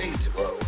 8. Whoa.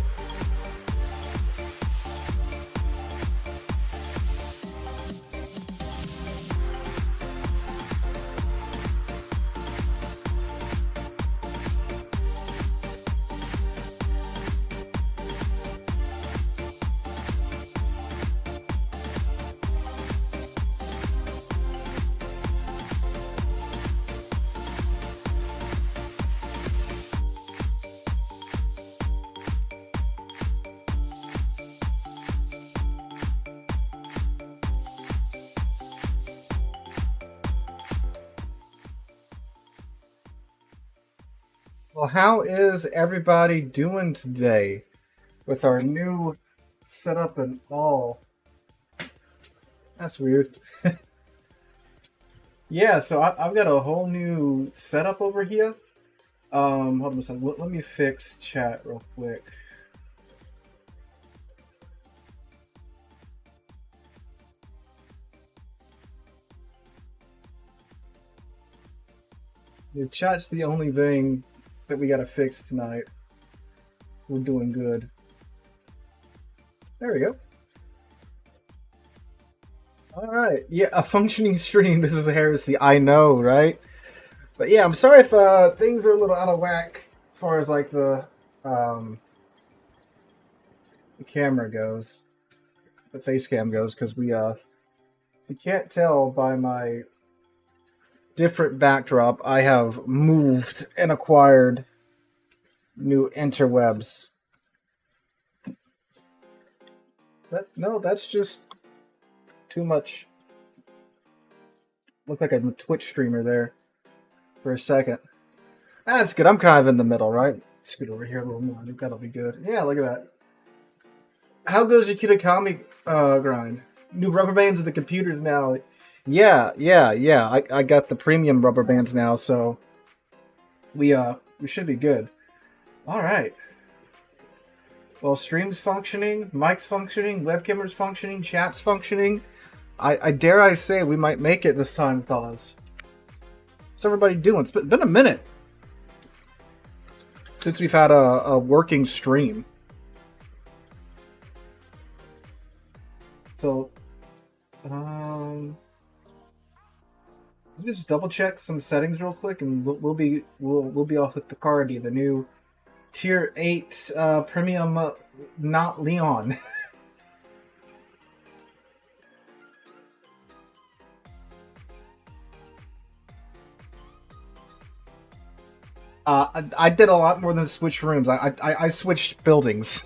Well, how is everybody doing today with our new setup and all? That's weird. Yeah, so I've got a whole new setup over here. Hold on a second. Let me fix chat real quick. The chat's the only thing that we gotta fix tonight. We're doing good. There we go. Alright, yeah, a functioning stream. This is a heresy. I know, right? But yeah, I'm sorry if things are a little out of whack as far as like the camera goes, the face cam goes, because we can't tell by my different backdrop. I have moved and acquired new interwebs. No, that's just too much. Look like a Twitch streamer there for a second. That's good. I'm kind of in the middle, right? Scoot over here a little more. I think that'll be good. Yeah, look at that. How goes your Kitakami grind? New rubber bands at the computers now. Yeah. I got the premium rubber bands now, so we should be good. All right. Well, stream's functioning, mic's functioning, webcam's functioning, chat's functioning. I dare I say we might make it this time, fellas. What's everybody doing? It's been a minute since we've had a working stream. So, just double check some settings real quick, and we'll be off with Picardy, the new Tier 8 Premium, not Leon. I did a lot more than switch rooms. I switched buildings.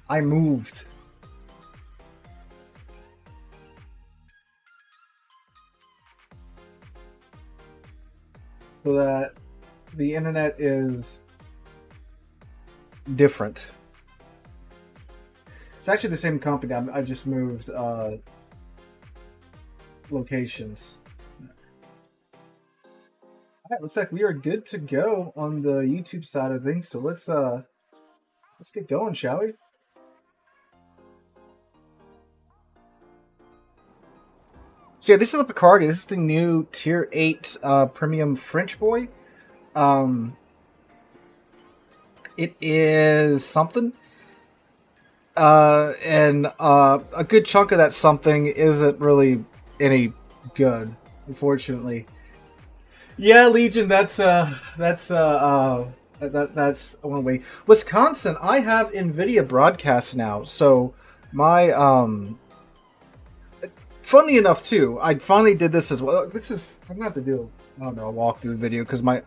I moved. So that the internet is different. It's actually the same company. I just moved locations. Alright, looks like we are good to go on the YouTube side of things. So let's get going, shall we? So yeah, this is the Picardy. This is the new Tier 8 Premium French boy. It is something. And a good chunk of that something isn't really any good, unfortunately. Yeah, Legion, that's one way. Wisconsin, I have NVIDIA broadcast now, so my funny enough too, I finally did this as well. I'm gonna have to do a walkthrough video because I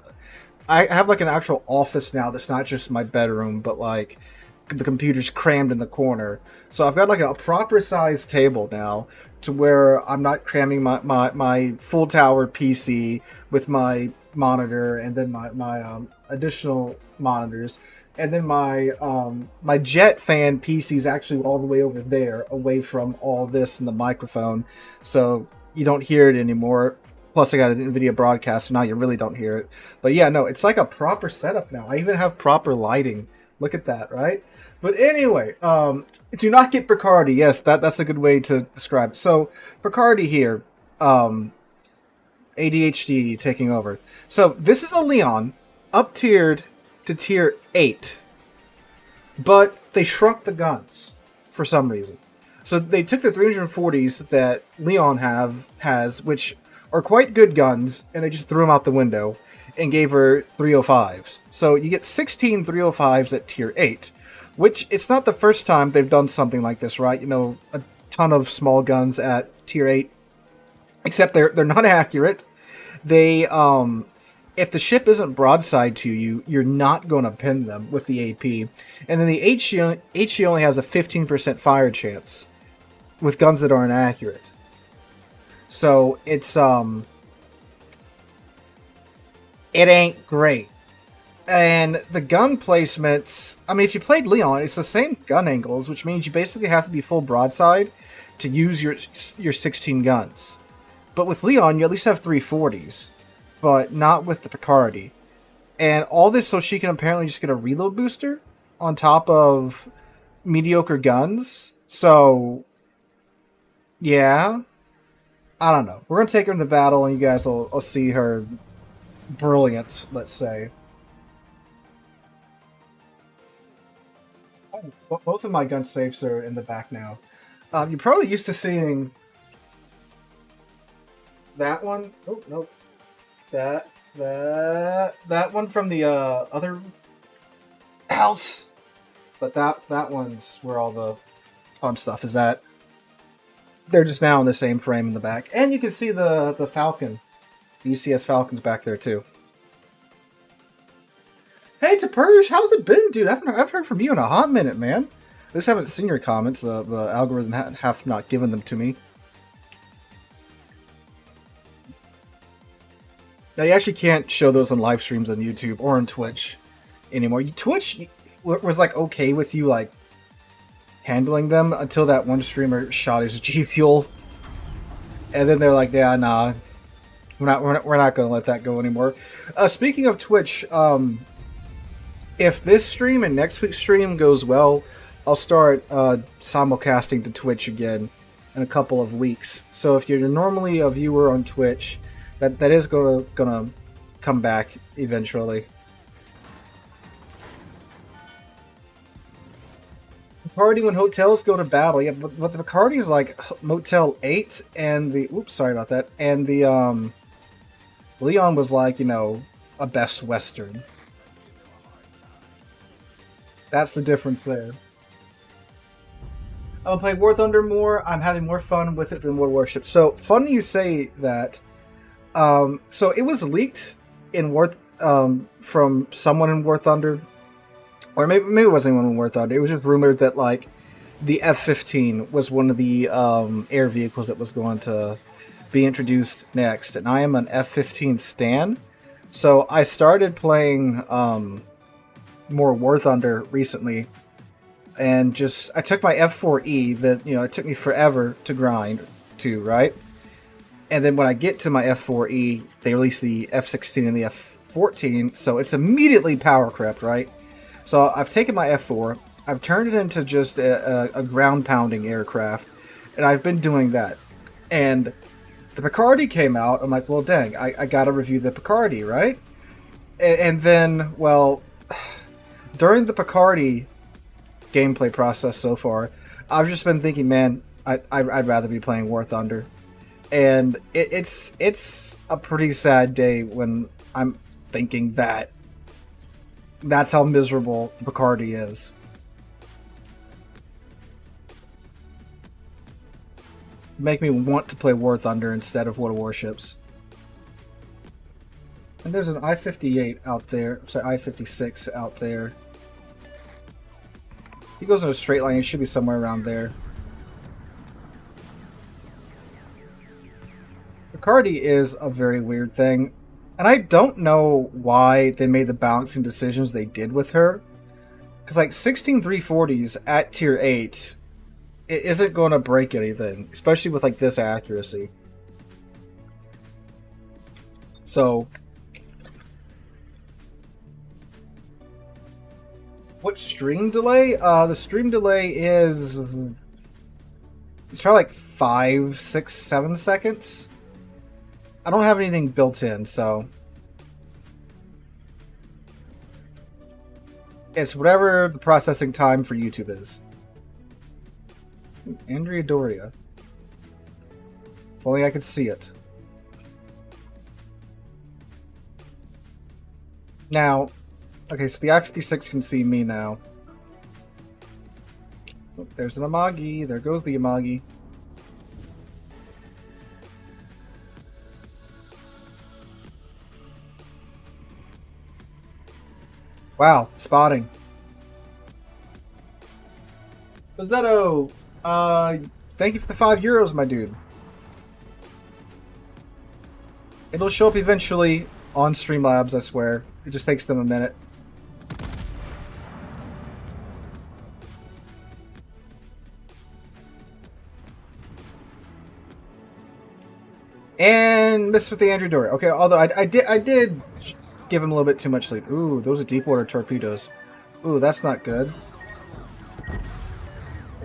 have like an actual office now that's not just my bedroom, but like the computer's crammed in the corner. So I've got like a proper sized table now to where I'm not cramming my full tower PC with my monitor and then my additional monitors. And then my jet fan PC is actually all the way over there, away from all this and the microphone. So you don't hear it anymore. Plus I got an NVIDIA broadcast, so now you really don't hear it. But yeah, no, it's like a proper setup now. I even have proper lighting. Look at that, right? But anyway, do not get Picardy. Yes, that's a good way to describe it. So Picardy here, ADHD taking over. So this is a Leon, up tiered to tier 8. but they shrunk the guns for some reason. So they took the 340s that Leon has, which are quite good guns, and they just threw them out the window and gave her 305s. So you get 16 305s at tier 8, which it's not the first time they've done something like this, right? You know, a ton of small guns at tier 8, except they're not accurate. They if the ship isn't broadside to you, you're not going to pin them with the AP. And then the HE only has a 15% fire chance with guns that aren't accurate. So it's it ain't great. And the gun placements, I mean, if you played Leon, it's the same gun angles, which means you basically have to be full broadside to use your 16 guns. But with Leon, you at least have 340s, but not with the Picardy. And all this so she can apparently just get a reload booster on top of mediocre guns. So, yeah. I don't know. We're going to take her into battle, and you guys will see her brilliant, let's say. Oh, both of my gun safes are in the back now. You're probably used to seeing that one. Oh, no. That one from the other house. But that one's where all the fun stuff is at. They're just now in the same frame in the back. And you can see the Falcon. The UCS Falcon's back there too. Hey, Tapurge, how's it been, dude? I've heard from you in a hot minute, man. I just haven't seen your comments. The algorithm have not given them to me. Now, you actually can't show those on live streams on YouTube or on Twitch anymore. Twitch was like okay with you like handling them until that one streamer shot his G Fuel, and then they're like, "Yeah, nah, we're not going to let that go anymore." Speaking of Twitch, if this stream and next week's stream goes well, I'll start simulcasting to Twitch again in a couple of weeks. So if you're normally a viewer on Twitch, that is gonna come back eventually. Party when hotels go to battle. Yeah, but the Bacardi is like Motel 8 and the... Oops, sorry about that. And the Leon was like, you know, a Best Western. That's the difference there. I'm playing War Thunder more. I'm having more fun with it than War Warships. So, funny you say that. So it was leaked in from someone in War Thunder. Or maybe it wasn't anyone in War Thunder. It was just rumored that, like, the F-15 was one of the air vehicles that was going to be introduced next. And I am an F-15 stan. So I started playing more War Thunder recently. And I took my F4E that, you know, it took me forever to grind to, right? And then when I get to my F4E, they release the F-16 and the F-14. So it's immediately power crept, right? So I've taken my F4, I've turned it into just a ground-pounding aircraft, and I've been doing that. And the Picardy came out, I'm like, well, dang, I gotta review the Picardy, right? And then, well, during the Picardy gameplay process so far, I've just been thinking, man, I'd rather be playing War Thunder. And it's a pretty sad day when I'm thinking that that's how miserable the Picardy is. Make me want to play War Thunder instead of War Warships. And there's an I-58 out there. Sorry, I-56 out there. He goes in a straight line. He should be somewhere around there. Picardy is a very weird thing. And I don't know why they made the balancing decisions they did with her. Because, like, 16 340s at tier 8, it isn't going to break anything. Especially with, like, this accuracy. So, what stream delay? The stream delay is... It's probably like 5, 6, 7 seconds. I don't have anything built in, so... It's whatever the processing time for YouTube is. Andrea Doria. If only I could see it. Now, okay, so the I-56 can see me now. Oh, there's an Amagi. There goes the Amagi. Wow, spotting. Rosetto, thank you for the €5, my dude. It'll show up eventually on Streamlabs, I swear. It just takes them a minute. And missed with the Andrew Dory. Okay, although I did give him a little bit too much sleep. Ooh, those are deep water torpedoes. Ooh, that's not good.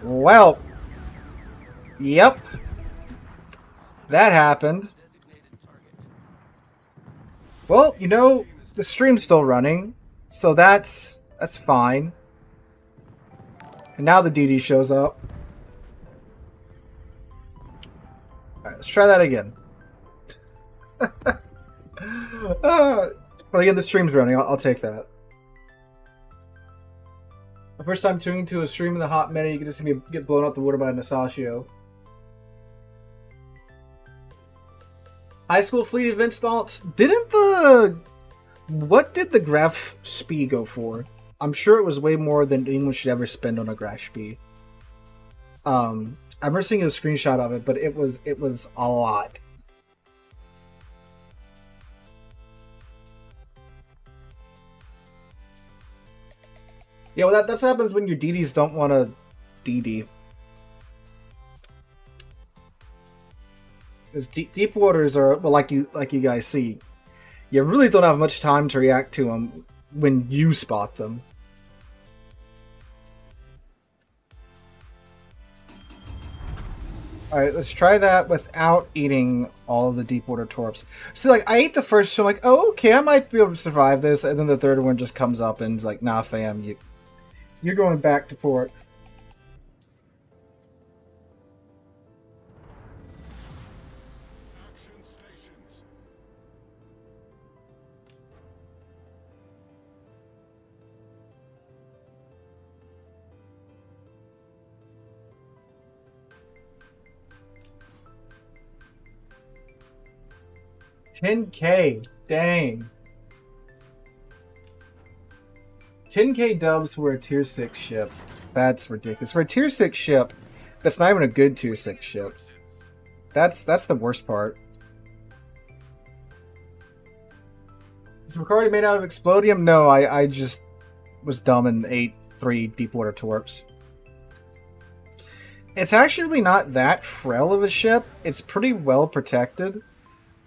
Well, yep, that happened. Well, you know, the stream's still running, so that's fine. And now the DD shows up. Alright, let's try that again. But again, the stream's running. I'll take that. My first time tuning to a stream in the hot minute, you can just see me get blown out the water by Nasaccio. High school fleet event thoughts. What did the graph SPI go for? I'm sure it was way more than anyone should ever spend on a graph SPI. I remember seeing a screenshot of it, but it was a lot. Yeah, well, that's what happens when your DDs don't want to DD. Because deep waters are, well, like you guys see, you really don't have much time to react to them when you spot them. Alright, let's try that without eating all of the deep water torps. See, like, I ate the first, so I'm like, oh, okay, I might be able to survive this, and then the third one just comes up and is like, nah, fam, you're going back to port. Action stations. $10K, dang. 10K dubs for a tier 6 ship. That's ridiculous. For a tier 6 ship, that's not even a good tier 6 ship. That's the worst part. Is Macquarie made out of explodium? No, I just was dumb and ate 3 deep water torps. It's actually really not that frail of a ship. It's pretty well protected.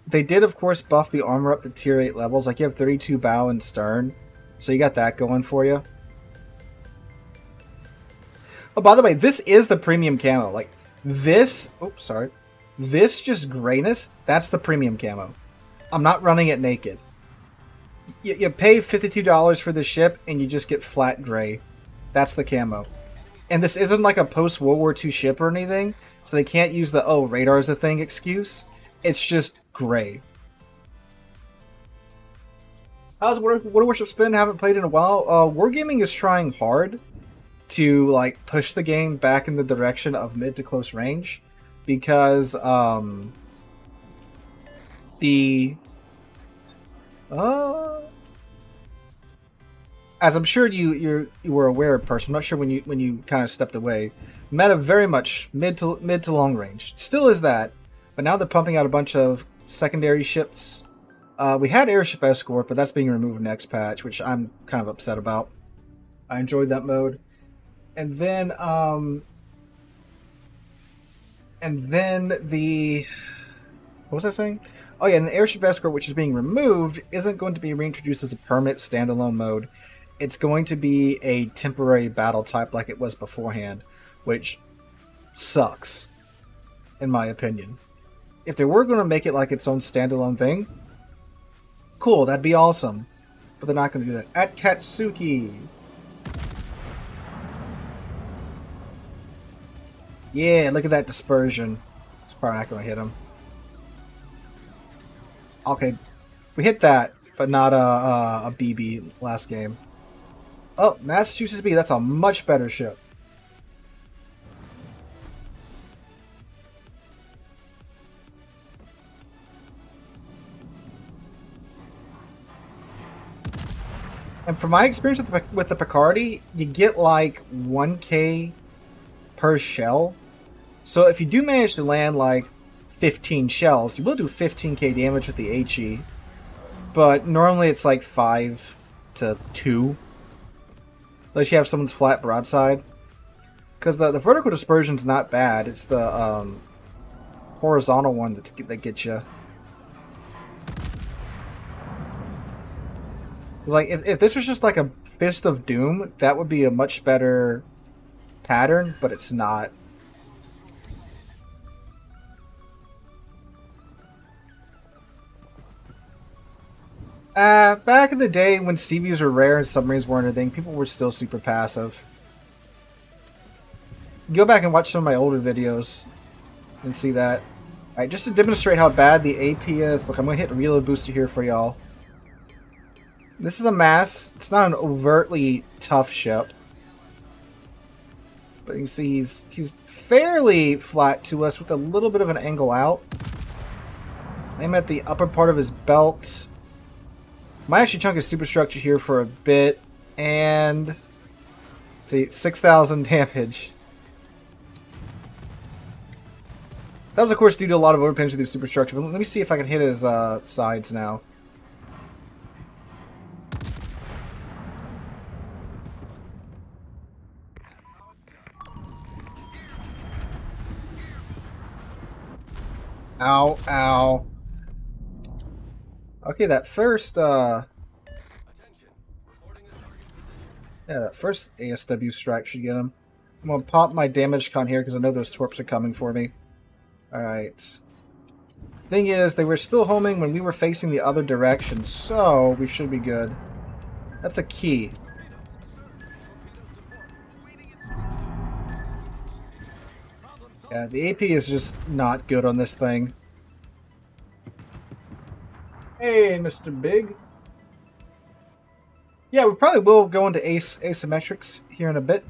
They did, of course, buff the armor up to tier 8 levels. Like, you have 32 bow and stern. So you got that going for you. Oh, by the way, this is the premium camo. Like, this... Oops, sorry. This just grayness, that's the premium camo. I'm not running it naked. You pay $52 for the ship, and you just get flat gray. That's the camo. And this isn't like a post-World War II ship or anything, so they can't use the, oh, radar's a thing excuse. It's just gray. How's Warships been? Haven't played in a while. Wargaming is trying hard to like push the game back in the direction of mid to close range, because as I'm sure you were aware, person. I'm not sure when you kind of stepped away. Meta very much mid to long range. Still is that, but now they're pumping out a bunch of secondary ships. We had Airship Escort, but that's being removed next patch, which I'm kind of upset about. I enjoyed that mode. And then the... What was I saying? Oh yeah, and the Airship Escort, which is being removed, isn't going to be reintroduced as a permanent standalone mode. It's going to be a temporary battle type like it was beforehand, which sucks, in my opinion. If they were going to make it like its own standalone thing, cool, that'd be awesome. But they're not going to do that. At Katsuki, Yeah, look at that dispersion. It's probably not going to hit him. Okay, we hit that, but not a BB last game. Oh, Massachusetts B, that's a much better ship. And from my experience with the Picardy, you get like 1k per shell. So if you do manage to land like 15 shells, you will do 15k damage with the HE. But normally it's like 5 to 2. Unless you have someone's flat broadside. Because the vertical dispersion's not bad. It's the horizontal one that gets you. Like, if this was just like a Fist of Doom, that would be a much better pattern, but it's not. Back in the day when CVs were rare and submarines weren't a thing, people were still super passive. Go back and watch some of my older videos and see that. Alright, just to demonstrate how bad the AP is, look, I'm going to hit Reload Booster here for y'all. This is a mass. It's not an overtly tough ship. But you can see he's fairly flat to us with a little bit of an angle out. Aim at the upper part of his belt. Might actually chunk his superstructure here for a bit. And see, 6,000 damage. That was, of course, due to a lot of overpinch with his superstructure. But let me see if I can hit his sides now. Ow, ow. Okay, that first, yeah, that first ASW strike should get him. I'm gonna pop my damage con here because I know those torps are coming for me. Alright. Thing is, they were still homing when we were facing the other direction, so we should be good. That's a key. Yeah, the AP is just not good on this thing. Hey, Mr. Big. Yeah, we probably will go into asymmetrics here in a bit,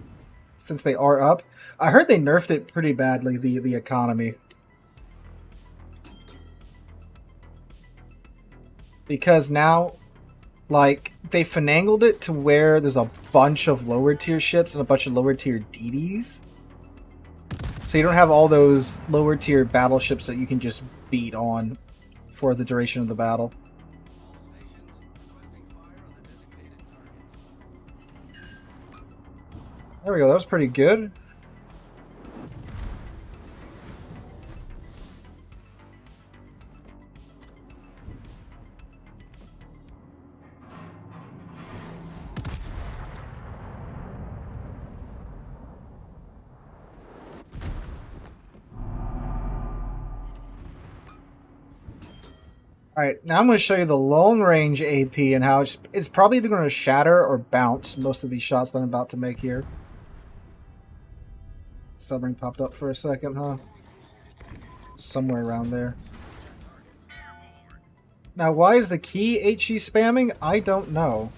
since they are up. I heard they nerfed it pretty badly, the economy. Because now, like, they finagled it to where there's a bunch of lower tier ships and a bunch of lower tier DDs. So you don't have all those lower tier battleships that you can just beat on for the duration of the battle. There we go, that was pretty good. Alright, now I'm going to show you the long range AP and how it's probably either going to shatter or bounce most of these shots that I'm about to make here. Submarine popped up for a second, huh? Somewhere around there. Now, why is the key HE spamming? I don't know.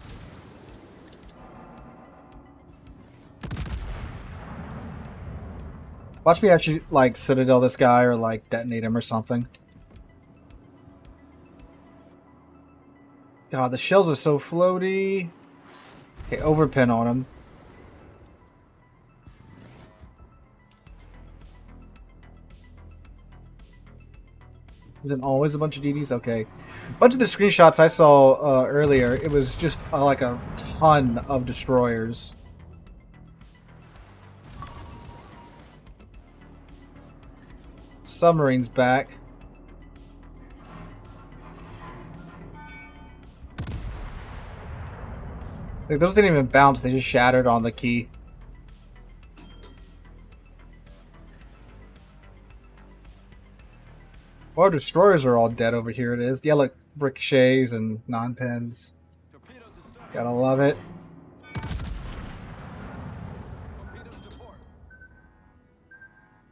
Watch me actually, like, Citadel this guy or, like, detonate him or something. God, the shells are so floaty. Okay, overpin on him. Is it always a bunch of DDs? Okay. A bunch of the screenshots I saw earlier, it was just like a ton of destroyers. Submarine's back. Like, those didn't even bounce, they just shattered on the key. Our destroyers are all dead over here, it is. Yeah, look, ricochets and non-pens. Gotta love it.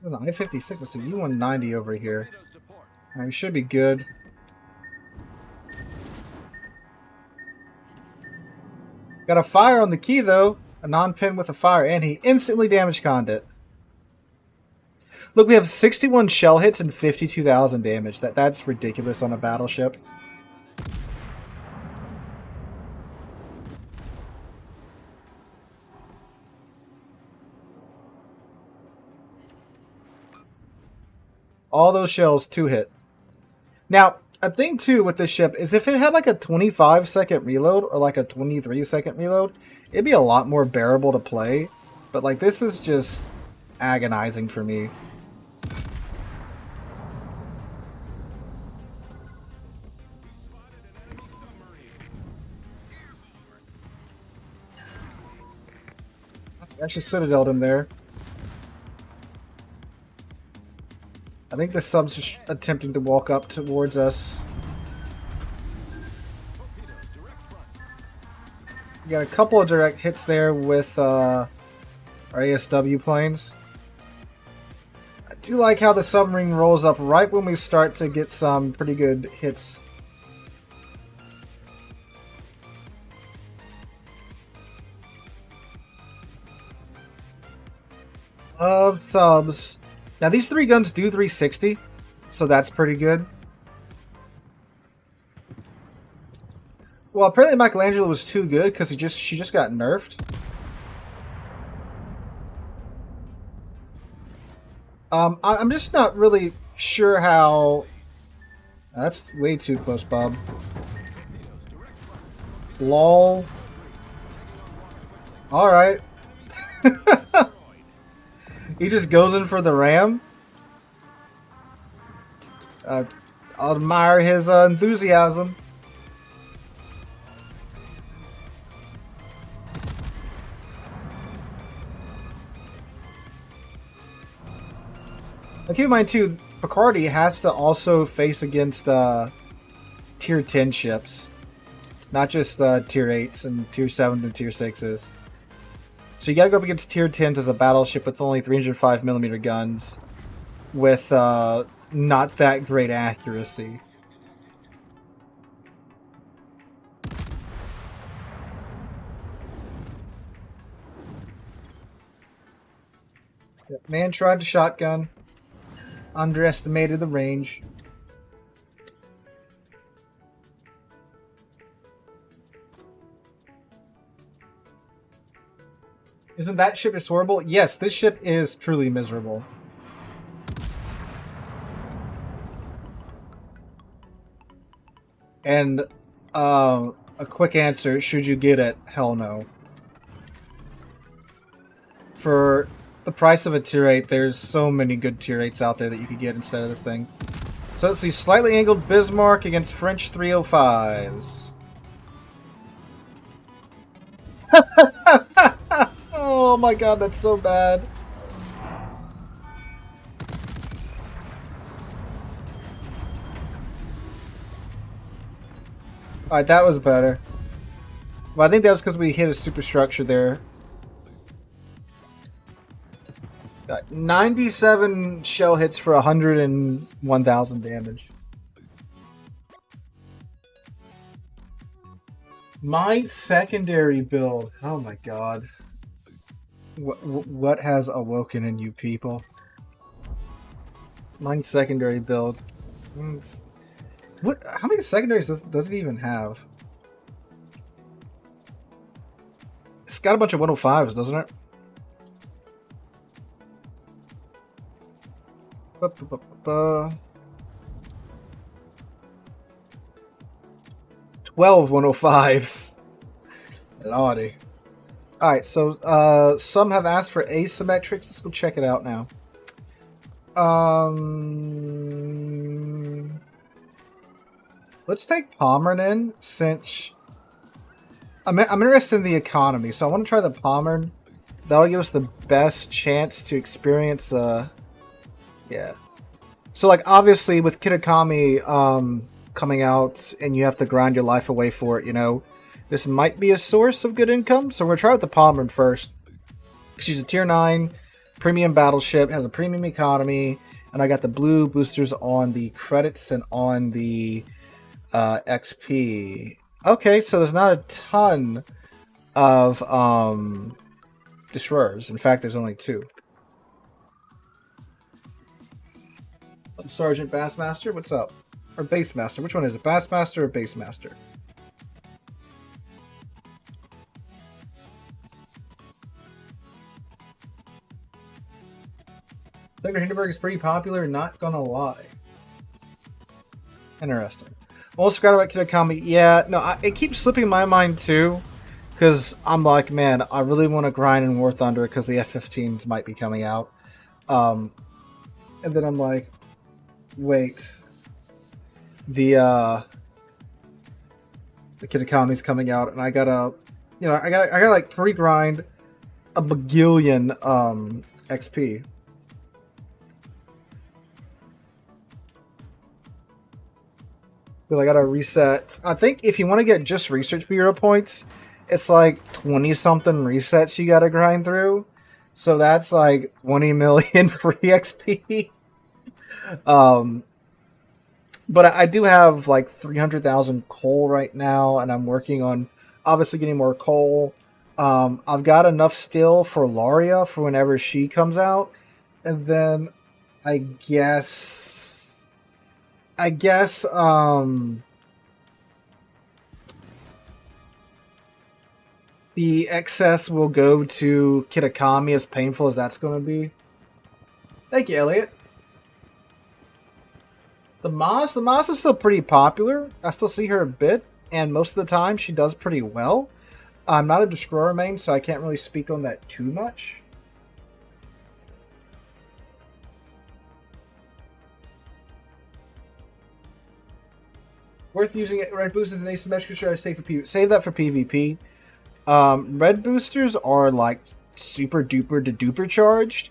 An I-56 with a U-190 over here. Alright, we should be good. Got a fire on the key, though. A non-pin with a fire, and he instantly damage conned it. Look, we have 61 shell hits and 52,000 damage. That's ridiculous on a battleship. All those shells, 2-hit. Now, a thing, too, with this ship is if it had like a 25-second reload or like a 23-second reload, it'd be a lot more bearable to play. But, like, this is just agonizing for me. I actually citadeled him there. I think the sub's just attempting to walk up towards us. We got a couple of direct hits there with our ASW planes. I do like how the submarine rolls up right when we start to get some pretty good hits. Of subs. Now these 3 guns do 360, so that's pretty good. Well, apparently Michelangelo was too good because she just got nerfed. I'm just not really sure how. That's way too close, Bob. Lol. All right. He just goes in for the ram. I'll admire his enthusiasm. And keep in mind too, Picardy has to also face against tier 10 ships, not just tier 8s and tier 7s and tier 6s. So you gotta go up against tier 10s as a battleship with only 305mm guns with not that great accuracy. Man tried to shotgun, underestimated the range. Isn't that ship just horrible? Yes, this ship is truly miserable. And a quick answer, should you get it? Hell no. For the price of a tier 8, there's so many good tier 8s out there that you could get instead of this thing. So let's see, slightly angled Bismarck against French 305s. Oh my god, that's so bad. Alright, that was better. Well, I think that was because we hit a superstructure there. Got 97 shell hits for 101,000 damage. My secondary build. Oh my god. What has awoken in you people? Mine's secondary build. What? How many secondaries does it even have? It's got a bunch of 105s, doesn't it? 12 105s. Lordy. Alright, so some have asked for asymmetrics. Let's go check it out now. Let's take Pomeranian since I'm interested in the economy, so I want to try the Pomeranian. That'll give us the best chance to experience yeah. So like obviously with Kitakami coming out and you have to grind your life away for it, you know, this might be a source of good income. So we're gonna try with the Pomeranian first. She's a tier 9. premium battleship, has a premium economy, and I got the blue boosters on the credits and on the XP. Okay, so there's not a ton of destroyers. In fact, there's only 2. Sergeant Bassmaster, what's up? Or Basemaster, which one is it? Bassmaster or Basemaster? Dr. Hindenburg is pretty popular, not gonna lie. Interesting. Almost forgot about Kitakami. Yeah, no, it keeps slipping my mind too. Because I'm like, man, I really want to grind in War Thunder because the F-15s might be coming out. And then I'm like, wait. The Kitakami's coming out, and I gotta, I gotta like pre-grind a bagillion XP. But I gotta reset. I think if you want to get just Research Bureau points, it's like 20-something resets you gotta grind through. So that's like 20 million free XP. But I do have like 300,000 coal right now, and I'm working on obviously getting more coal. I've got enough still for Laria for whenever she comes out. And then I guess the excess will go to Kitakami, as painful as that's going to be. Thank you, Elliot. The Maz is still pretty popular. I still see her a bit, and most of the time she does pretty well. I'm not a destroyer main, so I can't really speak on that too much. Worth using it. Red boosters and asymmetric, should I save for PvP? Save that for PvP. Red boosters are like super duper to duper charged.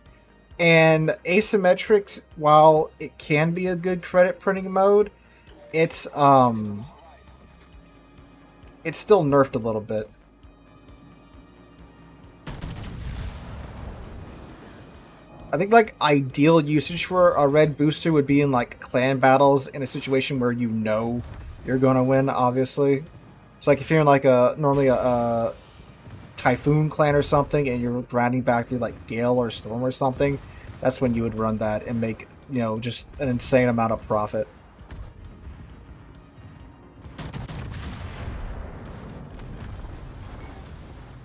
And asymmetrics, while it can be a good credit printing mode, it's still nerfed a little bit. I think like ideal usage for a red booster would be in like clan battles in a situation where you know you're gonna win, obviously. So like if you're in like normally a Typhoon clan or something, and you're grinding back through like Gale or Storm or something, that's when you would run that and make, just an insane amount of profit.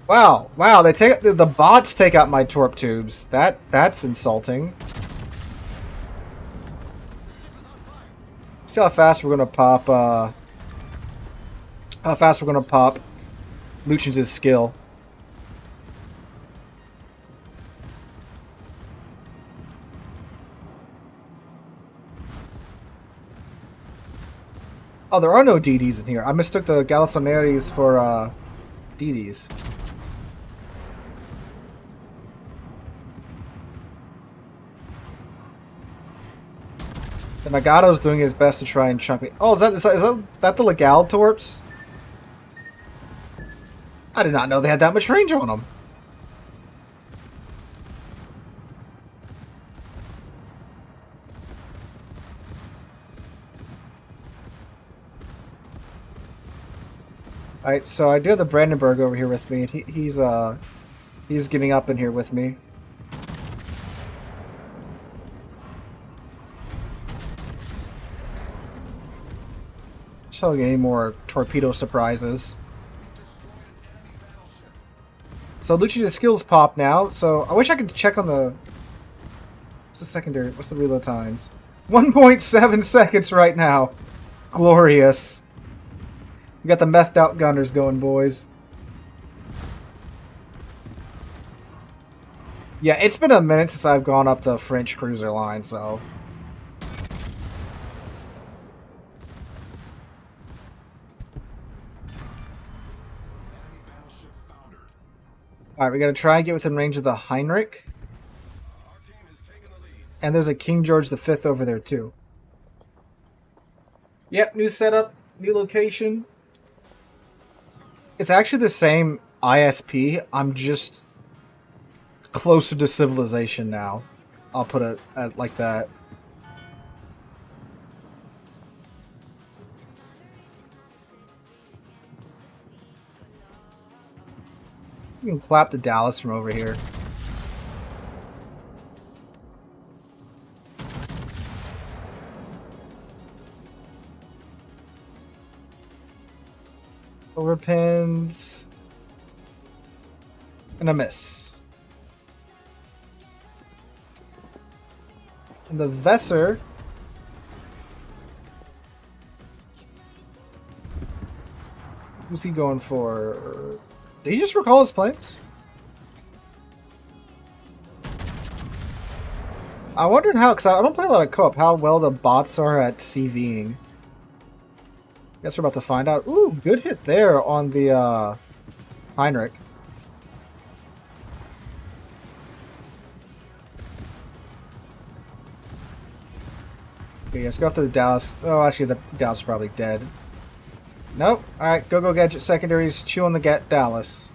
Wow, they take the bots take out my torp tubes. That's insulting. See how fast we're gonna pop. How fast we're gonna pop Lucian's skill. Oh, there are no DDs in here. I mistook the Galisoneries for DDs. The Nagato's doing his best to try and chunk me. Oh, is that the Legal torps? I did not know they had that much range on them. Alright, so I do have the Brandenburg over here with me, and he's getting up in here with me. So I'll get any more torpedo surprises. So Lucian's skills pop now, so I wish I could check on the... What's the secondary? What's the reload times? 1.7 seconds right now. Glorious. We got the methed out gunners going, boys. Yeah, it's been a minute since I've gone up the French cruiser line, so... Alright, we gotta try and get within range of the Heinrich. And there's a King George V over there, too. Yep, new setup, new location. It's actually the same ISP. I'm just closer to civilization now. I'll put it like that. You can clap the Dallas from over here. Overpins. And a miss. And the Vesser. Who's he going for? Did he just recall his planes? I wondered how, because I don't play a lot of co-op, how well the bots are at CVing. Guess we're about to find out. Ooh, good hit there on the Heinrich. Okay, let's go after the Dallas. Oh, actually, the Dallas is probably dead. Nope. Alright, go gadget secondaries, chew on the Dallas.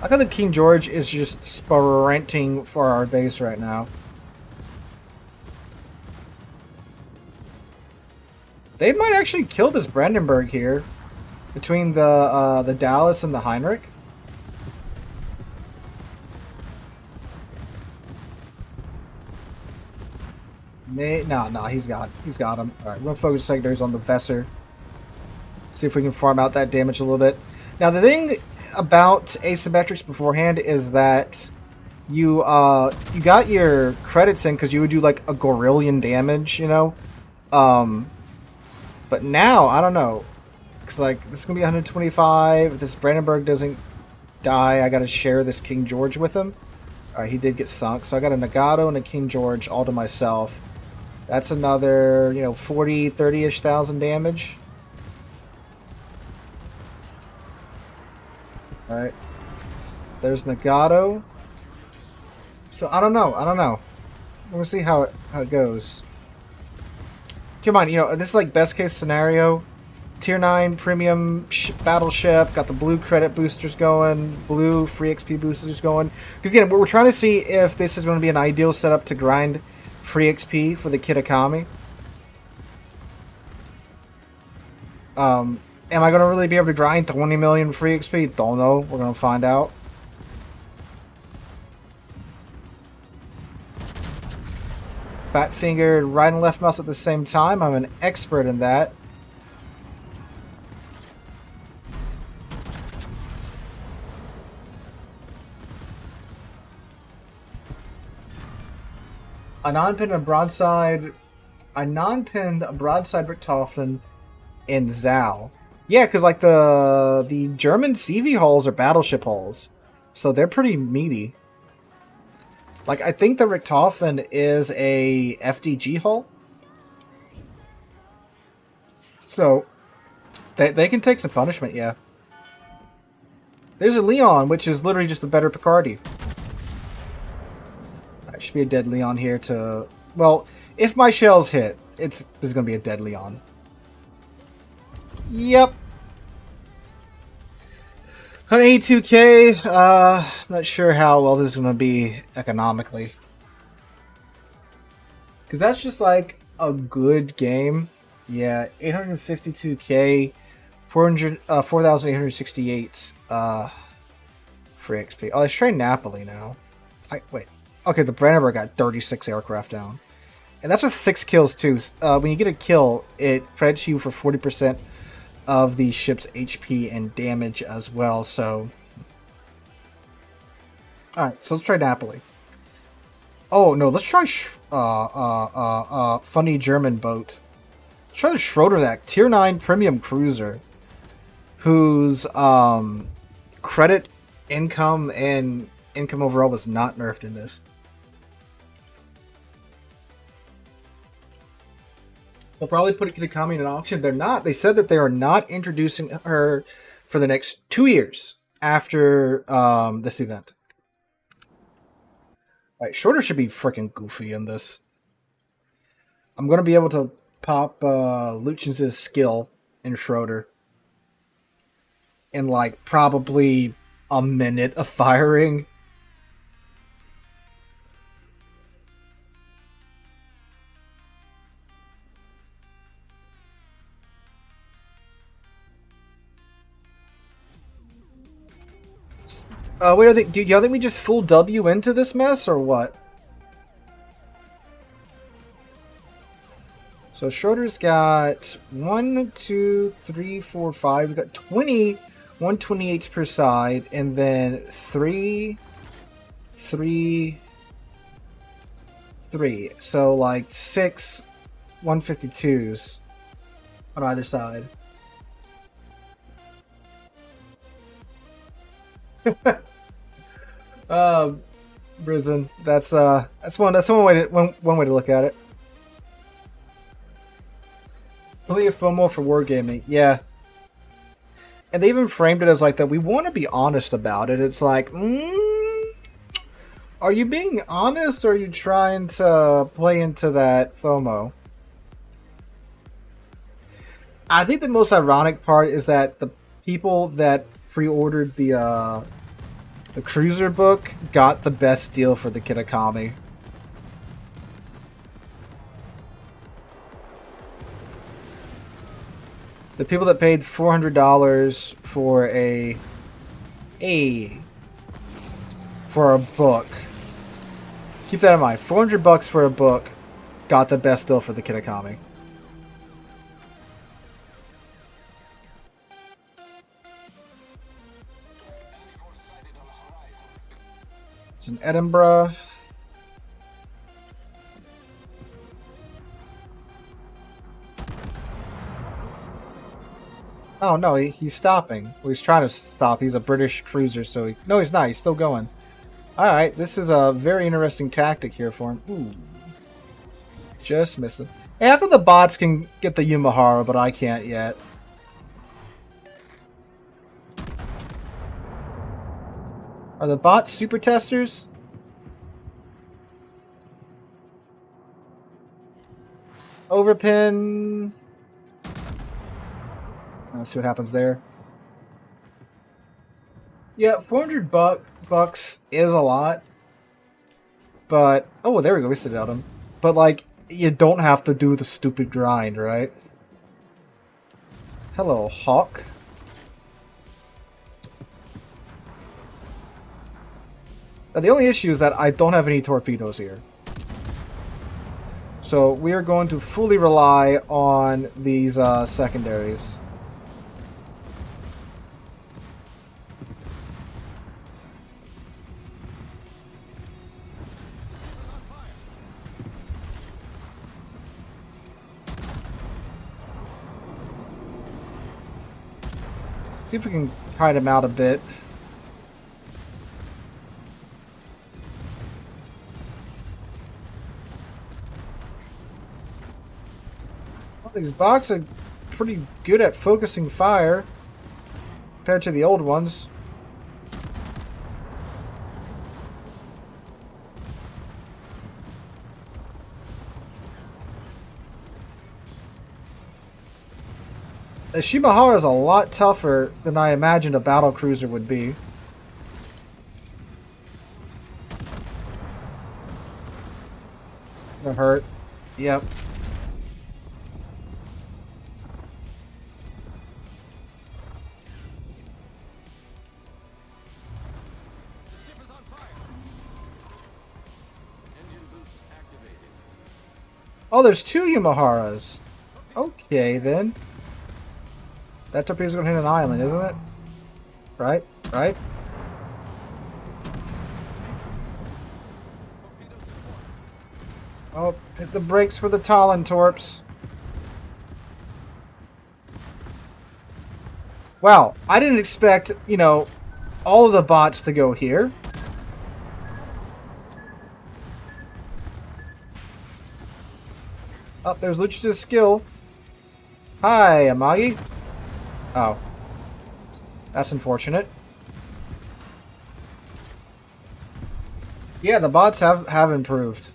I think the King George is just sprinting for our base right now. They might actually kill this Brandenburg here. Between the Dallas and the Heinrich. No, he's got him. Alright, we're gonna focus secondaries on the Vesser. See if we can farm out that damage a little bit. Now the thing about asymmetrics beforehand is that you got your credits in because you would do like a gorillion damage, you know? But now, I don't know. Because like this is gonna be 125. If this Brandenburg doesn't die, I gotta share this King George with him. Alright, he did get sunk, so I got a Nagato and a King George all to myself. That's another, 40, 30-ish thousand damage. Alright. There's Nagato. So, I don't know. We'll see how it goes. Come on, this is like best case scenario. Tier 9 premium battleship. Got the blue credit boosters going. Blue free XP boosters going. Because again, we're trying to see if this is going to be an ideal setup to grind free XP for the Kitakami. Am I going to really be able to grind 20 million free XP? Don't know. We're going to find out. Fat fingered right and left mouse at the same time. I'm an expert in that. I non-pinned a broadside Richtofen in Zal. Yeah, because like the German CV hulls are battleship hulls, so they're pretty meaty. Like I think the Richtofen is a FDG hull, so they can take some punishment. Yeah. There's a Leon, which is literally just a better Picardy. Should be a dead Leon here to... Well, if my shells hit, this is going to be a dead Leon. Yep. 182k. Not sure how well this is going to be economically. Because that's just like a good game. Yeah, 852k. 4,868 free XP. Oh, let's try Napoli now. Wait. Okay, the Brandenburg got 36 aircraft down. And that's with 6 kills, too. When you get a kill, it credits you for 40% of the ship's HP and damage as well, so... Alright, so let's try Napoli. Oh, no, let's try funny German boat. Let's try the Schroeder, Tier 9 Premium Cruiser, whose credit, income, and income overall was not nerfed in this. They'll probably put Kitakami in an auction. They're not. They said that they are not introducing her for the next 2 years after this event. Alright, Schroeder should be freaking goofy in this. I'm going to be able to pop Lucian's skill in Schroeder. in like probably a minute of firing. Wait, do y'all think we just full W into this mess or what? So Schroeder's got 1, 2, 3, 4, 5. We've got 20 128s per side, and then 3, 3, 3. So like 6 152s on either side. Risen. That's one way to look at it. Plenty of FOMO for wargaming, yeah. And they even framed it as like that. We want to be honest about it. It's like, are you being honest, or are you trying to play into that FOMO? I think the most ironic part is that the people that pre-ordered the cruiser book got the best deal for the Kitakami. The people that paid $400 for a book. Keep that in mind. $400 for a book got the best deal for the Kitakami. It's in Edinburgh. Oh, no, he's stopping. Well, he's trying to stop. He's a British cruiser, so no, he's not. He's still going. Alright, this is a very interesting tactic here for him. Ooh. Just missed him. Hey, how come the bots can get the Yumahara, but I can't yet? Are the bots super testers? Overpin... Let's see what happens there. Yeah, $400 is a lot. But, oh, there we go. We sit out him. But, like, you don't have to do the stupid grind, right? Hello, Hawk. Now, the only issue is that I don't have any torpedoes here. So, we are going to fully rely on these secondaries. See if we can hide him out a bit. Well, these bots are pretty good at focusing fire compared to the old ones. The Shimahara is a lot tougher than I imagined a battle cruiser would be. Gonna hurt. Yep. Ship is on fire. Engine boost activated. Oh, there's 2 Yumaharas. Okay, then. That torpedo's gonna hit an island, isn't it? Right? Right? Oh, hit the brakes for the Talon torps. Wow, I didn't expect, you know, all of the bots to go here. Oh, there's Luch's skill. Hi, Amagi. Oh. That's unfortunate. Yeah, the bots have improved.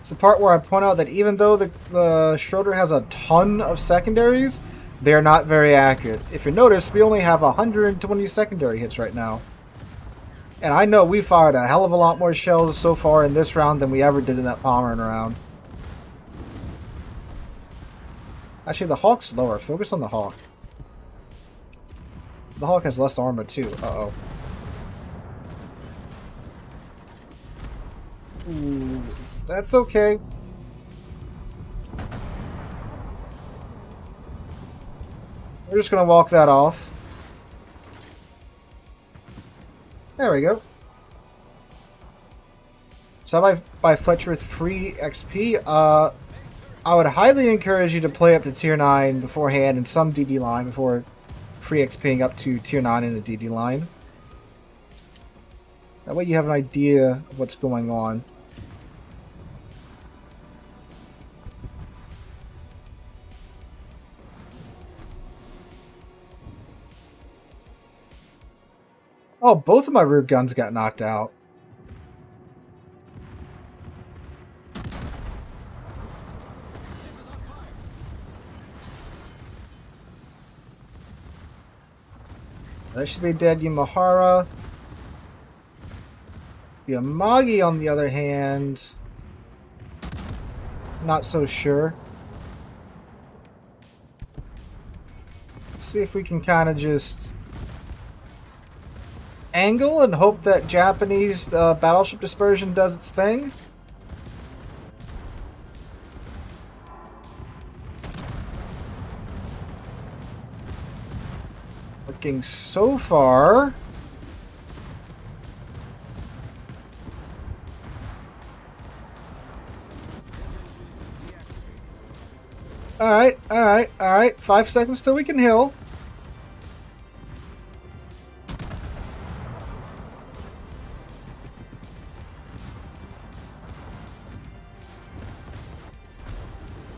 It's the part where I point out that even though the Schroeder has a ton of secondaries, they are not very accurate. If you notice, we only have 120 secondary hits right now. And I know we fired a hell of a lot more shells so far in this round than we ever did in that Pomeran round. Actually, the Hawk's lower. Focus on the Hawk. The Hawk has less armor too. Uh-oh. Ooh, that's okay. We're just gonna walk that off. There we go. So I buy Fletcher with free XP. I would highly encourage you to play up to tier 9 beforehand in some DD line before free XPing up to tier 9 in a DD line. That way you have an idea of what's going on. Oh, both of my rear guns got knocked out. That should be dead Yamahara. The Amagi, on the other hand, not so sure. Let's see if we can kind of just angle and hope that Japanese battleship dispersion does its thing. Looking so far. Alright, alright, alright. 5 seconds till we can heal.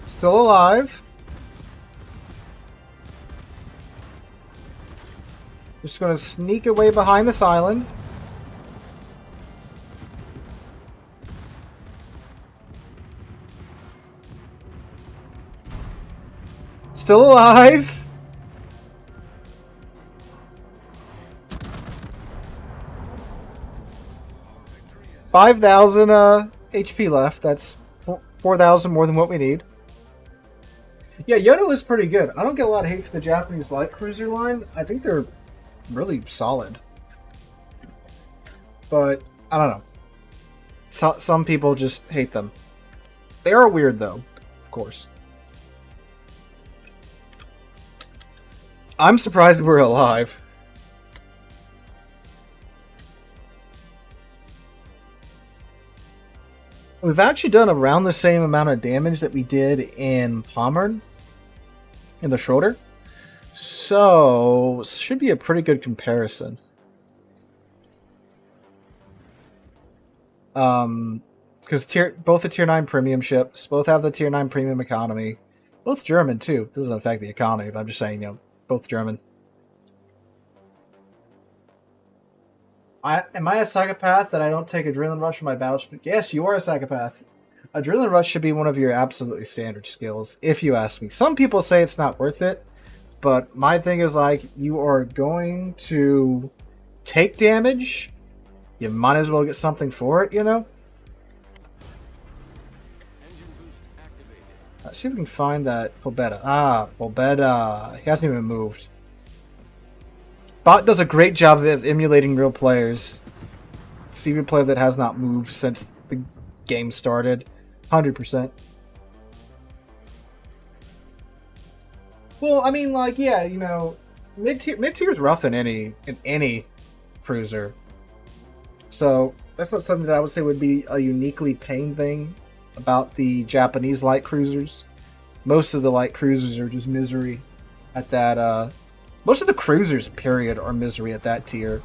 Still alive. Just gonna sneak away behind this island. Still alive. $5,000 HP left. That's 4,000 more than what we need. Yeah, Yoda was pretty good. I don't get a lot of hate for the Japanese light cruiser line. I think they're really solid. But, I don't know. Some people just hate them. They are weird, though, of course. I'm surprised we're alive. We've actually done around the same amount of damage that we did in Pommern, in the Schroeder. So, should be a pretty good comparison. Because both the tier 9 premium ships, both have the tier 9 premium economy. Both German, too. Doesn't affect the economy, but I'm just saying, you know, both German. Am I a psychopath that I don't take Adrenaline Rush from my battleship? Yes, you are a psychopath. Adrenaline Rush should be one of your absolutely standard skills, if you ask me. Some people say it's not worth it, but my thing is, like, you are going to take damage, you might as well get something for it, you know? Engine boost activated. Let's see if we can find that Pobeda. Ah, Pobeda. He hasn't even moved. Bot does a great job of emulating real players. CV player that has not moved since the game started. 100%. Well, I mean, like, yeah, you know, mid-tier is rough in any cruiser. So that's not something that I would say would be a uniquely pain thing about the Japanese light cruisers. Most of the light cruisers are just misery at that. Most of the cruisers, period, are misery at that tier.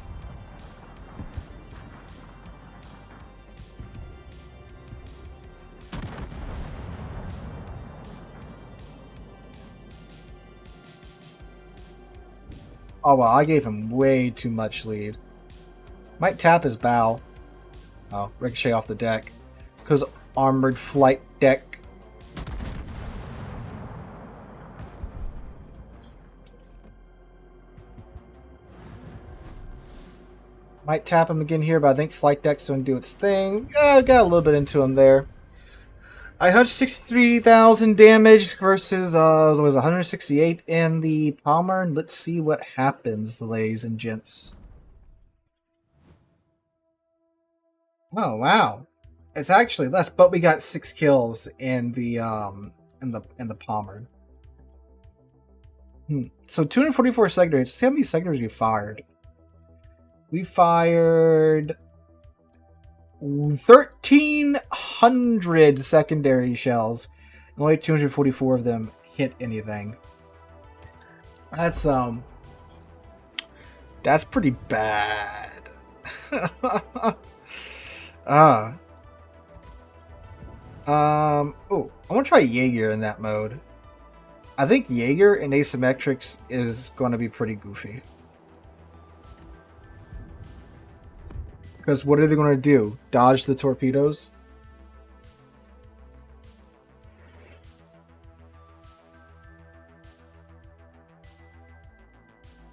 Oh, wow, I gave him way too much lead. Might tap his bow. Oh, ricochet off the deck. Because armored flight deck. Might tap him again here, but I think flight deck's going to do its thing. Got a little bit into him there. I hunched 63,000 damage versus was 168 in the Palmer. Let's see what happens, ladies and gents. Oh wow, it's actually less, but we got 6 kills in the Palmer. So 244 secondaries. See how many secondaries we fired. We fired 1,300 secondary shells, and only 244 of them hit anything. That's pretty bad. Oh, I want to try Jaeger in that mode. I think Jaeger and asymmetrics is going to be pretty goofy. Because what are they going to do? Dodge the torpedoes?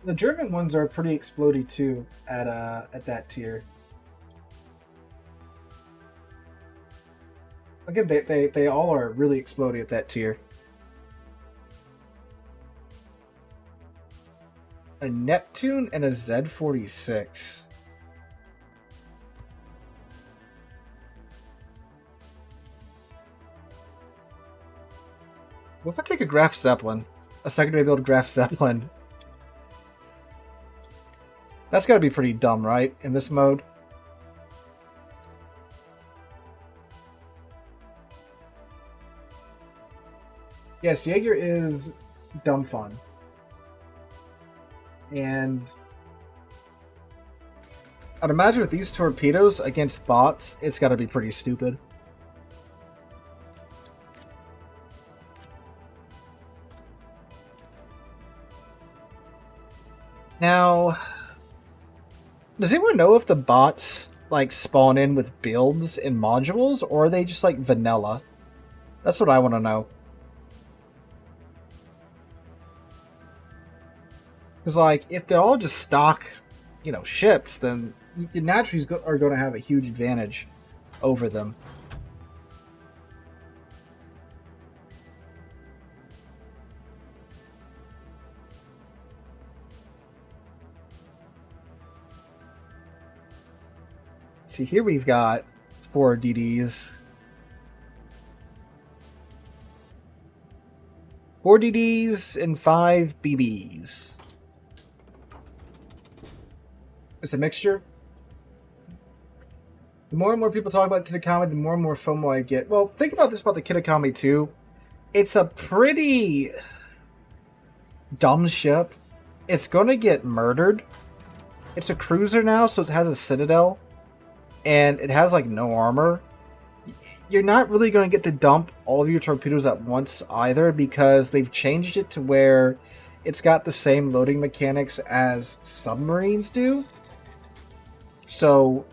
The German ones are pretty explodey too at that tier. Again, they all are really explodey at that tier. A Neptune and a Z-46. What if I take a Graf Zeppelin? A secondary build Graf Zeppelin? That's gotta be pretty dumb, right? In this mode? Yes, Jaeger is dumb fun. And I'd imagine with these torpedoes against bots, it's gotta be pretty stupid. Now, does anyone know if the bots like spawn in with builds and modules, or are they just like vanilla? That's what I want to know. Because like, if they're all just stock, you know, ships, then you naturally are going to have a huge advantage over them. See, here we've got 4 DDs. 4 DDs and 5 BBs. It's a mixture. The more and more people talk about Kitakami, the more and more FOMO I get. Well, think about this about the Kitakami too. It's a pretty dumb ship. It's going to get murdered. It's a cruiser now, so it has a citadel. And it has like no armor. You're not really going to get to dump all of your torpedoes at once either, because they've changed it to where it's got the same loading mechanics as submarines do. So,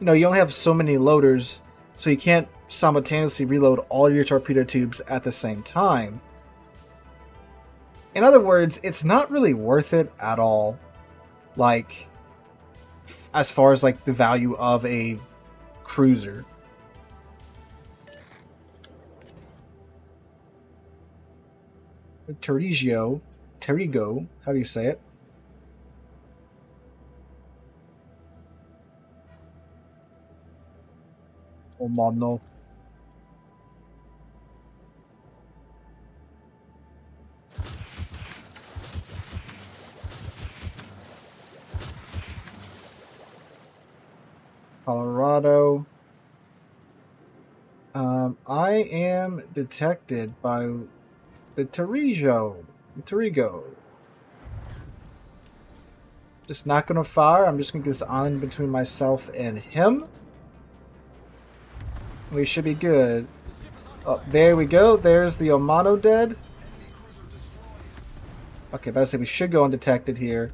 you know, you only have so many loaders, so you can't simultaneously reload all your torpedo tubes at the same time. In other words, it's not really worth it at all. Like, as far as like the value of a cruiser. Terrigo, how do you say it? Oh man, no. Colorado. I am detected by the Terrigo. Just not gonna fire. I'm just gonna get this island between myself and him. We should be good. Oh, there we go. There's the Omano dead. Okay, but I say we should go undetected here.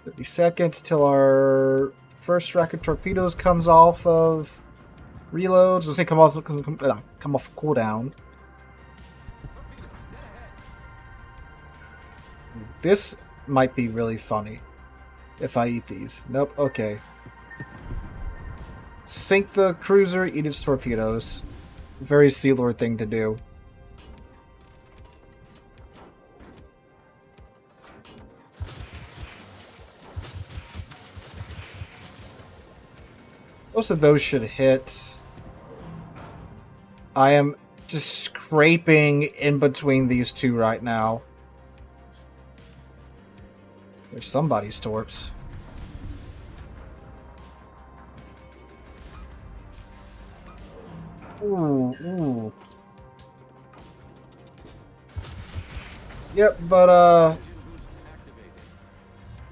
30 seconds till our first rack of torpedoes comes off of reloads. Let's say come off cooldown. This might be really funny if I eat these. Nope. Okay. Sink the cruiser, eat its torpedoes. Very Sealord thing to do. Most of those should hit. I am just scraping in between these two right now. There's somebody's torps. Ooh. Yep, but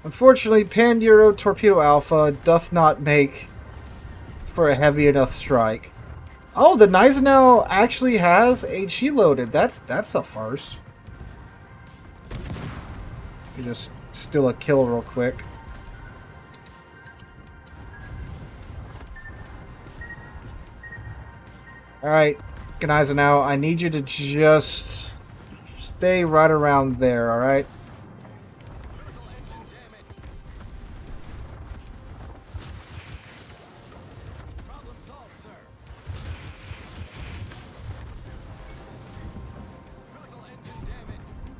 unfortunately, Pan-Euro Torpedo Alpha doth not make for a heavy enough strike. Oh, the Gneisenau actually has HE loaded. That's a first. You just steal a kill real quick. Alright, Gneisenau, I need you to just stay right around there, alright?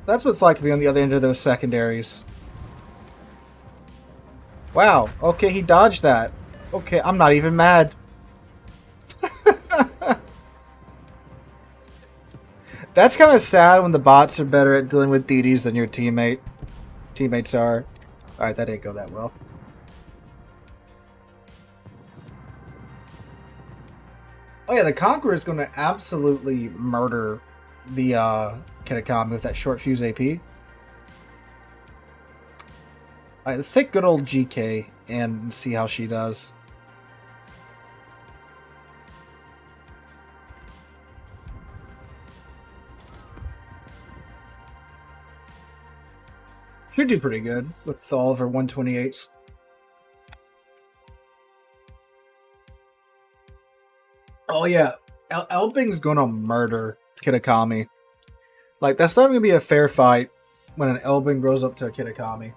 That's what it's like to be on the other end of those secondaries. Wow, okay, he dodged that. Okay, I'm not even mad. That's kind of sad when the bots are better at dealing with DDs than your teammates are. Alright, that didn't go that well. Oh yeah, the Conqueror is going to absolutely murder the Kitakami with that short fuse AP. Alright, let's take good old GK and see how she does. Should do pretty good with all of her 128s. Oh yeah, Elbing's gonna murder Kitakami. Like, that's not gonna be a fair fight when an Elbing grows up to a Kitakami.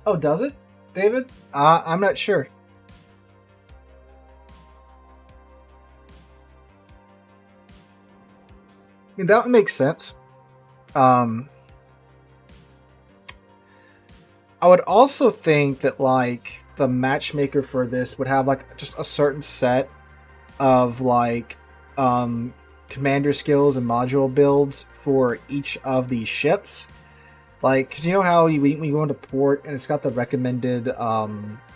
Oh, does it, David? I'm not sure. I mean, that would make sense. I would also think that, like, the matchmaker for this would have, like, just a certain set of, like, commander skills and module builds for each of these ships. Like, because you know how when you go into port and it's got the recommended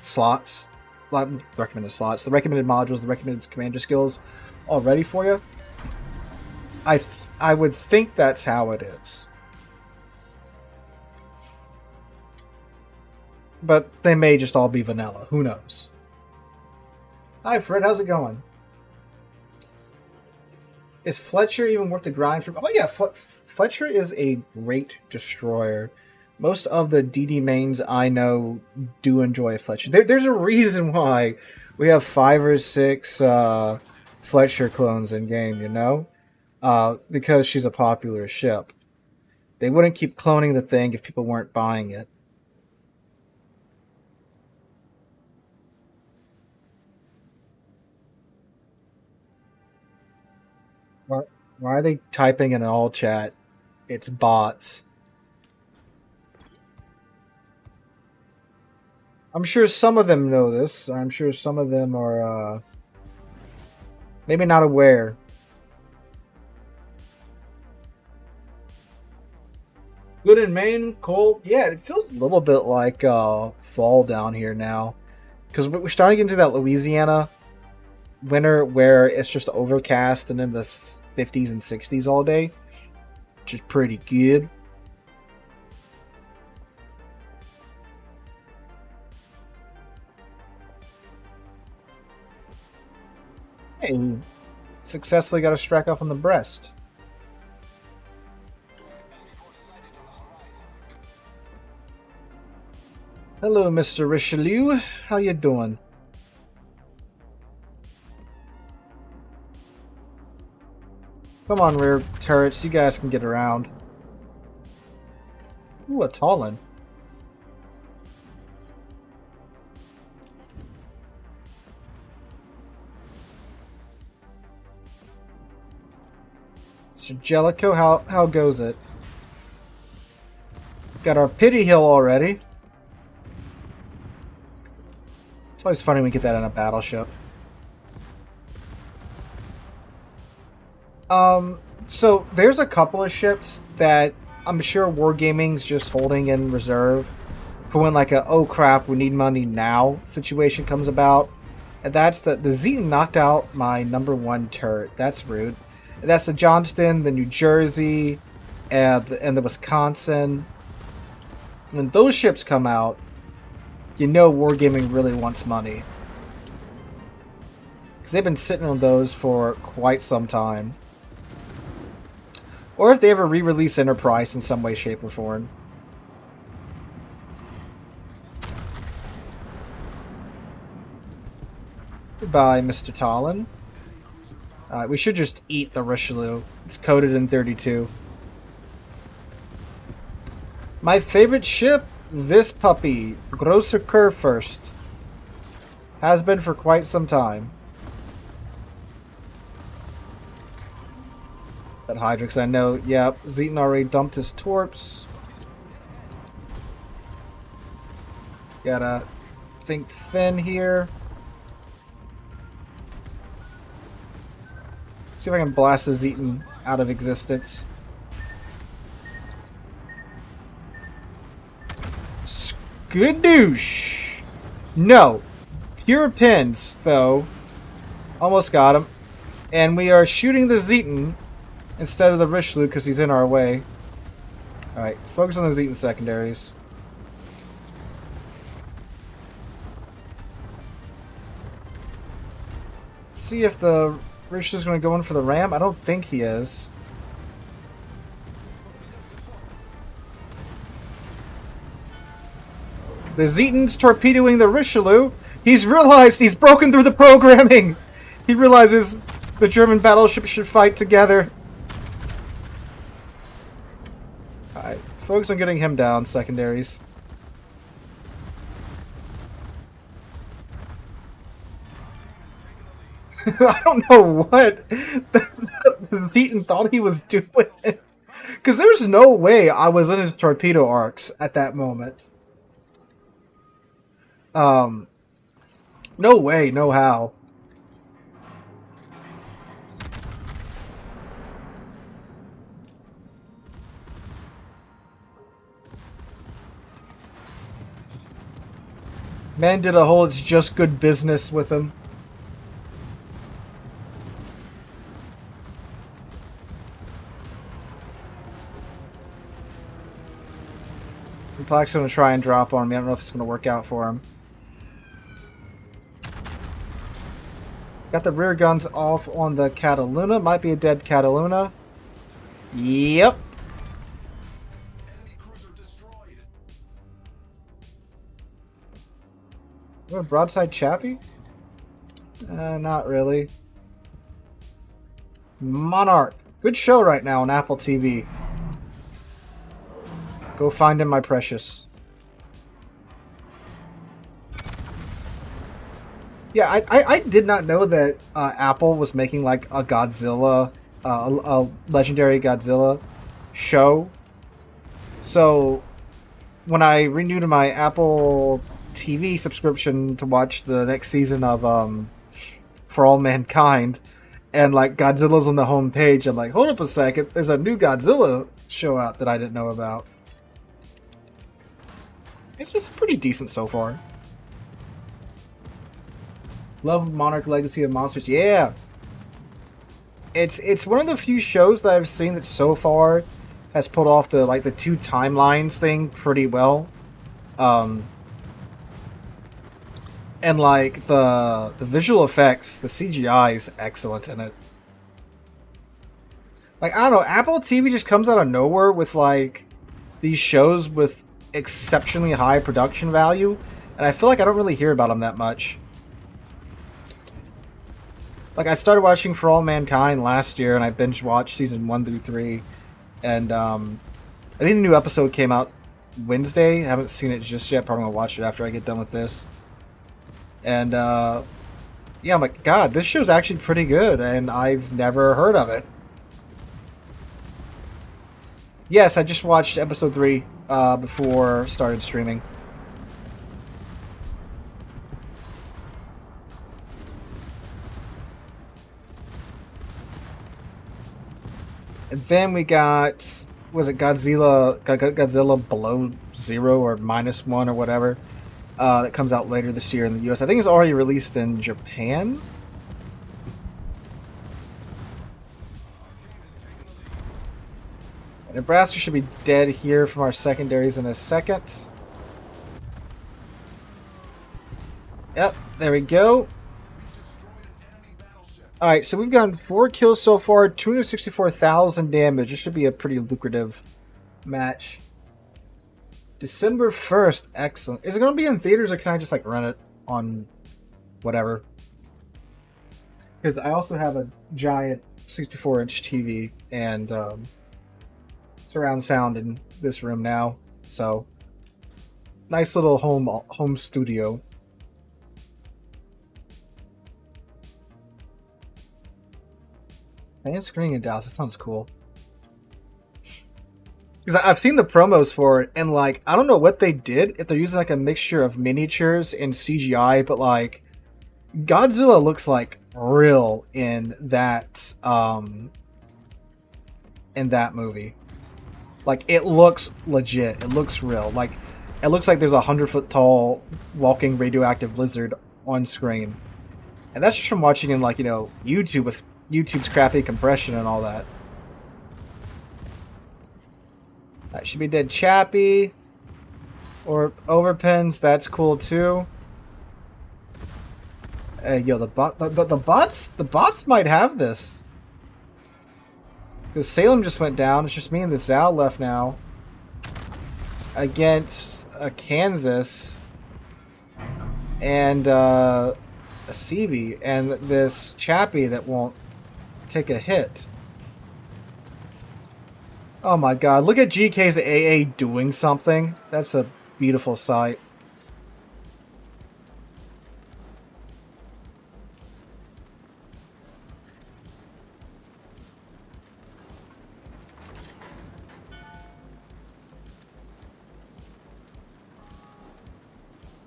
slots, like, the recommended modules, the recommended commander skills all ready for you? I would think that's how it is. But they may just all be vanilla. Who knows? Hi, Fred. How's it going? Is Fletcher even worth the grind for? Oh, yeah. Fletcher is a great destroyer. Most of the DD mains I know do enjoy Fletcher. There's a reason why we have 5 or 6 Fletcher clones in game, you know? Because she's a popular ship. They wouldn't keep cloning the thing if people weren't buying it. Why are they typing in all chat? It's bots. I'm sure some of them know this. I'm sure some of them are maybe not aware. Good in Maine, cold. Yeah, it feels a little bit like fall down here now. Because we're starting to get into that Louisiana winter where it's just overcast and in the 50s and 60s all day. Which is pretty good. Hey, successfully got a strike off on the breast. Hello, Mr. Richelieu. How you doing? Come on, rear turrets. You guys can get around. Ooh, a Talon. Mr. Jellicoe, how goes it? Got our pity hill already. It's always funny when we get that on a battleship. So there's a couple of ships that I'm sure Wargaming's just holding in reserve for when like a oh crap we need money now situation comes about. And that's the Zeton knocked out my #1 turret. That's rude. And that's the Johnston, the New Jersey, and the Wisconsin. When those ships come out, you know Wargaming really wants money. Because they've been sitting on those for quite some time. Or if they ever re-release Enterprise in some way, shape, or form. Goodbye, Mr. Talon. We should just eat the Richelieu. It's coded in 32. My favorite ship, this puppy, Grosser Kurfürst. Has been for quite some time. That Hydrix, I know. Yep, Zeton already dumped his torps. Gotta think thin here. See if I can blast the Zeton out of existence. Skadoosh! No. Pure pins, though. Almost got him. And we are shooting the Zeton instead of the Richelieu because he's in our way. Alright, focus on the Zeton secondaries. See if the Richelieu's going to go in for the ram. I don't think he is. The Zeton's torpedoing the Richelieu. He's realized he's broken through the programming. He realizes the German battleships should fight together. Alright, focus on getting him down, secondaries. I don't know what the Zeton thought he was doing. Because there's no way I was in his torpedo arcs at that moment. No way, no how. Man did a whole it's just good business with him. Black's going to try and drop on me. I don't know if it's going to work out for him. Got the rear guns off on the Cataluna. Might be a dead Cataluna. Yep. What, a broadside Chappie? Not really. Monarch. Good show right now on Apple TV. Go find him, my precious. Yeah, I did not know that Apple was making like a Godzilla, a legendary Godzilla show. So when I renewed my Apple TV subscription to watch the next season of For All Mankind, and like Godzilla's on the home page, I'm like, hold up a second, there's a new Godzilla show out that I didn't know about. It's pretty decent so far. Love Monarch Legacy of Monsters. Yeah. It's one of the few shows that I've seen that so far has pulled off the two timelines thing pretty well. And like the visual effects, the CGI is excellent in it. Like, I don't know, Apple TV just comes out of nowhere with like these shows with exceptionally high production value, and I feel like I don't really hear about them that much. Like, I started watching For All Mankind last year, and I binge watched season 1 through 3, and I think the new episode came out Wednesday. I haven't seen it just yet. Probably gonna watch it after I get done with this. And yeah, I'm like, God, this show's actually pretty good, and I've never heard of it. Yes, I just watched episode 3 before started streaming. And then we got, was it Godzilla Below Zero or -1 or whatever, that comes out later this year in the US. I think it's already released in Japan. Nebraska should be dead here from our secondaries in a second. Yep, there we go. Alright, so we've gotten 4 kills so far, 264,000 damage. This should be a pretty lucrative match. December 1st, excellent. Is it going to be in theaters, or can I just like run it on whatever? Because I also have a giant 64-inch TV and surround sound in this room now. So, nice little home studio. Man, screening in Dallas, that sounds cool. Because I've seen the promos for it, and like, I don't know what they did, if they're using like a mixture of miniatures and CGI, but like, Godzilla looks like real in that movie. Like, it looks legit. It looks real. Like, it looks like there's a 100-foot tall walking radioactive lizard on screen. And that's just from watching in, like, you know, YouTube with YouTube's crappy compression and all that. That should be dead Chappie. Or Overpins, that's cool too. Yo, the bots might have this. Because Salem just went down. It's just me and the Zal left now. Against Kansas. And a CV. And this Chappie that won't take a hit. Oh my god. Look at GK's AA doing something. That's a beautiful sight.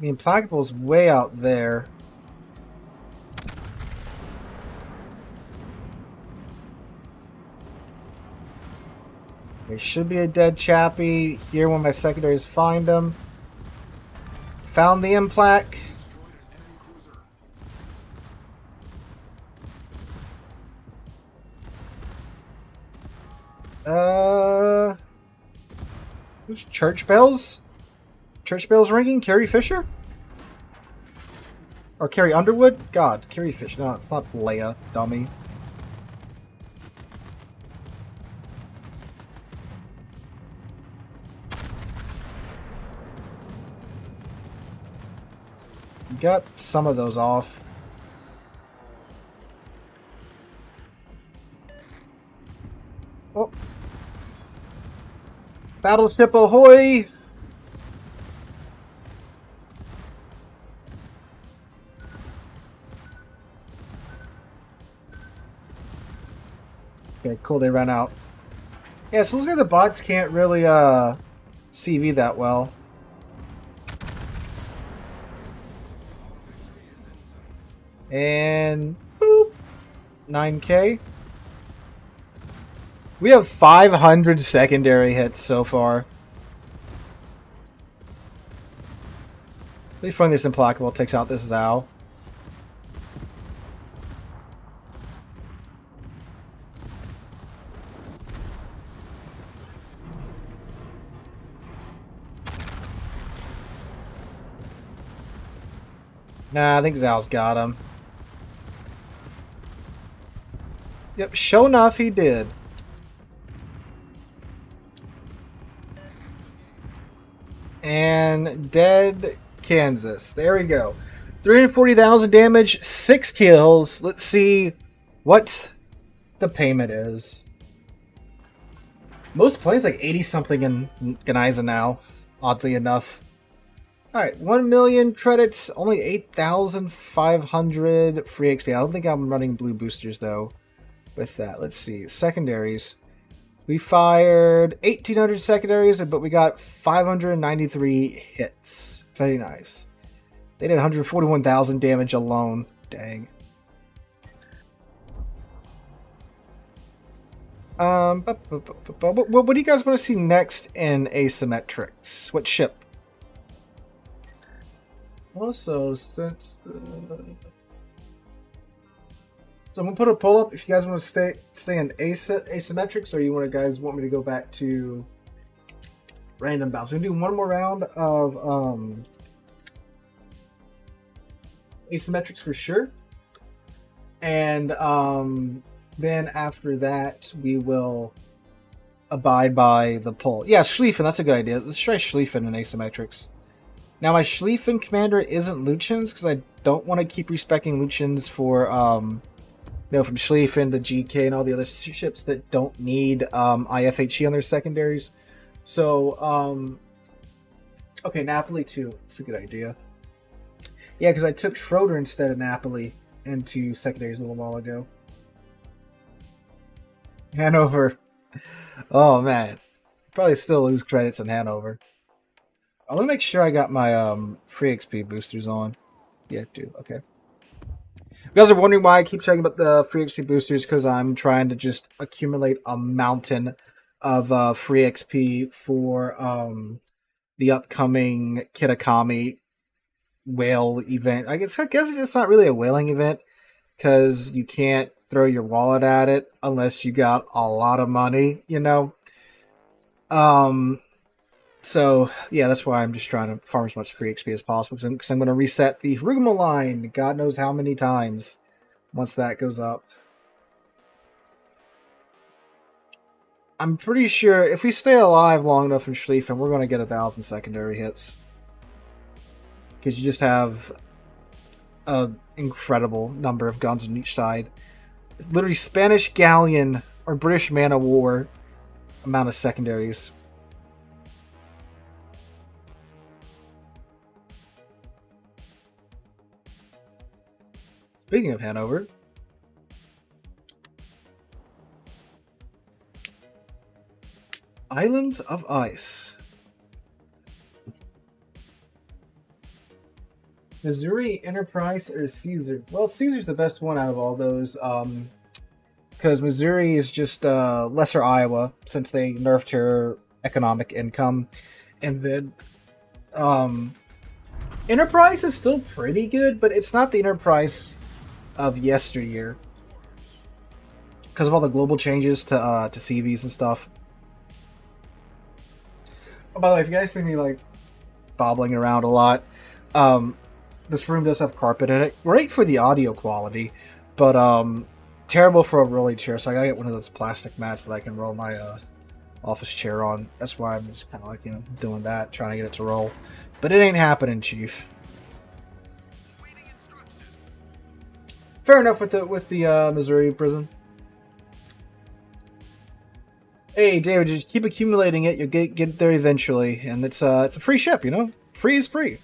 The Implacable's way out there. There should be a dead Chappie here when my secondaries find him. Found the Implac. Who's Church Bells? Church Bells ringing? Carrie Fisher? Or Carrie Underwood? God, Carrie Fisher. No, it's not Leia, dummy. Got some of those off. Oh. Battleship ahoy! Okay, cool, they ran out. Yeah, so looks like the bots can't really CV that well. And boop, 9K. We have 500 secondary hits so far. Really fun. This Implacable takes out this Zao. Nah, I think Zao's got him. Yep, sure enough, he did. And dead Kansas. There we go. 340,000 damage, 6 kills. Let's see what the payment is. Most plays like 80 something in Geniza now, oddly enough. Alright, 1 million credits, only 8,500 free XP. I don't think I'm running blue boosters though with that. Let's see. Secondaries. We fired 1,800 secondaries, but we got 593 hits. Very nice. They did 141,000 damage alone. Dang. What do you guys want to see next in asymmetrics? What ship? Also, since so I'm gonna put a poll up if you guys want to stay in asymmetrics, or you guys want me to go back to random battles. We're gonna do one more round of asymmetrics for sure, and then after that we will abide by the poll. Yeah, Schlieffen, that's a good idea. Let's try Schlieffen in asymmetrics. Now my Schlieffen commander isn't Lucian's because I don't want to keep respecing Lucian's for you know, from Schlieffen, the GK, and all the other ships that don't need IFHE on their secondaries. So, okay, Napoli too. That's a good idea. Yeah, because I took Schroeder instead of Napoli into secondaries a little while ago. Hanover. Oh, man. Probably still lose credits in Hanover. Let me make sure I got my free XP boosters on. Yeah, I do. Okay. You guys are wondering why I keep talking about the free XP boosters, because I'm trying to just accumulate a mountain of free XP for the upcoming Kitakami whale event. I guess it's not really a whaling event because you can't throw your wallet at it unless you got a lot of money, you know. So yeah, that's why I'm just trying to farm as much free XP as possible, because I'm going to reset the Rigma line God knows how many times once that goes up. I'm pretty sure if we stay alive long enough in Schlieffen, we're going to get 1,000 secondary hits, because you just have an incredible number of guns on each side. It's literally Spanish galleon or British man of war amount of secondaries. Speaking of Hanover, Islands of Ice. Missouri, Enterprise, or Caesar? Well, Caesar's the best one out of all those, because Missouri is just lesser Iowa, since they nerfed her economic income. And then Enterprise is still pretty good, but it's not the Enterprise of yesteryear because of all the global changes to CVs and stuff. Oh, by the way, if you guys see me like bobbling around a lot, this room does have carpet in it. Great for the audio quality, but terrible for a rolling chair. So I gotta get one of those plastic mats that I can roll my office chair on. That's why I'm just kind of like, you know, doing that, trying to get it to roll. But it ain't happening, Chief. Fair enough with the Missouri prison. Hey, David, just keep accumulating it. You'll get there eventually, and it's a free ship, you know. Free is free.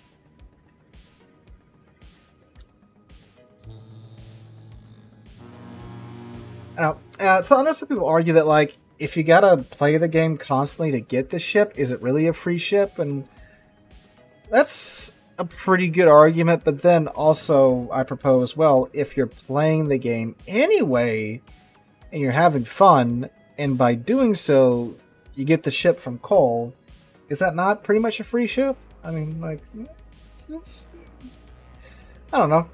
I know. So I know some people argue that like if you gotta play the game constantly to get the ship, is it really a free ship? And that's a pretty good argument, but then also I propose, well, if you're playing the game anyway and you're having fun, and by doing so you get the ship from Cole, is that not pretty much a free ship? I mean, like, it's I don't know.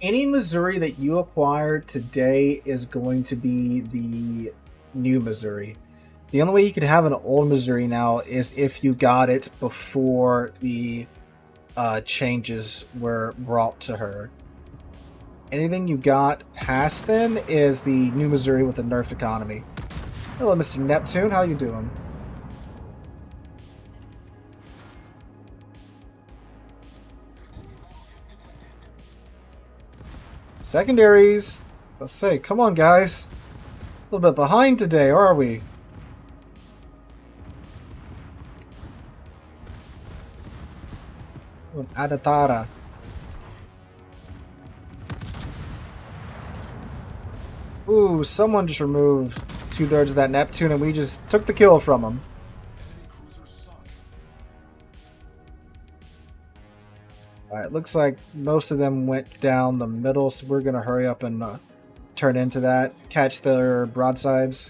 Any Missouri that you acquire today is going to be the new Missouri. The only way you could have an old Missouri now is if you got it before the changes were brought to her. Anything you got past then is the new Missouri with the nerfed economy. Hello, Mr. Neptune. How you doing? Secondaries. Let's say, come on, guys. A little bit behind today, are we? Adatara. Ooh, someone just removed 2/3 of that Neptune and we just took the kill from him. Alright, looks like most of them went down the middle, so we're going to hurry up and turn into that. Catch their broadsides.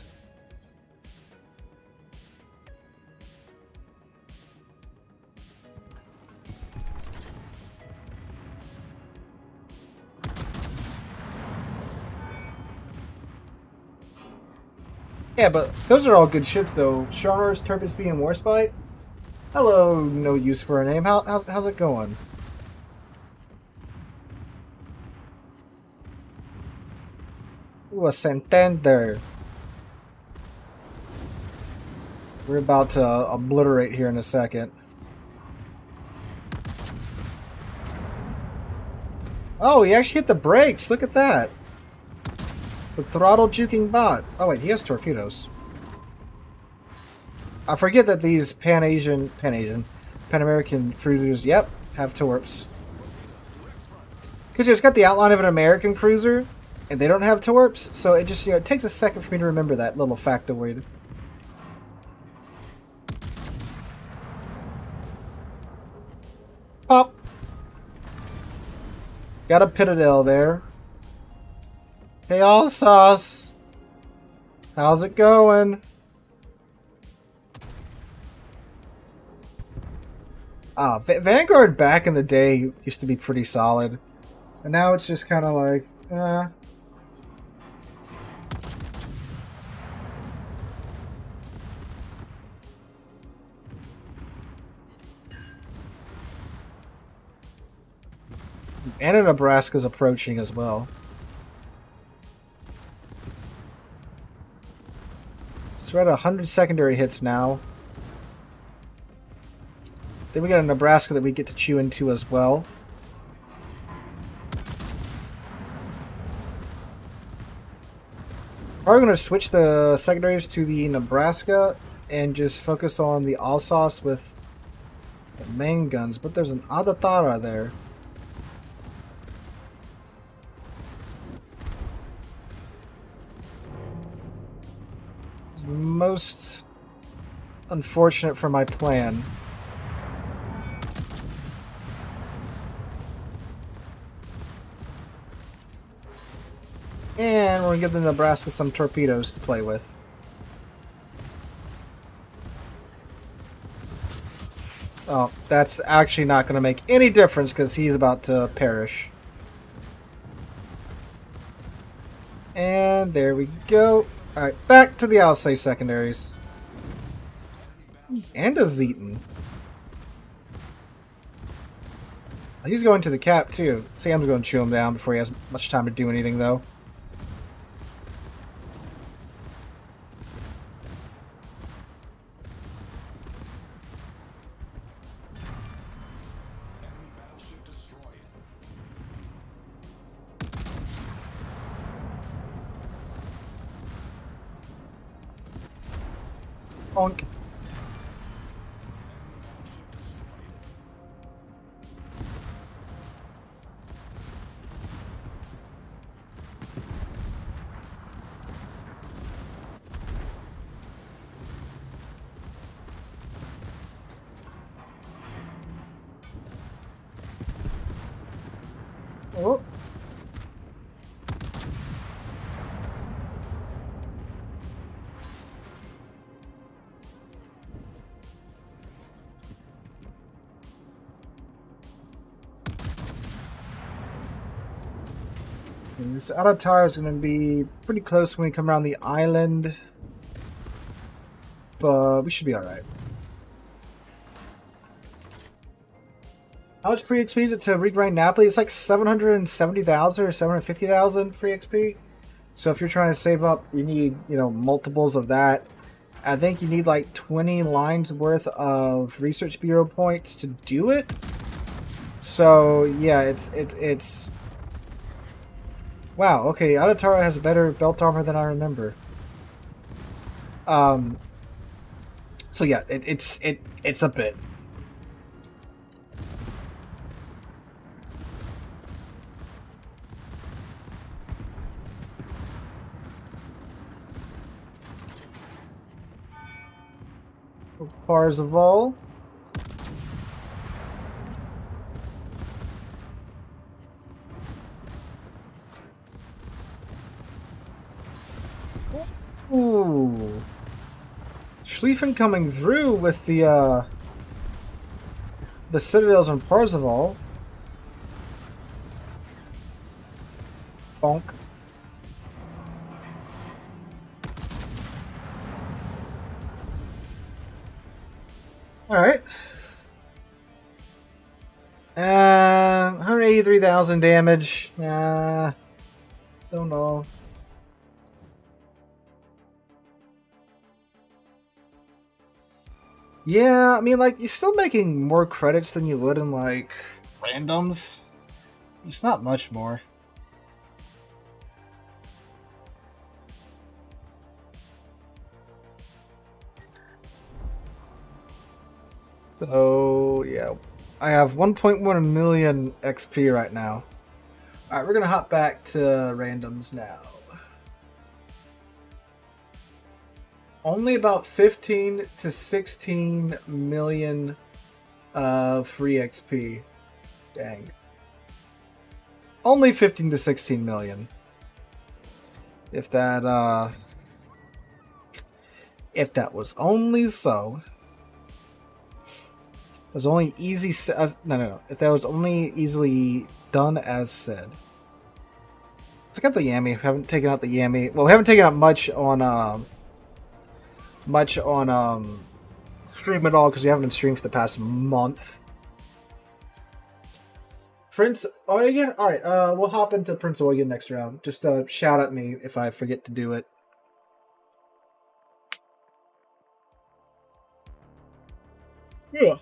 Yeah, but those are all good ships, though. Sharnar's, Turpsby, and Warspite. Hello, no use for a name. How's it going? Ooh, a Santander. We're about to obliterate here in a second. Oh, he actually hit the brakes. Look at that. The throttle juking bot. Oh wait, he has torpedoes. I forget that these Pan American cruisers, yep, have torps. Because it's got the outline of an American cruiser, and they don't have torps, so it just, it takes a second for me to remember that little factoid. Pop! Got a Pitadel there. Hey, all sauce. How's it going? Vanguard back in the day used to be pretty solid. And now it's just kind of like, And Nebraska's approaching as well. So we're at 100 secondary hits now. Then we got a Nebraska that we get to chew into as well. We're going to switch the secondaries to the Nebraska and just focus on the Alsace with the main guns. But there's an Adatara there. It's most unfortunate for my plan. And we're going to give the Nebraska some torpedoes to play with. Oh, that's actually not going to make any difference because he's about to perish. And there we go. Alright, back to the Alsace secondaries. And a Zeton. He's going to the cap too. Sam's going to chew him down before he has much time to do anything though. Bonk. Oh. And this Adatara is going to be pretty close when we come around the island, but we should be alright. How much free XP is it to regrind Napoli? It's like 770,000 or 750,000 free XP. So if you're trying to save up, you need, you know, multiples of that. I think you need like 20 lines worth of Research Bureau points to do it. So yeah, it's wow, okay, Adatara has better belt armor than I remember. So yeah, it's a bit. Parzival. Ooh. Schlieffen coming through with the Citadels and Parzival. Bonk. Alright. 183,000 damage. Don't know. Yeah, I mean, like, you're still making more credits than you would in, like, randoms. It's not much more. So, yeah. I have 1.1 million XP right now. Alright, we're gonna hop back to randoms now. Only about 15 to 16 million free XP. Dang. Only 15 to 16 million. If that was only so. It was only easy. No. If that was only easily done as said. Let's get the Yami. We haven't taken out the Yami. Well, we haven't taken out much on stream at all because we haven't been streaming for the past month. Prince Eugen. All right. We'll hop into Prince Eugen next round. Just shout at me if I forget to do it. Yeah.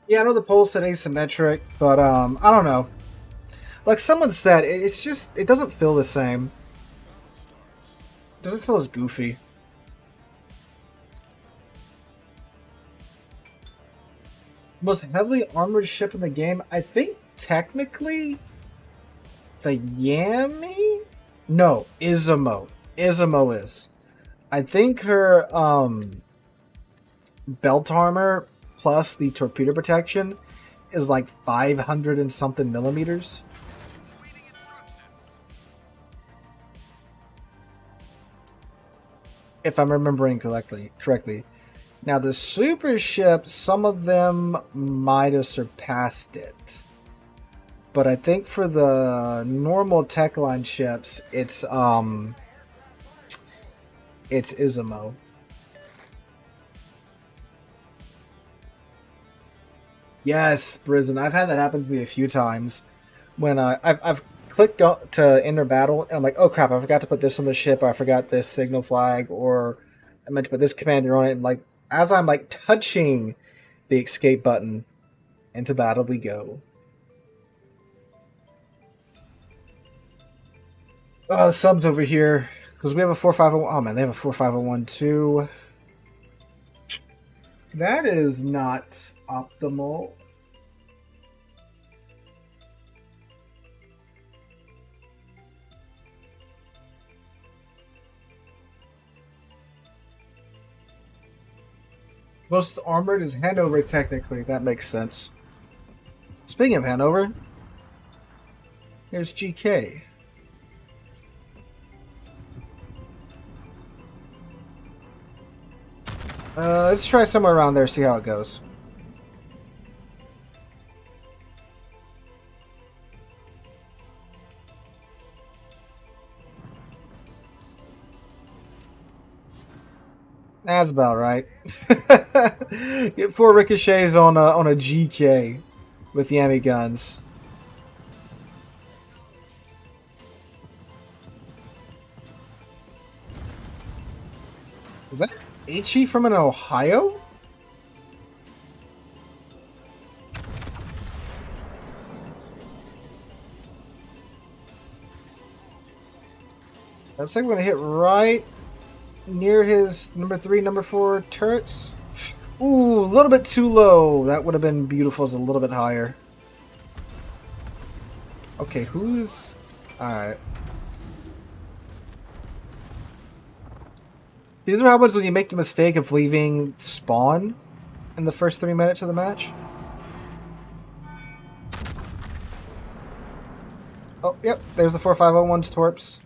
Yeah, I know the poll said asymmetric, but I don't know. Like someone said, it's just it doesn't feel the same. It doesn't feel as goofy. Most heavily armored ship in the game, I think technically the Yami? No, Izumo. Izumo is. I think her belt armor plus the torpedo protection is like 500 and something millimeters. If I'm remembering correctly. Now the super ships, some of them might have surpassed it. But I think for the normal tech line ships, it's Izumo. Yes, Brisen. I've had that happen to me a few times when I've clicked to enter battle and I'm like, oh crap, I forgot to put this on the ship, or I forgot this signal flag, or I meant to put this commander on it, and like as I'm like touching the escape button, into battle we go. Oh, the subs over here because we have a 4501. Oh man, they have a 4501 too. That is not optimal. Most armored is Hanover, technically. That makes sense. Speaking of Hanover, Here's GK. Let's try somewhere around there, see how it goes. That's about right. Get 4 ricochets on a GK with Yami guns. Is that Ichi from an Ohio? Looks like we're gonna hit right near his number 3, number 4 turrets. Ooh, a little bit too low. That would have been beautiful as a little bit higher. Okay, who's... Alright. These are happens when you make the mistake of leaving spawn in the first 3 minutes of the match. Oh, yep, there's the 4501's torps.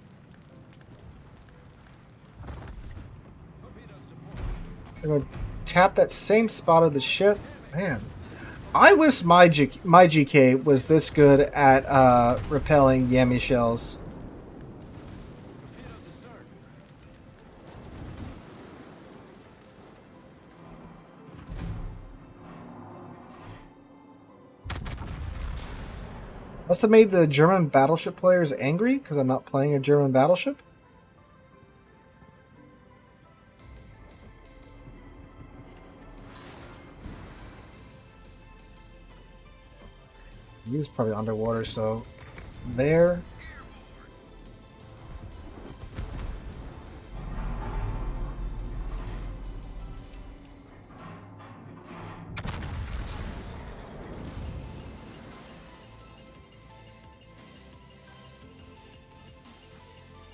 I'm gonna tap that same spot of the ship. Man, I wish my GK was this good at repelling Yami shells. Must have made the German battleship players angry because I'm not playing a German battleship. He was probably underwater, so there.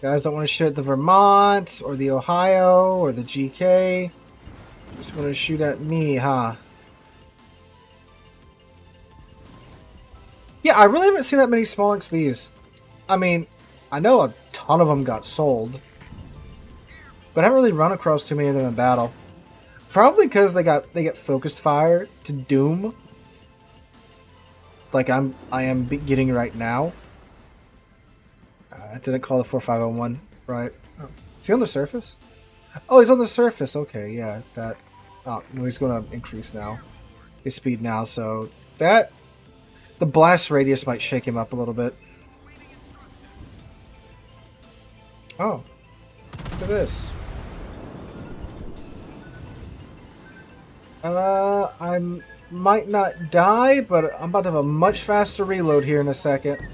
Guys don't want to shoot at the Vermont or the Ohio or the GK. Just want to shoot at me, huh? Yeah, I really haven't seen that many small XPs. I mean, I know a ton of them got sold, but I haven't really run across too many of them in battle. Probably because they get focused fire to Doom, like I am getting right now. I didn't call the 4501 right. Oh. Is he on the surface? Oh, he's on the surface. Okay, yeah, that. Oh, no, he's going to increase now. His speed now, so that. The blast radius might shake him up a little bit. Oh, look at this. I might not die, but I'm about to have a much faster reload here in a second.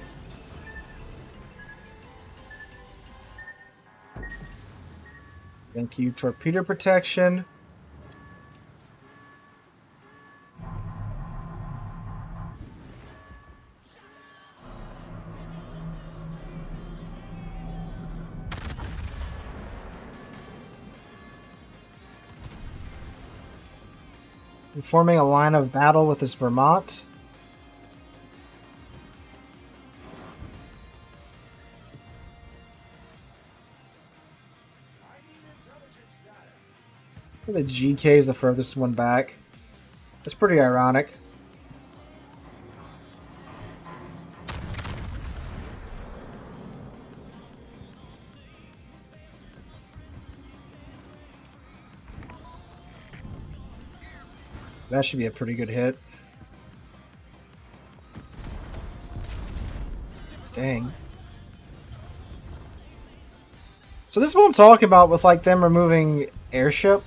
Thank you, torpedo protection. Forming a line of battle with this Vermont. The GK is the furthest one back. That's pretty ironic. That should be a pretty good hit. Dang. So this is what I'm talking about with like them removing airship.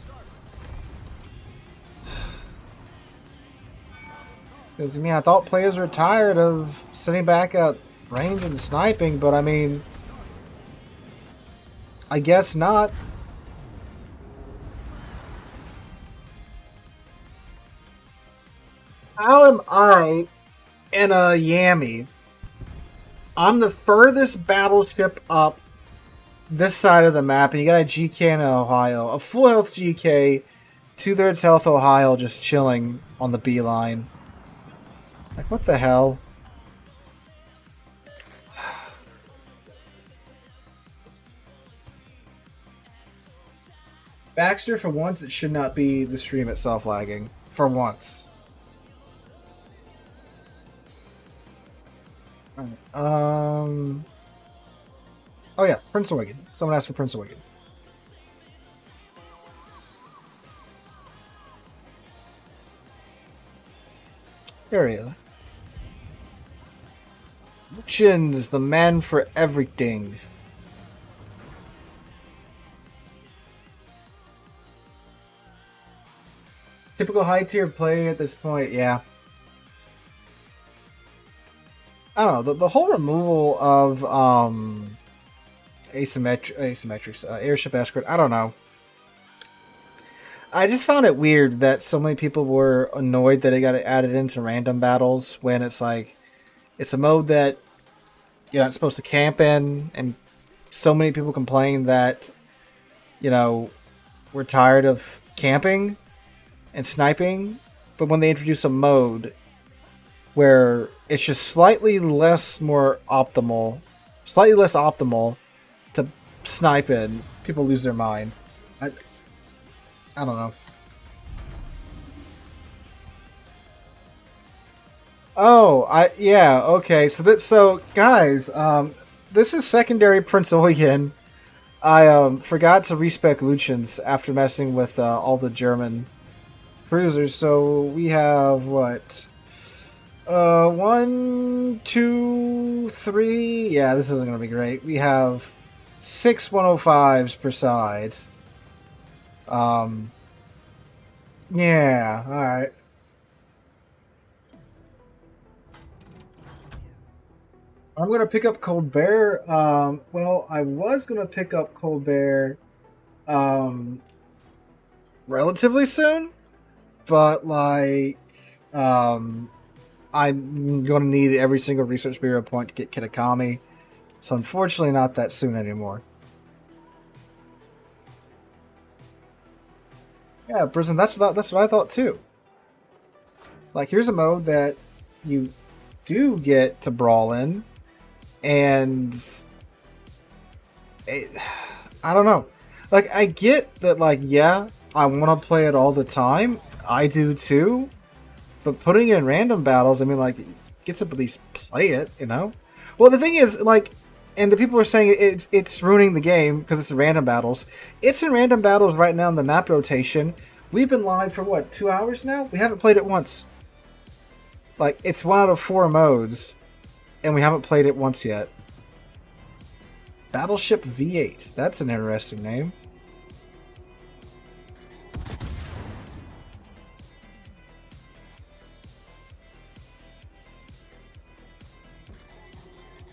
Because I mean, I thought players were tired of sitting back at range and sniping, but I mean, I guess not. How am I in a Yami? I'm the furthest battleship up this side of the map, and you got a GK in Ohio. A full health GK, 2/3 health Ohio just chilling on the B line. Like, what the hell? Baxter, for once, it should not be the stream itself lagging. For once. Alright, oh yeah, Prince of Wigan. Someone asked for Prince of Wigan. There he is. Lucian's the man for everything. Typical high tier play at this point, yeah. I don't know, the whole removal of airship escort, I don't know. I just found it weird that so many people were annoyed that it got added into random battles when it's like, it's a mode that you're not supposed to camp in, and so many people complain that, you know, we're tired of camping and sniping, but when they introduce a mode where it's just slightly less optimal to snipe in, people lose their mind. I don't know. Oh, yeah, okay. So guys, this is secondary Prince Eugen. I forgot to respec Lucians after messing with all the German cruisers. So we have what? 1, 2, 3. Yeah, this isn't gonna be great. We have 6 105s per side. Yeah, alright. I'm gonna pick up Cold Bear. Well, I was gonna pick up Cold Bear relatively soon, but like I'm gonna need every single research bureau point to get Kitakami. So unfortunately not that soon anymore. Yeah, Prison, that's what I thought too. Like, here's a mode that you do get to brawl in, and I don't know. Like, I get that, like, yeah, I want to play it all the time. I do too. But putting it in random battles, I mean, like, get to at least play it, you know? Well, the thing is, like, and the people are saying it's ruining the game because it's in random battles. It's in random battles right now in the map rotation. We've been live for, what, 2 hours now? We haven't played it once. Like, it's 1 out of 4 modes, and we haven't played it once yet. Battleship V8. That's an interesting name.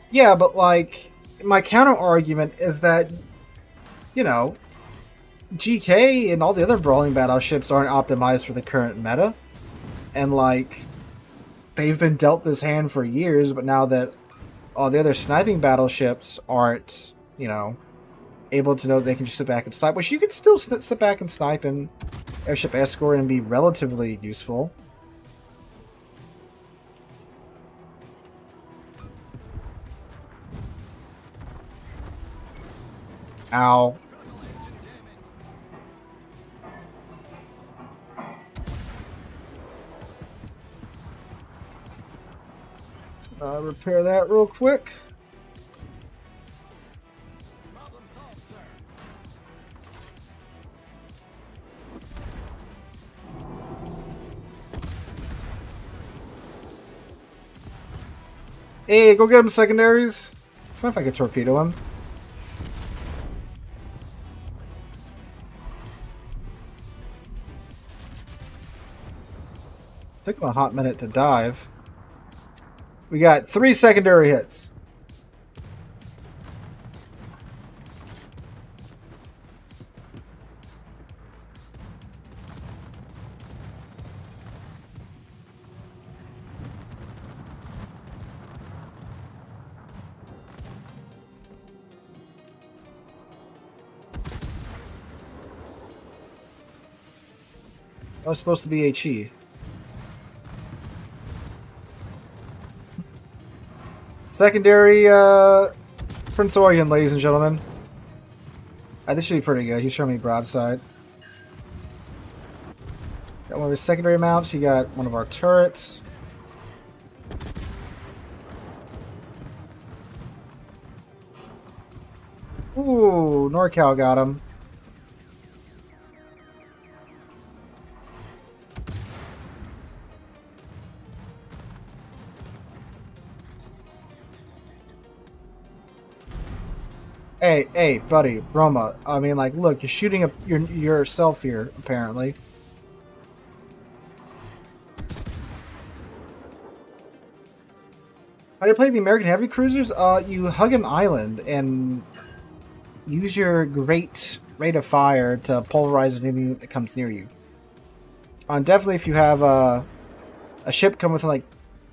Yeah, but, like, my counter argument is that, you know, GK and all the other brawling battleships aren't optimized for the current meta. And, like, they've been dealt this hand for years, but now that all the other sniping battleships aren't, you know, able to know they can just sit back and snipe, which you can still sit back and snipe in airship escort and be relatively useful. Ow. Repair that real quick. Problem solved, sir. Hey, go get him secondaries. What if I could torpedo him? Took him a hot minute to dive. We got 3 secondary hits. That was supposed to be HE. Secondary Prince Eugen, ladies and gentlemen. This should be pretty good. He's showing me broadside. one of his secondary mounts. You got one of our turrets. Ooh, NorCal got him. Hey, buddy, Roma. I mean, like, look, you're shooting up yourself here, apparently. How do you play the American heavy cruisers? You hug an island and use your great rate of fire to pulverize anything that comes near you. Definitely, if you have a ship come within like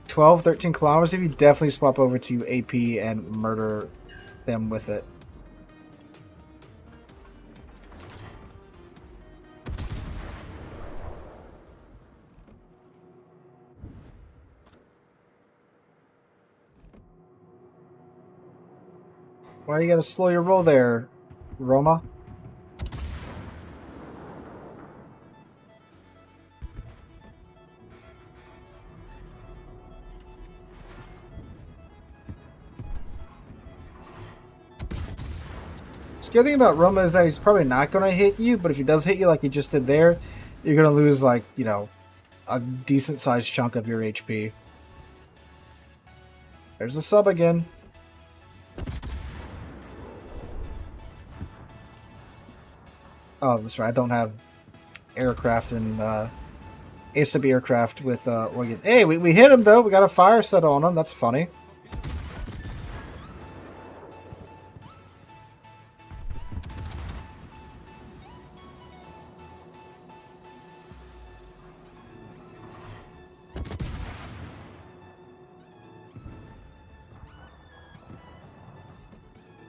12, 13 kilometers of you, definitely swap over to AP and murder them with it. Why you gotta slow your roll there, Roma? Scary thing about Roma is that he's probably not gonna hit you, but if he does hit you like he just did there, you're gonna lose, like, you know, a decent sized chunk of your HP. There's a sub again. Oh, that's right. I don't have aircraft and ASAB aircraft with Oregon. Hey, we hit him though. We got a fire set on him. That's funny.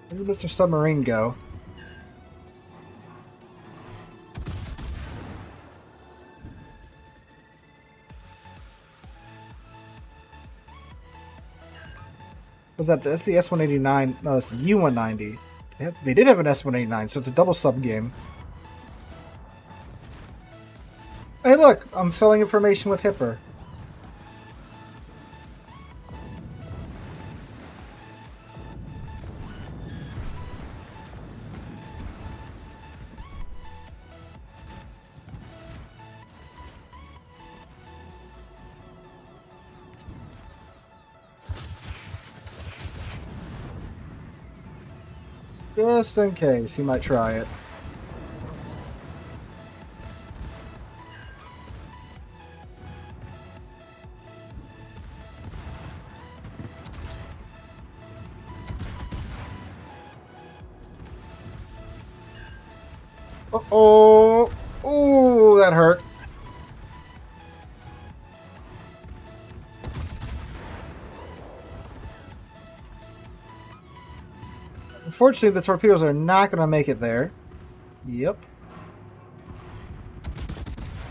Where did Mr. Submarine go? Was that that's the S-189? No, it's the U-190. They did have an S-189, so it's a double sub game. Hey, look! I'm selling information with Hipper. Just in case, he might try it. Uh-oh! Ooh, that hurt. Unfortunately, the torpedoes are not going to make it there. Yep.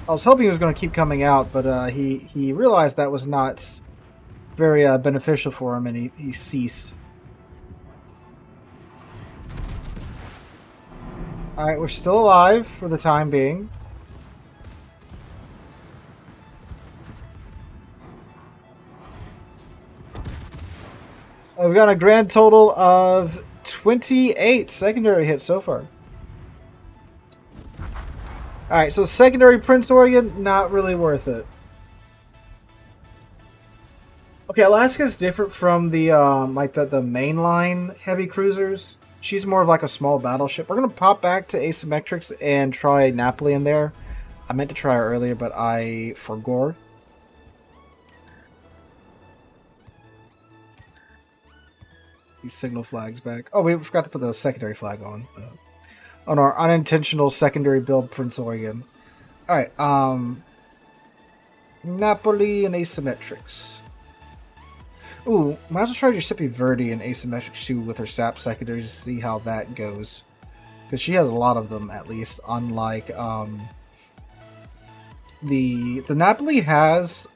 I was hoping he was going to keep coming out, but he realized that was not very beneficial for him, and he ceased. Alright, we're still alive for the time being. We've got a grand total of 28 secondary hits so far. Alright, so secondary Prince Oregon, not really worth it. Okay, Alaska's different from the like the mainline heavy cruisers. She's more of like a small battleship. We're gonna pop back to Asymmetrics and try Napoli in there. I meant to try her earlier, but I forgot. These signal flags back. Oh, we forgot to put the secondary flag on our unintentional secondary build, Prince Oregon. All right, Napoli and Asymmetrics. Ooh, might as well try Giuseppe Verdi and Asymmetrics too with her SAP secondary to see how that goes, because she has a lot of them at least. Unlike the Napoli has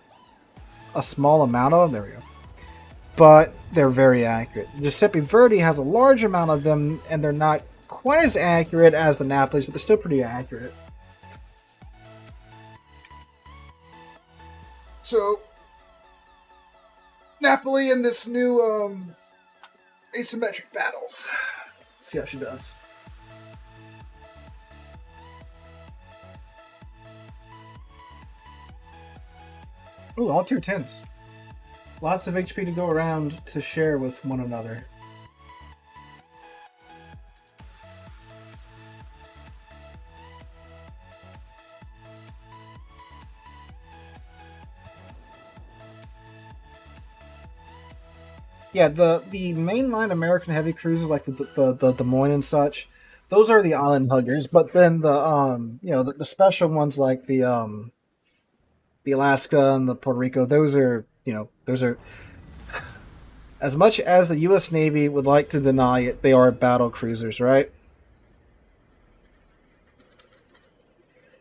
a small amount of them. There we go. But they're very accurate. Giuseppe Verdi has a large amount of them, and they're not quite as accurate as the Napolis, but they're still pretty accurate. So Napoli in this new asymmetric battles. See how she does. Ooh, all tier 10s. Lots of HP to go around to share with one another. Yeah, the mainline American heavy cruisers like the Des Moines and such, those are the island huggers. But then the special ones like the Alaska and the Puerto Rico, those are as much as the U.S. Navy would like to deny it, they are battle cruisers, right?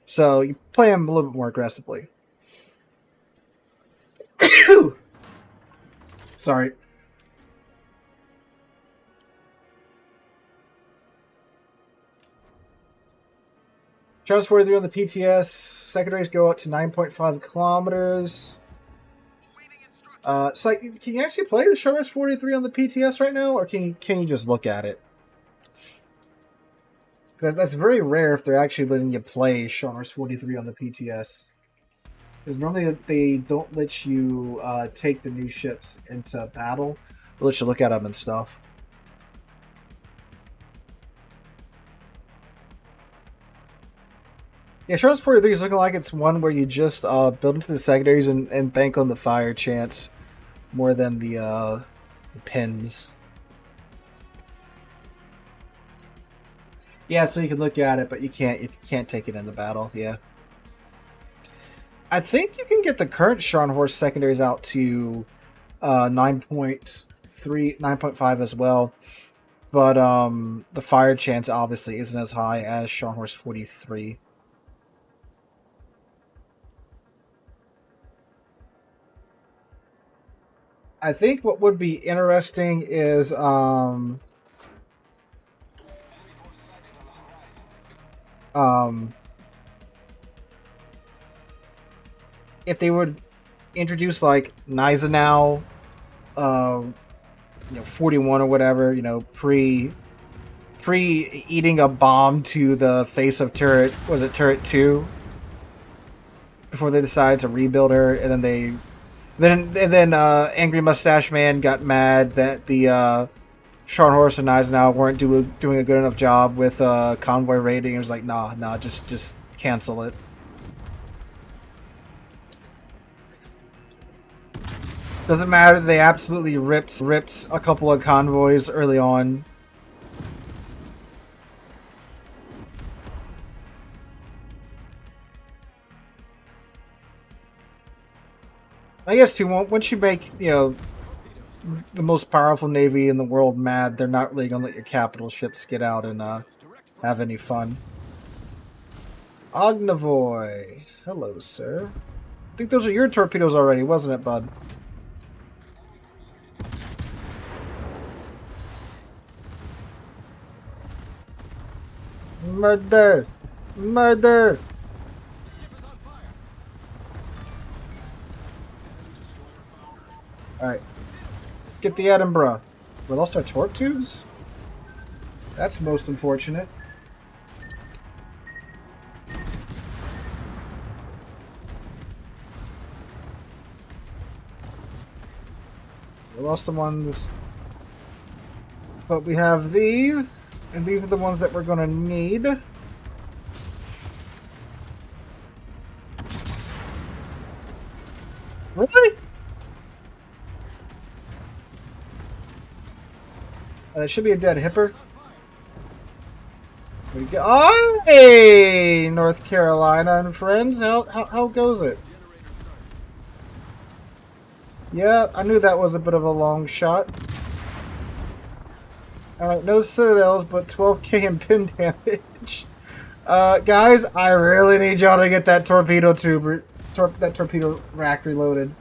So you play them a little bit more aggressively. Sorry. Charles 43 on the PTS. Secondaries go up to 9.5 kilometers. It's like, can you actually play the Charles 43 on the PTS right now, or can you just look at it? Because that's very rare if they're actually letting you play Charles 43 on the PTS. Because normally they don't let you take the new ships into battle. They'll let you look at them and stuff. Yeah, Charles 43 is looking like it's one where you just build into the secondaries and bank on the fire chance more than the pins. Yeah, so you can look at it, but you can't take it into battle. Yeah, I think you can get the current Scharnhorst secondaries out to 9.3, 9.5 as well, but the fire chance obviously isn't as high as Scharnhorst 43. I think what would be interesting is if they would introduce like Gneisenau, 41 or whatever, pre eating a bomb to the face of turret, was it turret 2? Before they decided to rebuild her, and then Angry Mustache Man got mad that the Scharnhorst and Gneisenau weren't doing a good enough job with convoy raiding. It was like, nah, just cancel it. Doesn't matter. They absolutely ripped a couple of convoys early on. I guess too. Once you make the most powerful navy in the world mad, they're not really gonna let your capital ships get out and have any fun. Ognavoy, hello, sir. I think those are your torpedoes already, wasn't it, bud? Murder! Murder! Alright. Get the Edinburgh. We lost our torque tubes? That's most unfortunate. We lost the ones... But we have these. And these are the ones that we're going to need. Really? That should be a dead hipper. There we go. Oh, hey, North Carolina and friends. How goes it? Yeah, I knew that was a bit of a long shot. Alright, no citadels, but 12k in pin damage. Guys, I really need y'all to get that torpedo tube, that torpedo rack reloaded.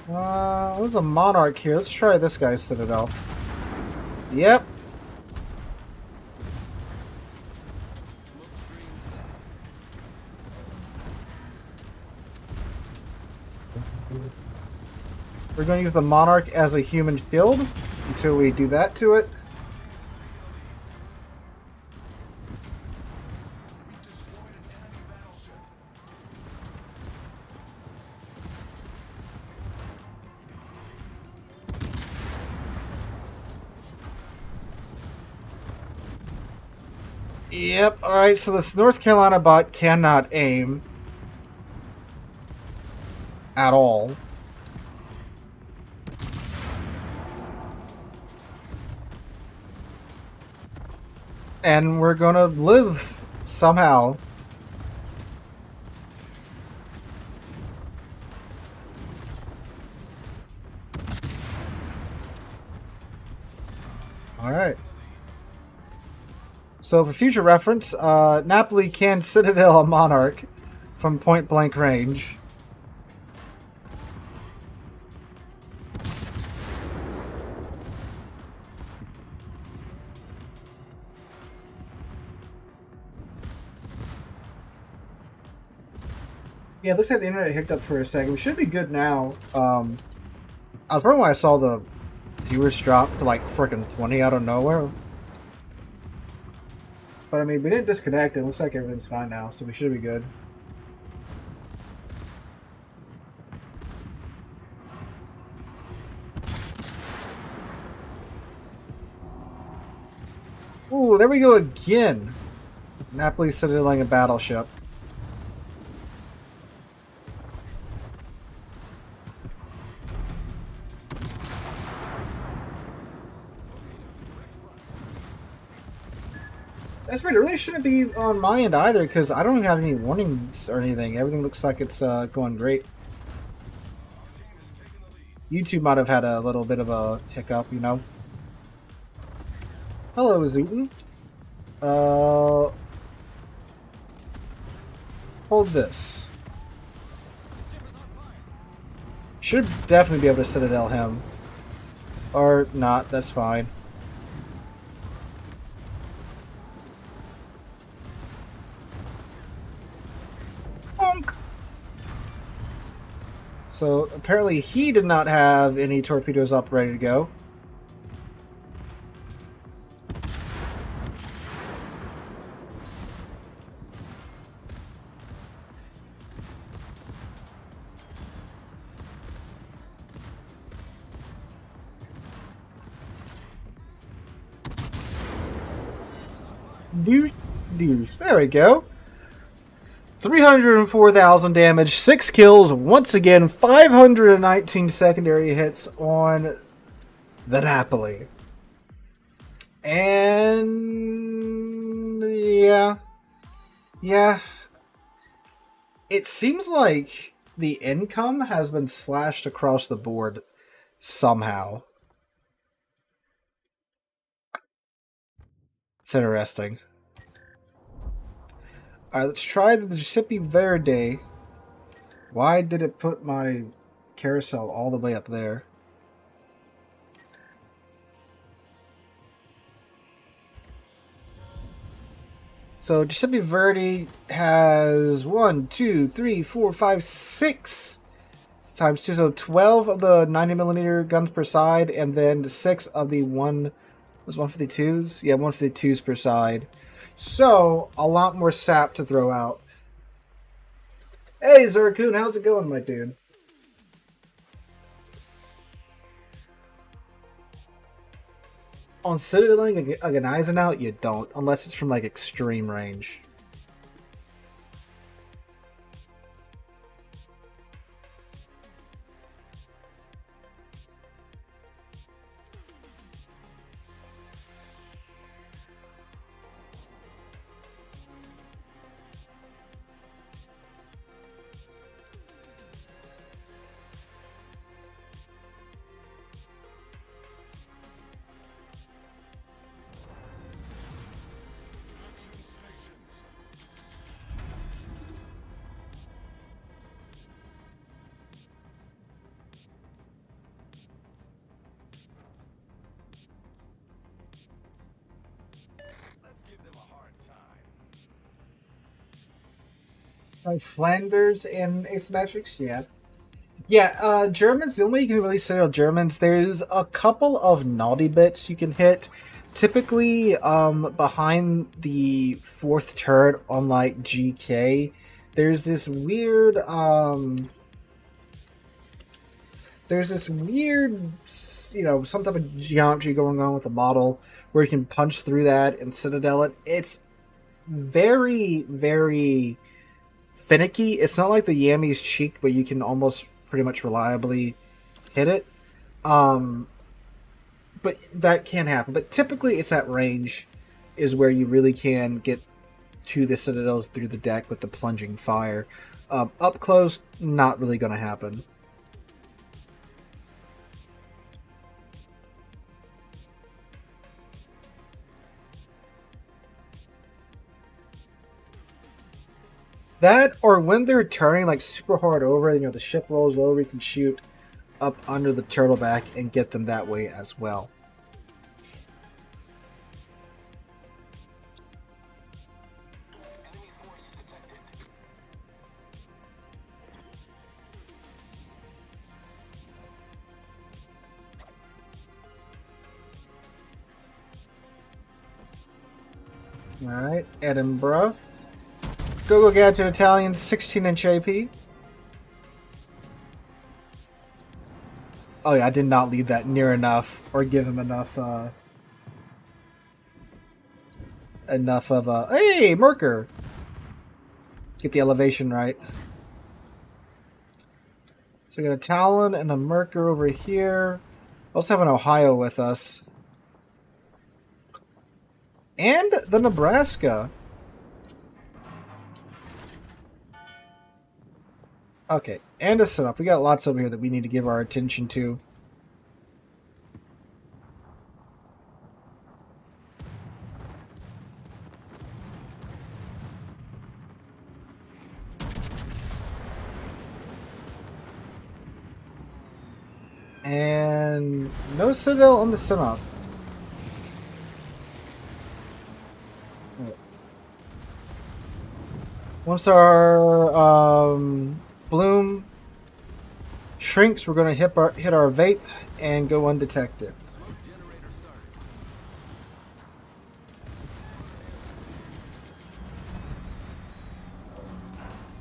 There's a monarch here. Let's try this guy's citadel. Yep. We're going to use the monarch as a human shield until we do that to it. Yep, alright, so this North Carolina bot cannot aim at all. And we're gonna live somehow. Alright. So for future reference, Napoli can citadel a monarch from point blank range. Yeah, it looks like the internet hiccuped up for a second. We should be good now. I was wondering why I saw the viewers drop to like freaking 20 out of nowhere. But I mean, we didn't disconnect. It looks like everything's fine now, so we should be good. Ooh, there we go again. Napoli citadeling a battleship. That's right, it really shouldn't be on my end either, because I don't have any warnings or anything. Everything looks like it's going great. YouTube might have had a little bit of a hiccup, you know. Hello, Zootin. Hold this. Should definitely be able to citadel him. Or not, that's fine. So apparently he did not have any torpedoes up ready to go. Deuce. There we go. 304,000 damage, 6 kills, once again, 519 secondary hits on the Napoli. And yeah. It seems like the income has been slashed across the board somehow. It's interesting. Alright, let's try the Giuseppe Verde. Why did it put my carousel all the way up there? So Giuseppe Verde has 1, 2, 3, 4, 5, 6 times 2, so 12 of the 90mm guns per side, and then 6 of the 152s? Yeah, 152s per side. So, a lot more sap to throw out. Hey, Zurkoon, how's it going, my dude? On citadeling a Gneisenau, you don't, unless it's from, like, extreme range. Flanders and asymmetrics, yeah. Yeah, Germans, the only way you can really say on Germans, there's a couple of naughty bits you can hit. Typically, behind the fourth turret on like GK, there's this weird, some type of geometry going on with the model where you can punch through that and citadel it. It's very, very finicky. It's not like the Yammy's cheek, but you can almost pretty much reliably hit it. But that can happen. But typically, it's at range is where you really can get to the citadels through the deck with the plunging fire. Up close, not really going to happen. That, or when they're turning like super hard over, the ship rolls over, you can shoot up under the turtleback and get them that way as well. Alright, Edinburgh. Go Gadget Italian 16-inch AP. Oh yeah, I did not lead that near enough or give him enough of a hey, Merker. Get the elevation right. So we got a Talon and a Merker over here. Also have an Ohio with us. And the Nebraska. Okay, and a setup. We got lots over here that we need to give our attention to. And no citadel on the setup. Once our bloom shrinks, we're going to hit our vape and go undetected.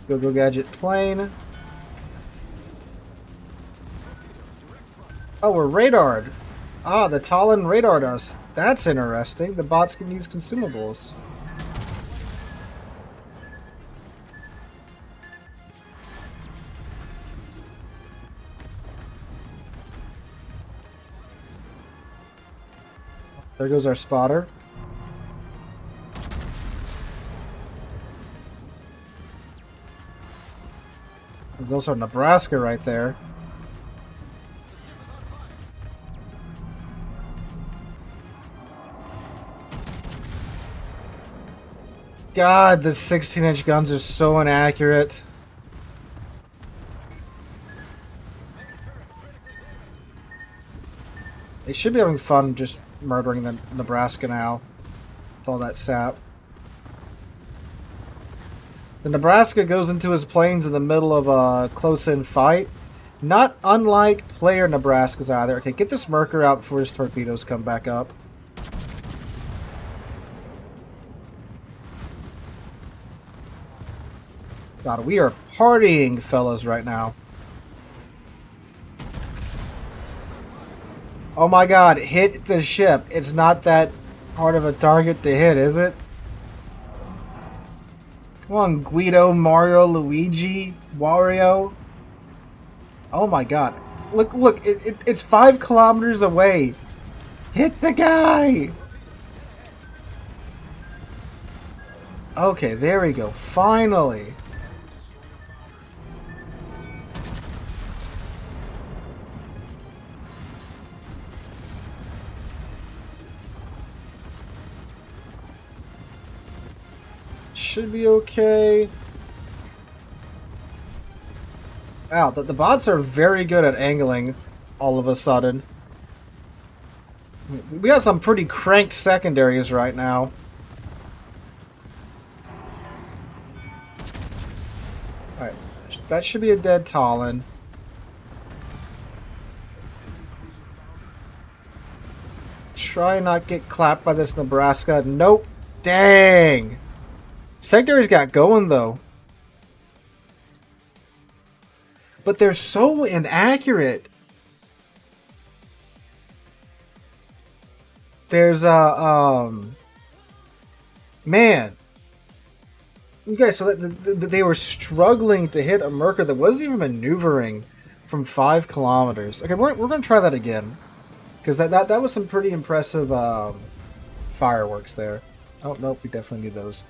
Go gadget plane. Oh, we're radared. Ah, the Talon radared us. That's interesting. The bots can use consumables. There goes our spotter. There's also Nebraska right there. God, the 16-inch guns are so inaccurate. They should be having fun just murdering the Nebraska now with all that sap. The Nebraska goes into his planes in the middle of a close-in fight. Not unlike player Nebraskas either. Okay, get this Merker out before his torpedoes come back up. God, we are partying, fellas, right now. Oh my god, hit the ship. It's not that hard of a target to hit, is it? Come on, Guido, Mario, Luigi, Wario. Oh my god. Look, it's 5 kilometers away. Hit the guy! Okay, there we go. Finally. Should be okay. Wow, the bots are very good at angling all of a sudden. We got some pretty cranked secondaries right now. That should be a dead Talon. Try not get clapped by this Nebraska. Nope. Dang. Secondary's got going though. But they're so inaccurate. There's man. Okay, so they were struggling to hit a Merker that wasn't even maneuvering from 5 kilometers. Okay, we're gonna try that again. Because that was some pretty impressive fireworks there. Oh, nope, we definitely need those.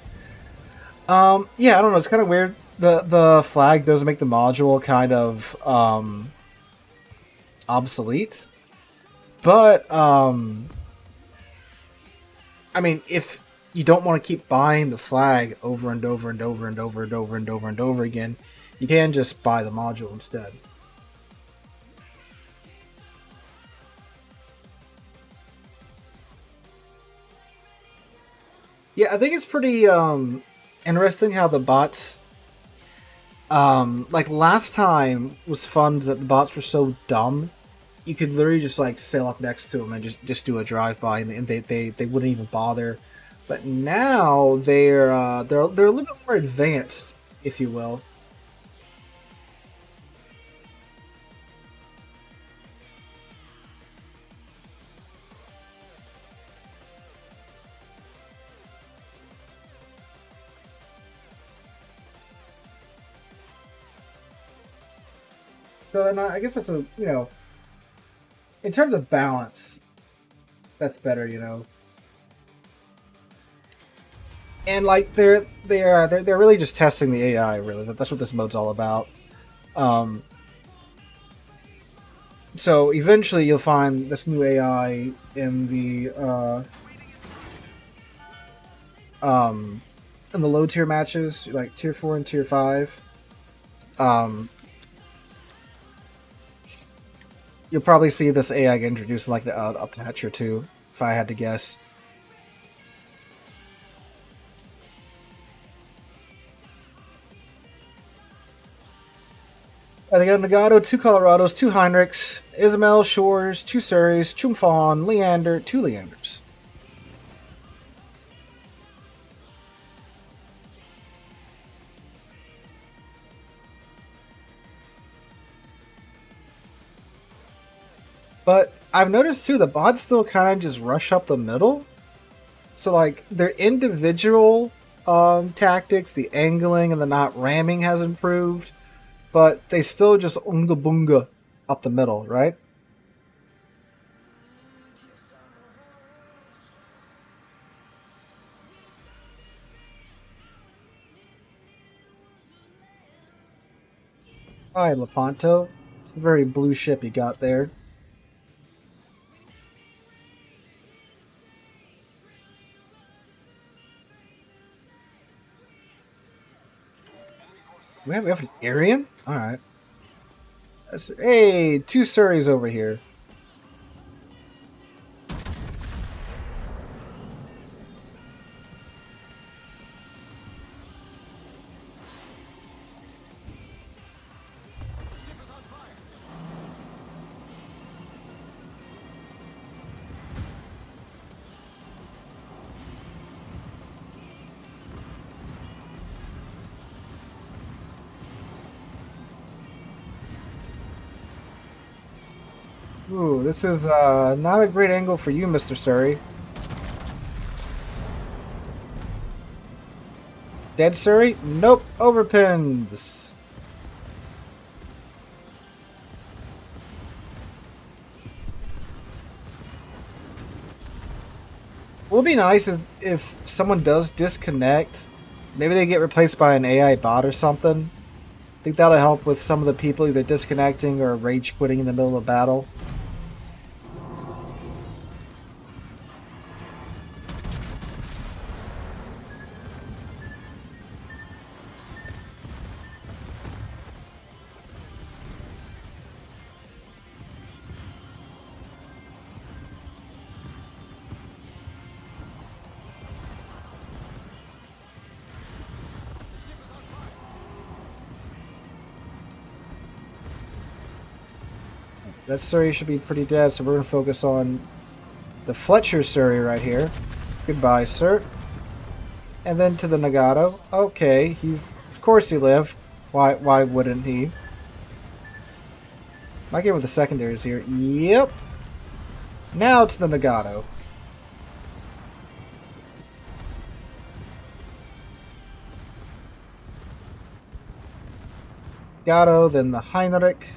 Yeah, I don't know, it's kind of weird. The flag does make the module kind of obsolete. But, I mean, if you don't want to keep buying the flag over and over and over and over and over and over and over again, you can just buy the module instead. Yeah, I think it's pretty interesting how the bots, like last time was fun that the bots were so dumb, you could literally just like sail up next to them and just do a drive-by, and they wouldn't even bother. But now they're a little bit more advanced, if you will. So and I guess that's a, you know, in terms of balance, that's better, you know. And like they're really just testing the AI. Really, that's what this mode's all about. So eventually you'll find this new AI in the low tier matches, like tier 4 and tier 5. You'll probably see this AI get introduced in like a patch or two, if I had to guess. I got a Nagato, 2 Colorados, 2 Heinrichs, Ismael, Shores, 2 Surreys, Chumfon, Leander, 2 Leanders. But I've noticed too, the bots still kind of just rush up the middle. So like their individual tactics, the angling and the not ramming has improved. But they still just unga bunga up the middle, right? Hi, Lepanto. It's a very blue ship you got there. We have an Aryan? Alright. Hey, 2 Surreys over here. Ooh, this is not a great angle for you, Mr. Surrey. Dead Surrey? Nope, overpins. What would be nice is if someone does disconnect, maybe they get replaced by an AI bot or something. I think that'll help with some of the people either disconnecting or rage quitting in the middle of battle. That Surrey should be pretty dead, so we're going to focus on the Fletcher Surrey right here. Goodbye, sir. And then to the Nagato. Okay, he's... Of course he lived. Why wouldn't he? Might get with the secondaries here. Yep. Now to the Nagato. Nagato, then the Heinrich.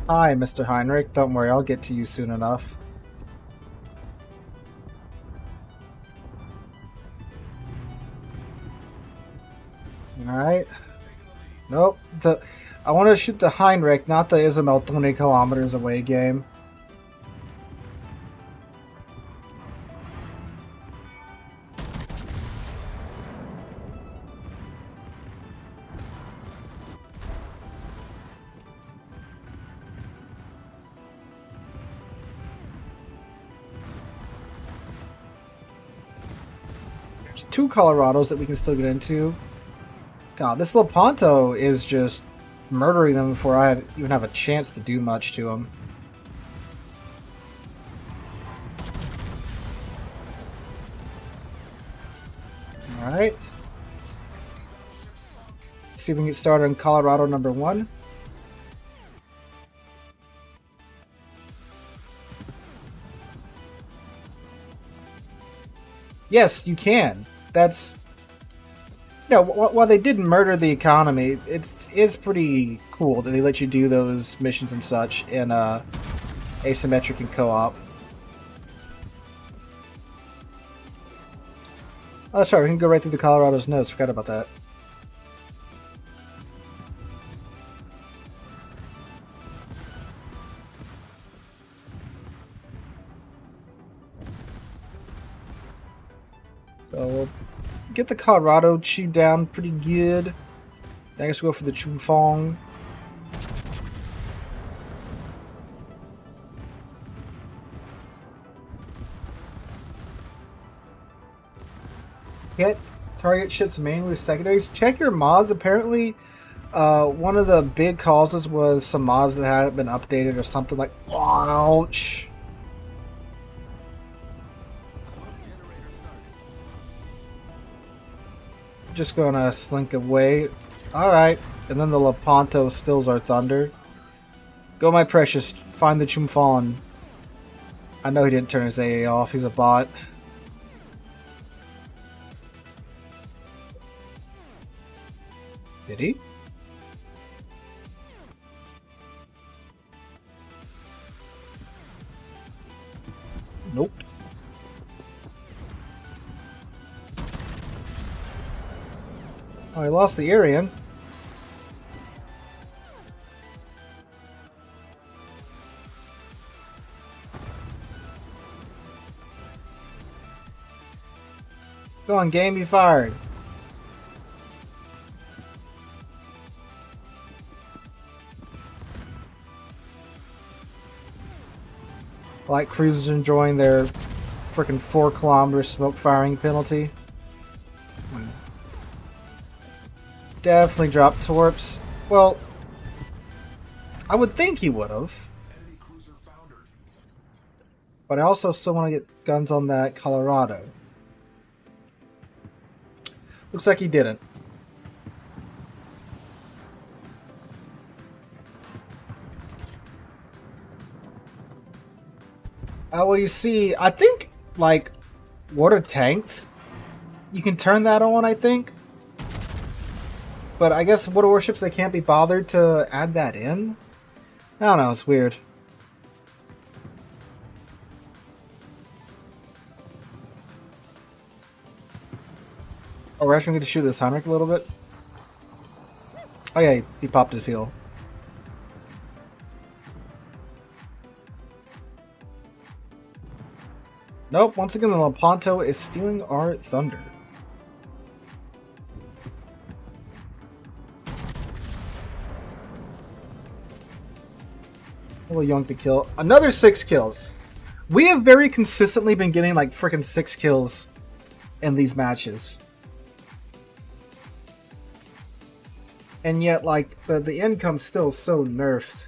Hi, Mr. Heinrich. Don't worry, I'll get to you soon enough. Alright. Nope. I want to shoot the Heinrich, not the Isabel 20 kilometers away game. There's 2 Colorados that we can still get into. God, this Lepanto is just murdering them before I even have a chance to do much to them. Alright. Let's see if we can get started on Colorado number 1. Yes, you can. That's... No, while they didn't murder the economy, it's pretty cool that they let you do those missions and such in asymmetric and co-op. Oh, that's right, we can go right through the Colorado's nose. Forgot about that. So we'll get the Colorado chewed down pretty good. I guess we'll go for the Chumfong. Hit target ships mainly with secondaries. Check your mods. Apparently, one of the big causes was some mods that hadn't been updated or something like. Ouch! Just gonna slink away. Alright. And then the Lepanto stills our thunder. Go, my precious. Find the Chumfon. I know he didn't turn his AA off. He's a bot. Did he? Nope. Oh, I lost the Aryan. Go on, game, you fired. Light cruisers enjoying their freaking 4-kilometer smoke firing penalty. Definitely dropped torps. Well, I would think he would have. But I also still want to get guns on that Colorado. Looks like he didn't. Well, you see, I think, like, water tanks, you can turn that on, I think. But I guess water warships, they can't be bothered to add that in? I don't know, it's weird. Oh, we're actually going to shoot this Heinrich a little bit? Oh yeah, he popped his heel. Nope, once again the Lepanto is stealing our thunder. We'll yoink the kill. Another 6 kills. We have very consistently been getting like freaking 6 kills in these matches. And yet, like, the income's still so nerfed.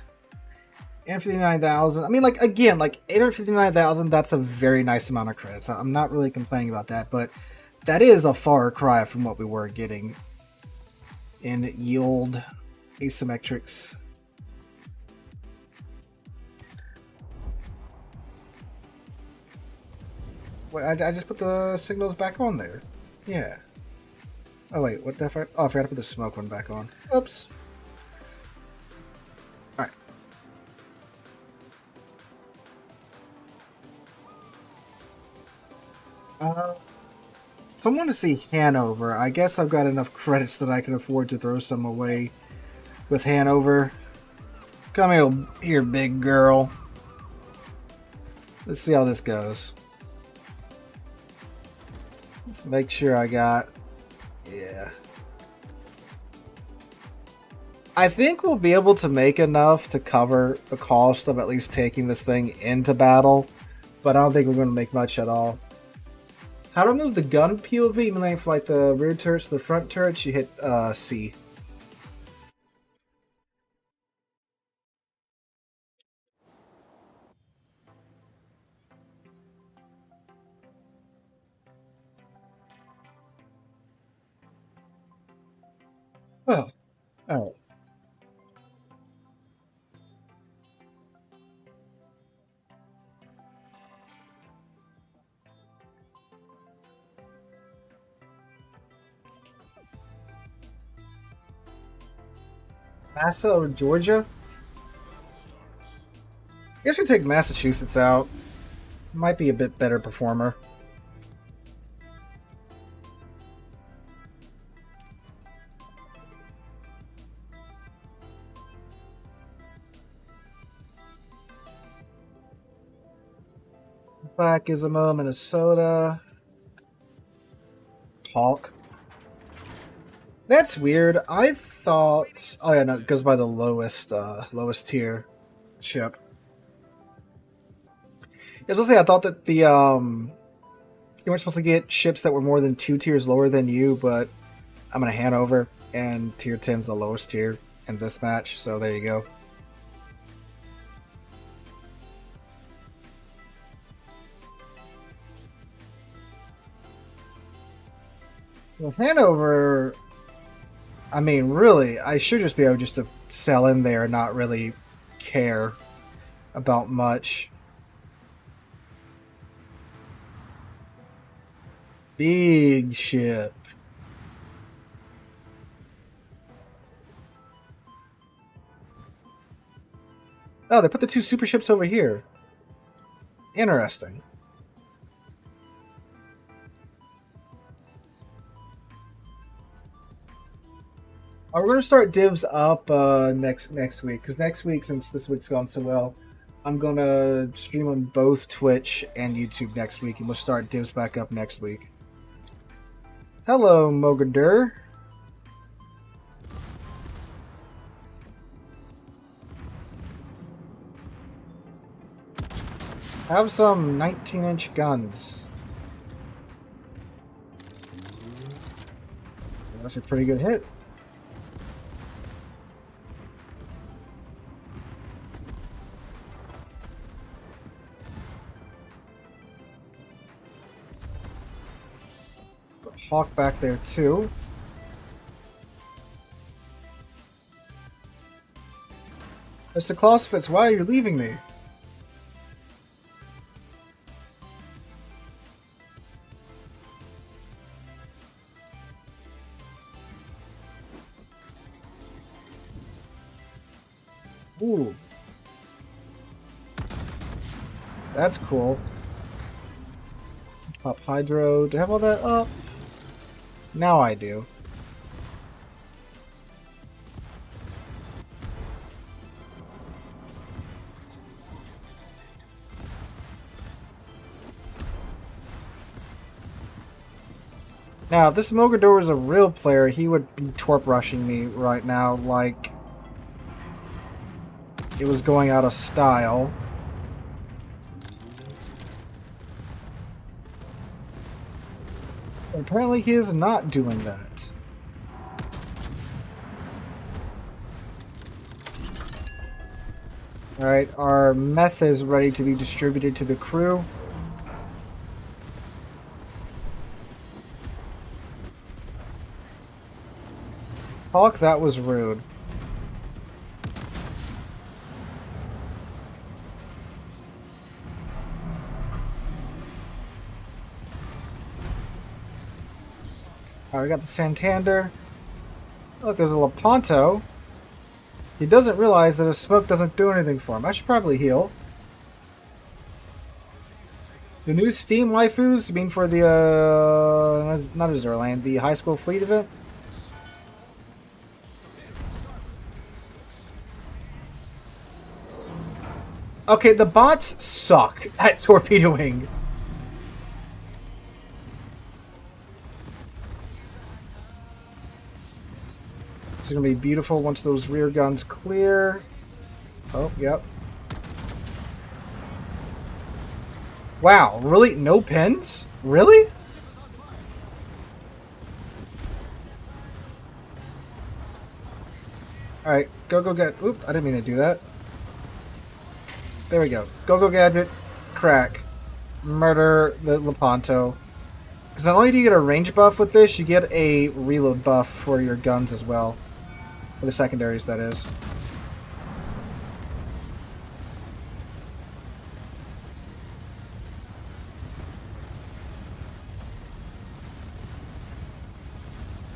859,000. I mean, like, again, like, 859,000, that's a very nice amount of credits. I'm not really complaining about that, but that is a far cry from what we were getting in yield asymmetrics. Wait, I just put the signals back on there. Yeah. Oh, wait, what the fuck? Oh, I forgot to put the smoke one back on. Oops. Alright. Someone to see Hanover. I guess I've got enough credits that I can afford to throw some away with Hanover. Come here, big girl. Let's see how this goes. Let's make sure I got... Yeah. I think we'll be able to make enough to cover the cost of at least taking this thing into battle, but I don't think we're going to make much at all. How to move the gun POV? You mean like for like the rear turrets to the front turrets? You hit C. Oh, alright. Massa or Georgia? I guess we take Massachusetts out. Might be a bit better performer. Black Gizmo, Minnesota. Hawk. That's weird. I thought... Oh yeah, no, it goes by the lowest tier ship. I was gonna say, I thought that the, you weren't supposed to get ships that were more than 2 tiers lower than you, but I'm gonna Hanover, and tier 10's the lowest tier in this match, so there you go. Well, Hanover... I mean, really, I should just be able just to sell in there and not really care about much. Big ship. Oh, they put the 2 super ships over here. Interesting. We're going to start divs up next week, because next week, since this week's gone so well, I'm going to stream on both Twitch and YouTube next week, and we'll start divs back up next week. Hello, Mogadur. Have some 19-inch guns. That's a pretty good hit. Hawk back there too. Mr. Clausewitz, why are you leaving me? Ooh. That's cool. Pop Hydro. Do I have all that up? Now I do. Now, if this Mogador was a real player, he would be torp rushing me right now like it was going out of style. But apparently he is not doing that. Alright, our meth is ready to be distributed to the crew. Hawk, that was rude. Alright, we got the Santander. Look, there's a Lepanto. He doesn't realize that his smoke doesn't do anything for him. I should probably heal. The new Steam waifus, you mean for the, not Azurland, the high school fleet event? Okay, the bots suck at torpedoing. It's going to be beautiful once those rear guns clear. Oh, yep. Wow, really? No pins? Really? Alright, go get... Oop, I didn't mean to do that. There we go. Go gadget. Crack. Murder the Lepanto. Because not only do you get a range buff with this, you get a reload buff for your guns as well. For the secondaries, that is.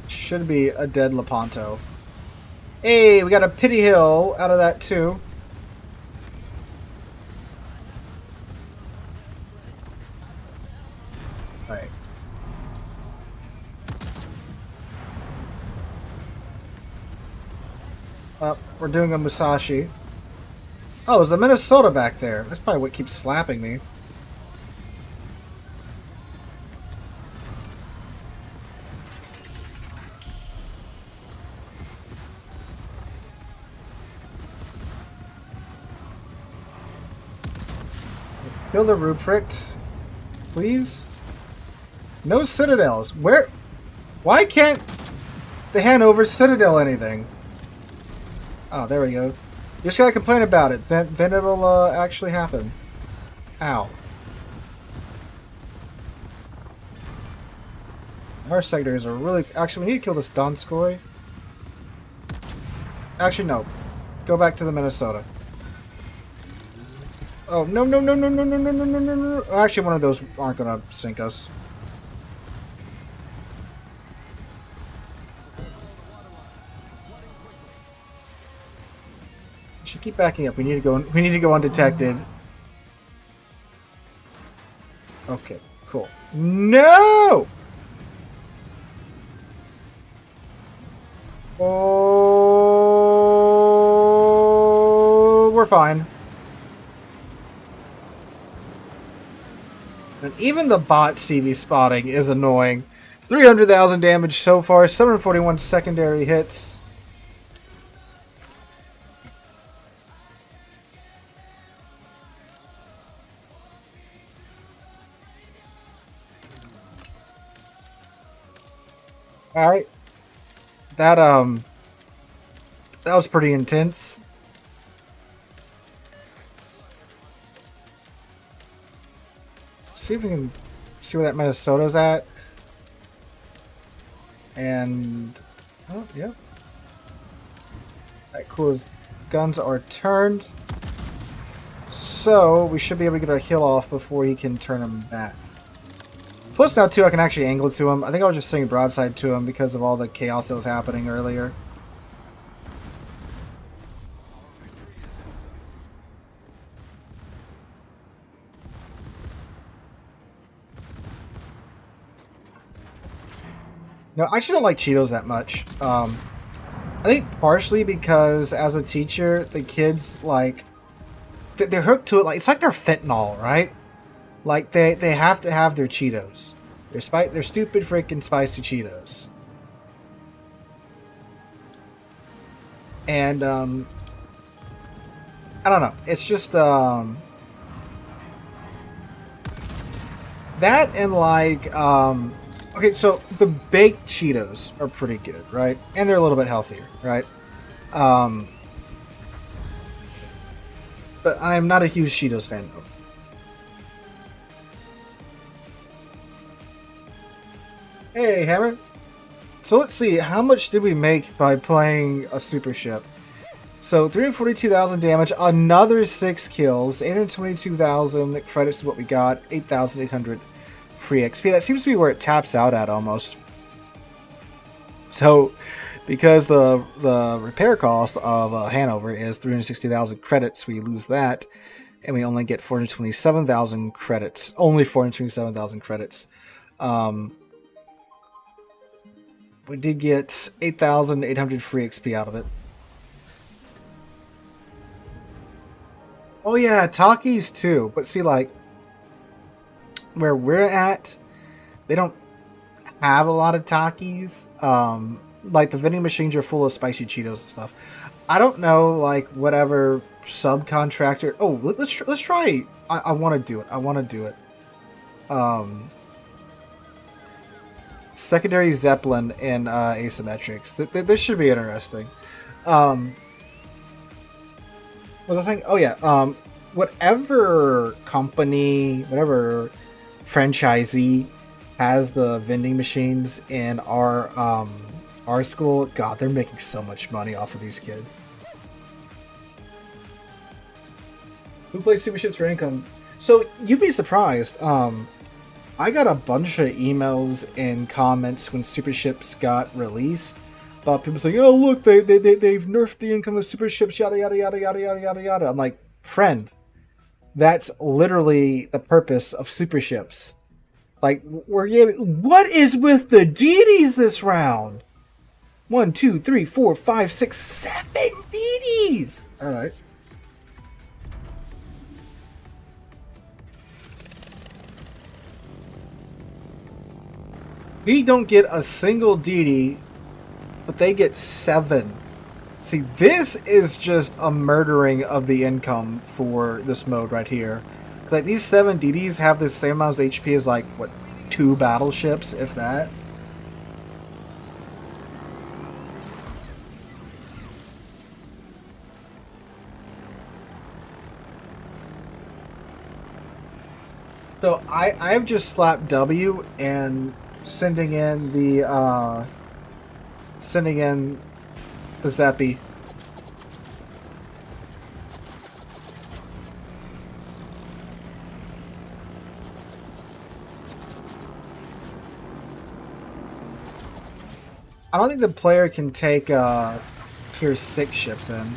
Should be a dead Lepanto. Hey, we got a pity hill out of that too. Alright. We're doing a Musashi. Oh, there's a Minnesota back there. That's probably what keeps slapping me. Kill the Ruprecht, please. No citadels. Where? Why can't they hand over Citadel anything? Oh, there we go. You just gotta complain about it. Then it'll actually happen. Ow. Our sectors are really... Actually, we need to kill this Donskoy. Actually, no. Go back to the Minnesota. Oh, no. Actually, one of those aren't gonna sink us. Should keep backing up. We need to go undetected. Okay, cool. No! Oh, we're fine. And even the bot CV spotting is annoying. 300,000 damage so far, 741 secondary hits. Alright. That was pretty intense. See if we can see where that Minnesota's at. And oh, yeah. Alright, cool. His guns are turned. So we should be able to get our heal off before he can turn them back. Plus now too, I can actually angle to him. I think I was just saying broadside to him because of all the chaos that was happening earlier. No, I actually don't like Cheetos that much. I think partially because as a teacher, the kids like they're hooked to it. Like it's like they're fentanyl, right? Like they have to have their Cheetos. They're stupid freaking spicy Cheetos. And I don't know. It's just that and like Okay, so the baked Cheetos are pretty good, right? And they're a little bit healthier, right? But I'm not a huge Cheetos fan, though. Hey, Hammer. So let's see, how much did we make by playing a super ship? So 342,000 damage, another 6 kills, 822,000 credits is what we got, 8,800 free XP. That seems to be where it taps out at almost. So because the repair cost of Hanover is 360,000 credits, we lose that, and we only get 427,000 credits. Only 427,000 credits. We did get 8,800 free XP out of it. Oh yeah, Takis too. But see, like, where we're at, they don't have a lot of Takis. Like, the vending machines are full of spicy Cheetos and stuff. I don't know, like, whatever subcontractor... Oh, let's try... I want to do it. I want to do it. Secondary Zeppelin and asymmetrics. This should be interesting. What was I saying? Oh yeah. Whatever company, whatever franchisee has the vending machines in our school, God, they're making so much money off of these kids. Who plays Super Ships for income? So you'd be surprised. I got a bunch of emails and comments when Super Ships got released about people saying, "Oh, look, they've nerfed the income of Super Ships, yada yada yada yada yada yada yada." I'm like, friend, that's literally the purpose of Super Ships. Like, what is with the deities this round? 1, 2, 3, 4, 5, 6, 7 deities. All right. We don't get a single deity, but they get 7. See, this is just a murdering of the income for this mode right here. Like, these 7 deities have the same amount of HP as, like, what, 2 battleships, if that? So, I've just slapped W and sending in the Zeppy. I don't think the player can take tier 6 ships in.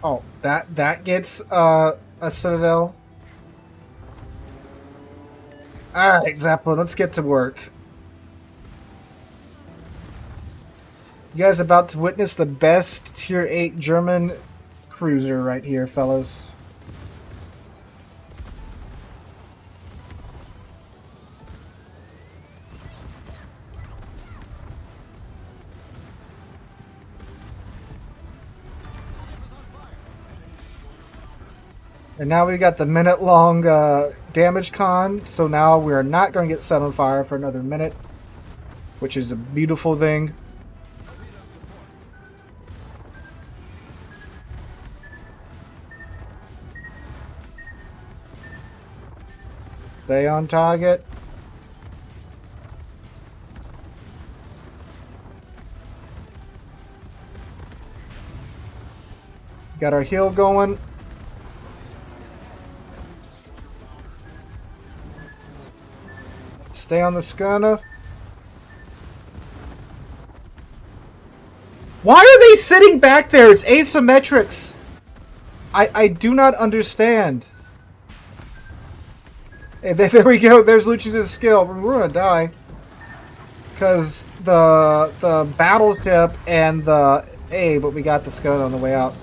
Oh, that gets a Citadel. Alright, Zeppelin, let's get to work. You guys about to witness the best tier 8 German cruiser right here, fellas. And now we got the minute-long damage con, so now we are not going to get set on fire for another minute, which is a beautiful thing. Stay on target. Got our heal going. Stay on the schooner. Why are they sitting back there? It's asymmetrics. I do not understand. Hey, there we go. There's Lucius' skill. We're gonna die because the battleship and but we got the scud on the way out.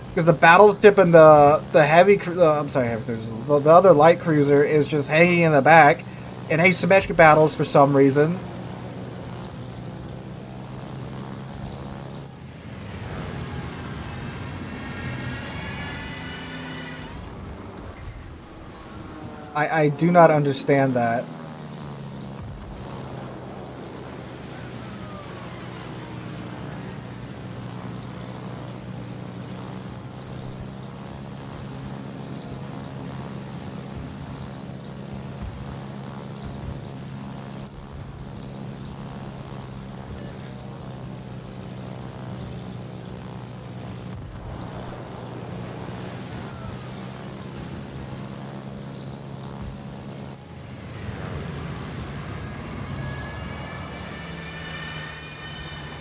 Because the battleship and the heavy, I'm sorry, heavy cruiser. The other light cruiser is just hanging in the back in asymmetric battles for some reason. I do not understand that.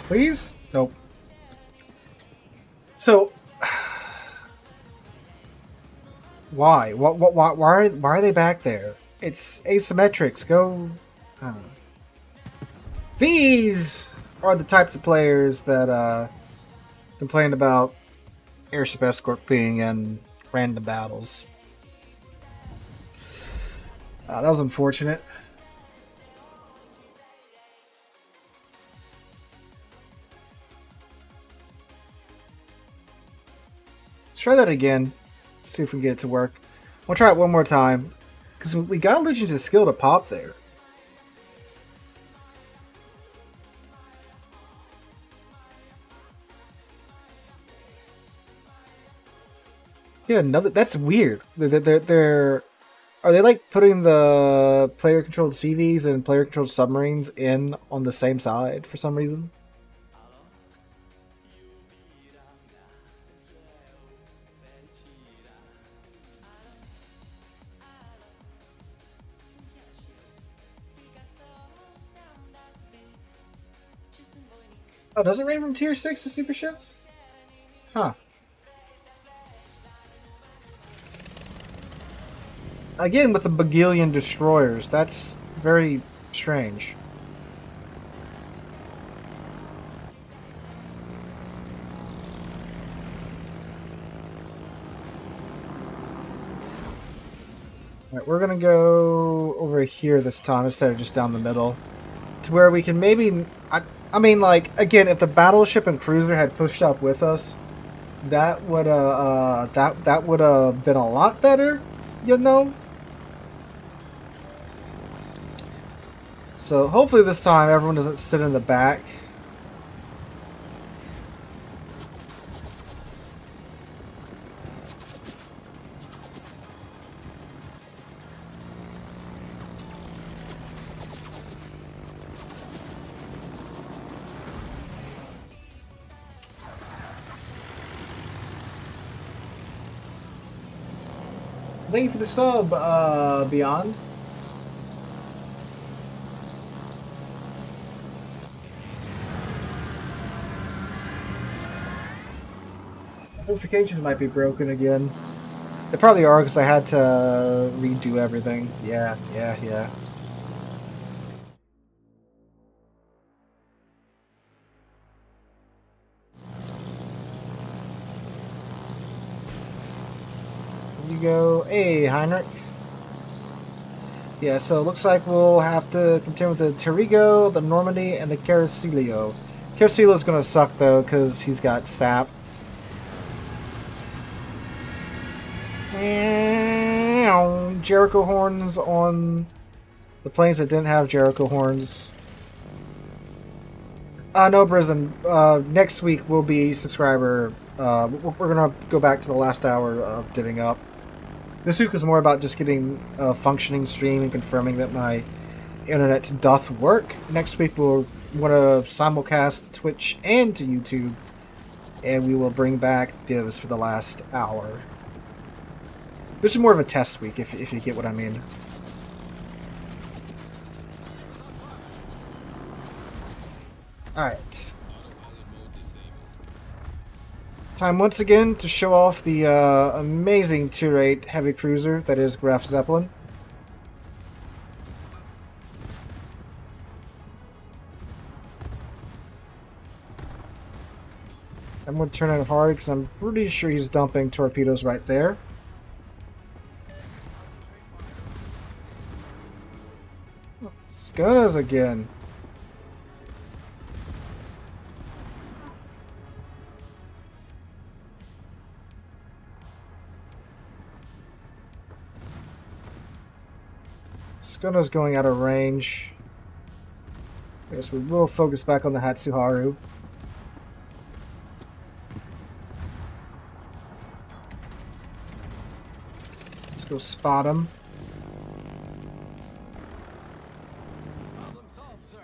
Please? Nope. So, why? Why are they back there? It's asymmetrics. Go. These are the types of players that complained about airship escort being in random battles. That was unfortunate. Let's try that again. See if we can get it to work. We'll try it one more time. Because we got Lucius' skill to pop there. Yeah, another. That's weird. They're are they like putting the player-controlled CVs and player-controlled submarines in on the same side for some reason? Oh, does it rain from tier 6 to super ships? Huh. Again, with the Bagillion destroyers, that's very strange. Alright, we're gonna go over here this time instead of just down the middle. To where we can maybe... I mean, like, again, if the battleship and cruiser had pushed up with us, that would that would have been a lot better, you know? So hopefully this time everyone doesn't sit in the back. Thank you for the sub, Beyond. Notifications might be broken again. They probably are because I had to redo everything. Yeah. You go, hey, Heinrich. Yeah, so it looks like we'll have to continue with the Terrigo, the Normandy, and the Caracelio. Caracelio's gonna suck though because he's got sap. Jericho horns on the planes that didn't have Jericho horns. No, Brisbane. Next week will be subscriber. We're gonna go back to the last hour of divvying up. This week was more about just getting a functioning stream and confirming that my internet doth work. Next week we'll want to simulcast to Twitch and to YouTube, and we will bring back divs for the last hour. This is more of a test week, if you get what I mean. Alright. Time once again to show off the amazing tier 8 heavy cruiser that is Graf Zeppelin. going to turn it hard because I'm pretty sure he's dumping torpedoes right there. Scunas again. Scuna's going out of range. I guess we will focus back on the Hatsuharu. Let's go spot him. Problem solved, sir.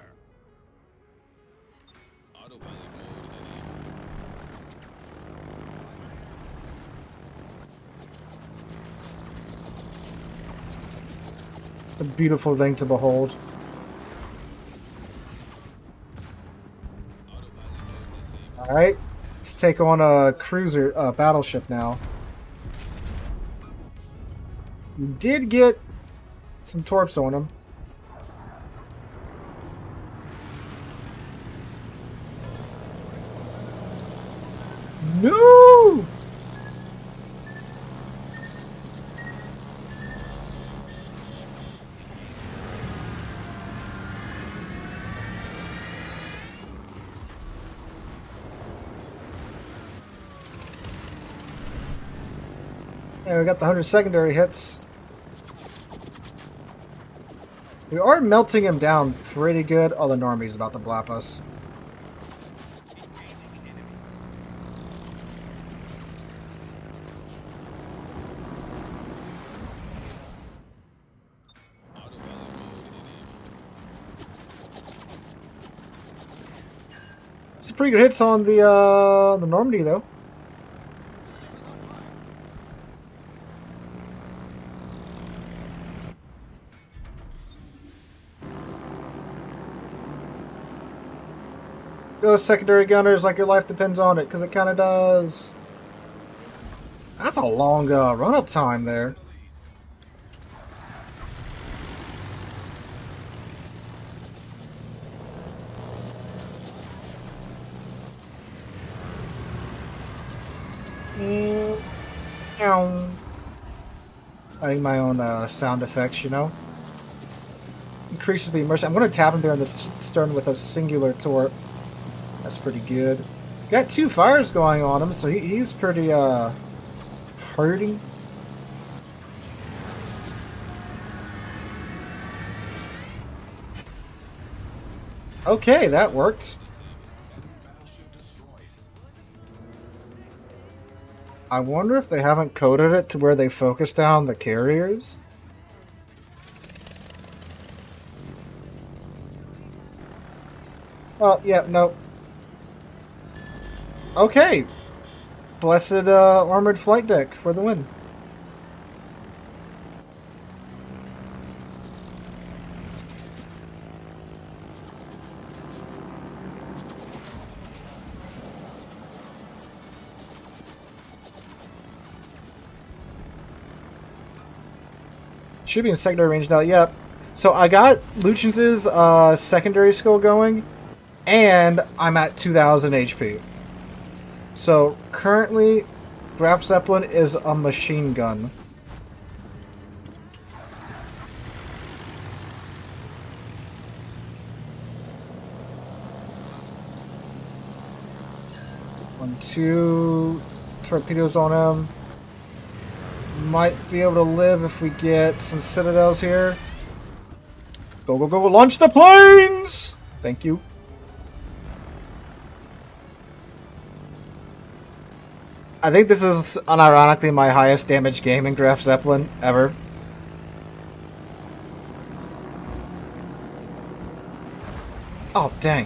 Autopilot mode enabled. It's a beautiful thing to behold. Alright, let's take on a cruiser, battleship now. We did get some torps on him. No! Yeah, we got the 100 secondary hits. We are melting him down pretty good. Oh, the Normie's about to blap us. Some pretty good hits on the Normandy, though. Go secondary gunners like your life depends on it, because it kind of does. That's a long run-up time there. I need my own sound effects, you know. Increases the immersion. I'm going to tap him there in the stern with a singular torp. That's pretty good. Got 2 fires going on him, so he's pretty hurting. Okay, that worked. I wonder if they haven't coded it to where they focus down the carriers. Oh, yeah, no. Okay. Blessed armored flight deck for the win. Should be in secondary range now. Yep. So I got Lucian's secondary skill going, and I'm at 2,000 HP. So currently, Graf Zeppelin is a machine gun. One, 2 torpedoes on him. Might be able to live if we get some citadels here. Go, go, go! Launch the planes! Thank you. I think this is unironically my highest damage game in Graf Zeppelin ever. Oh, dang.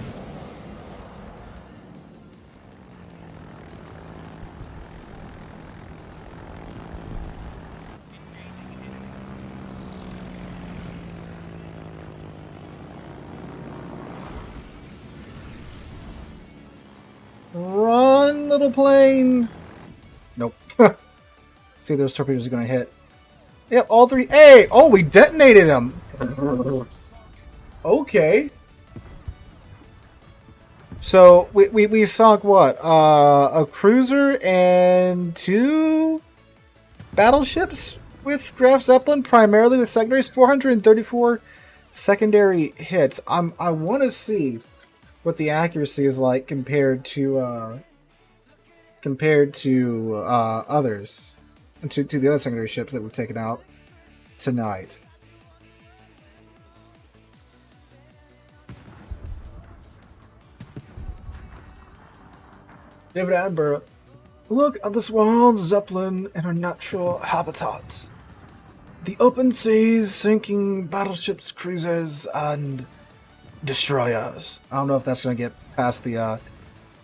Run, little plane! Nope. See, those torpedoes are going to hit. Yep, all 3. Hey! Oh, we detonated them! Okay. So we sunk what? A cruiser and 2 battleships with Graf Zeppelin, primarily with secondaries. 434 secondary hits. I want to see what the accuracy is like compared to others, and to the other secondary ships that we've taken out tonight. David Attenborough. Look at the swans, Zeppelin, in her natural habitats. The open seas, sinking battleships, cruisers, and destroyers. I don't know if that's going to get past the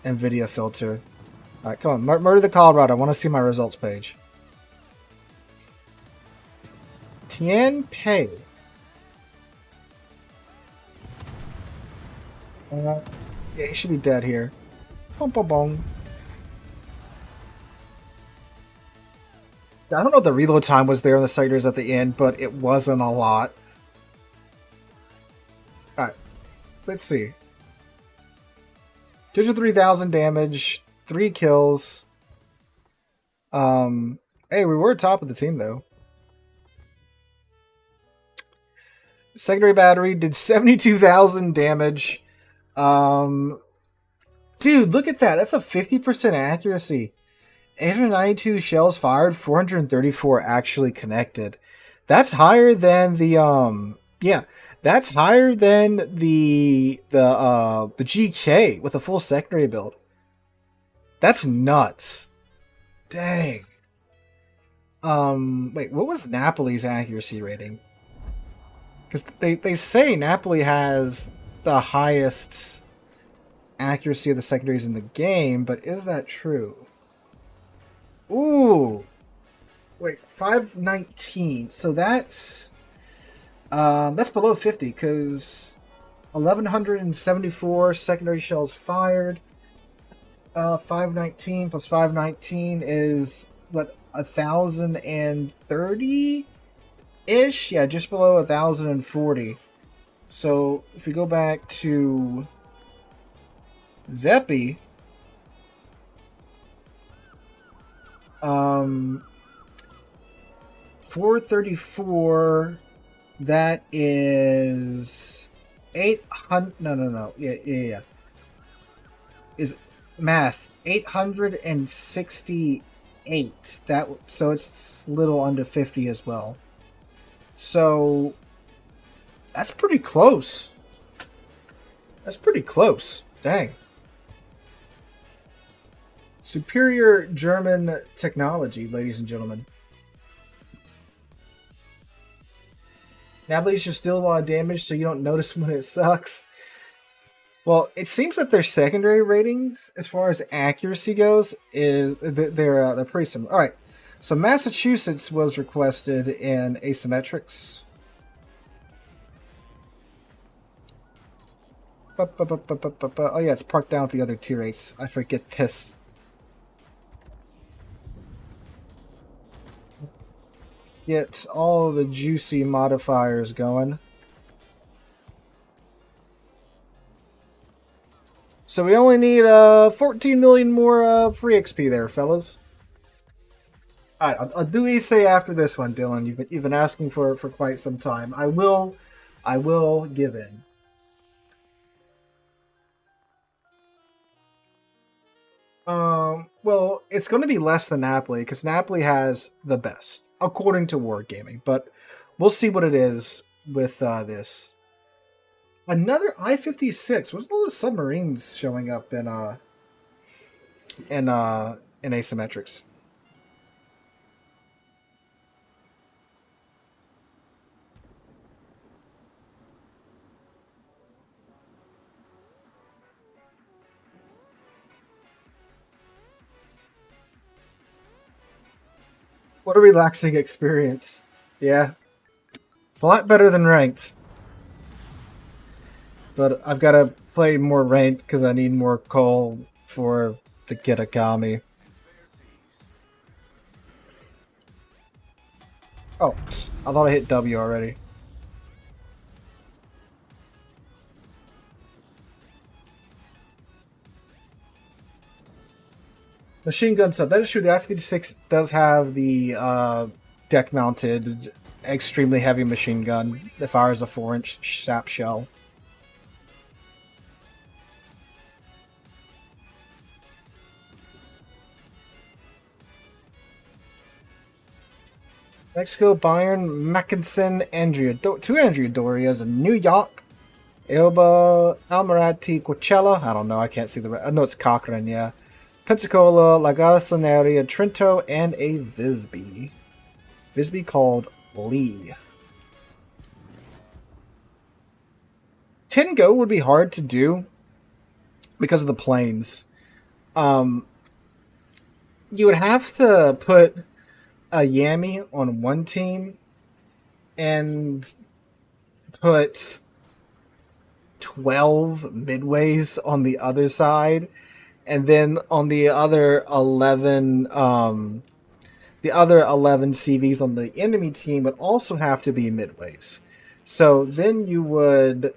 NVIDIA filter. Alright, come on. Murder the Colorado. I want to see my results page. Tian Pei. Yeah, he should be dead here. Bong, bong, bong. I don't know if the reload time was there on the sectors at the end, but it wasn't a lot. Alright, let's see. 203,000 damage, 3 kills. Hey, we were top of the team though. Secondary battery did 72,000 damage. Dude, look at that. That's a 50% accuracy. 892 shells fired, 434 actually connected. That's higher than the that's higher than the GK with a full secondary build. That's nuts. Dang. Wait, what was Napoli's accuracy rating? Because they say Napoli has the highest accuracy of the secondaries in the game, but is that true? Ooh, wait, 519. So that's below 50 because 1,174 secondary shells fired. 519 plus 519 is what, 1,030 ish? Yeah, just below 1,040. So if we go back to Zeppi. 434. That is 800. No. Yeah. Is math 868. That so it's a little under 50 as well. So that's pretty close. Dang. Superior German technology, ladies and gentlemen. Napoli's just still a lot of damage, so you don't notice when it sucks. Well, it seems that their secondary ratings, as far as accuracy goes, is they're pretty similar. All right, so Massachusetts was requested in asymmetrics. Oh yeah, it's parked down with the other tier 8s. I forget this. Get all the juicy modifiers going. So we only need 14 million more free XP there, fellas. Alright, I'll do Issei after this one, Dylan. You've been asking for quite some time. I will give in. Well, it's going to be less than Napoli because Napoli has the best, according to Wargaming. But we'll see what it is with this. Another I-56. What's all the submarines showing up in asymmetrics? What a relaxing experience. Yeah. It's a lot better than ranked. But I've got to play more ranked because I need more coal for the Kitakami. Oh, I thought I hit W already. Machine gun stuff. That is true. The I-56 does have the deck-mounted, extremely heavy machine gun that fires a 4-inch sap shell. Mexico, Bayern, Mackinson, Andrea. Two Andrea Dorias in New York. Elba, Almirati, Coachella. I don't know. I can't see the rest. I know it's Cochrane, yeah. Pensacola, La Gallisaneria, Trento, and a Visby. Visby called Lee. Tingo would be hard to do because of the planes. You would have to put a Yami on one team and put 12 midways on the other side, and then on the other 11 CVs on the enemy team would also have to be midways. So then you would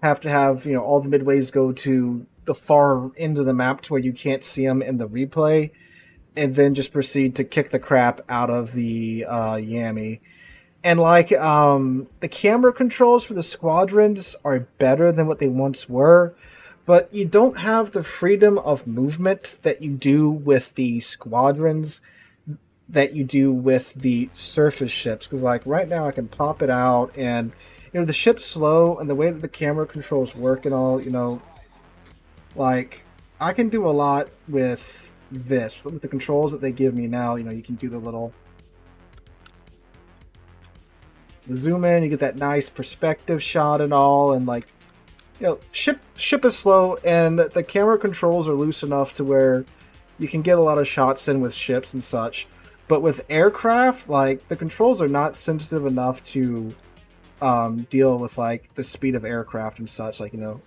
have to have, you know, all the midways go to the far end of the map to where you can't see them in the replay, and then just proceed to kick the crap out of the Yami. And like the camera controls for the squadrons are better than what they once were, but you don't have the freedom of movement that you do with the squadrons, that you do with the surface ships. Because like right now I can pop it out, and you know the ship's slow, and the way that the camera controls work and all, you know, like I can do a lot with this, with the controls that they give me now. You know, you can do the little zoom in, you get that nice perspective shot and all, and like, you know, ship is slow, and the camera controls are loose enough to where you can get a lot of shots in with ships and such. But with aircraft, like the controls are not sensitive enough to deal with like the speed of aircraft and such. Like, you know,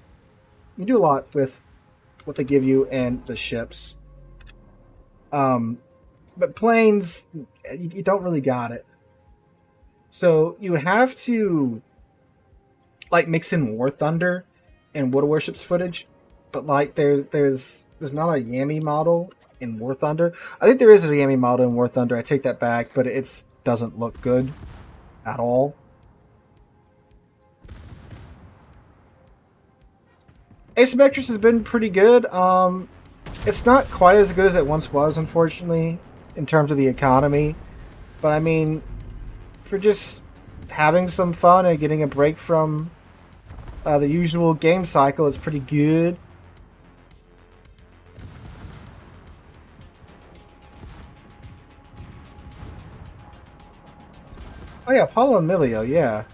you do a lot with what they give you and the ships. But planes, you don't really got it. So you would have to like mix in War Thunder and Warships footage, but like there's not a Yami model in War Thunder. I think there is a Yami model in War Thunder. I take that back, but it doesn't look good at all. Asymmetrics has been pretty good. It's not quite as good as it once was, unfortunately, in terms of the economy. But I mean, for just having some fun and getting a break from the usual game cycle, it's pretty good. Oh yeah, Paulo Emilio, yeah.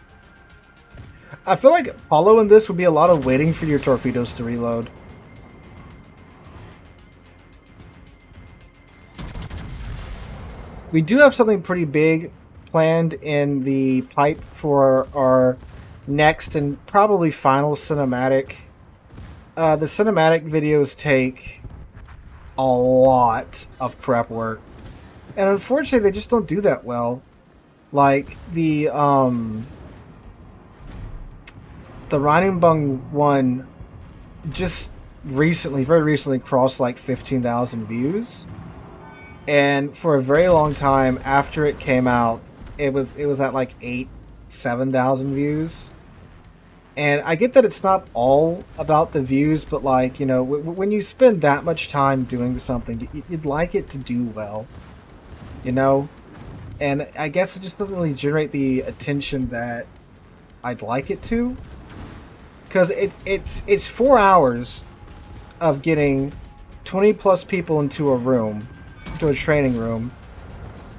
I feel like Paulo in this would be a lot of waiting for your torpedoes to reload. We do have something pretty big planned in the pipe for our next and probably final cinematic. The cinematic videos take a lot of prep work, and unfortunately they just don't do that well. Like the Rheinbung one just very recently crossed like 15,000 views, and for a very long time after it came out, it was at like 7,000 views. And I get that it's not all about the views, but like, you know, when you spend that much time doing something, you'd like it to do well, you know. And I guess it just doesn't really generate the attention that I'd like it to, because it's 4 hours of getting 20 plus people into a room, into a training room,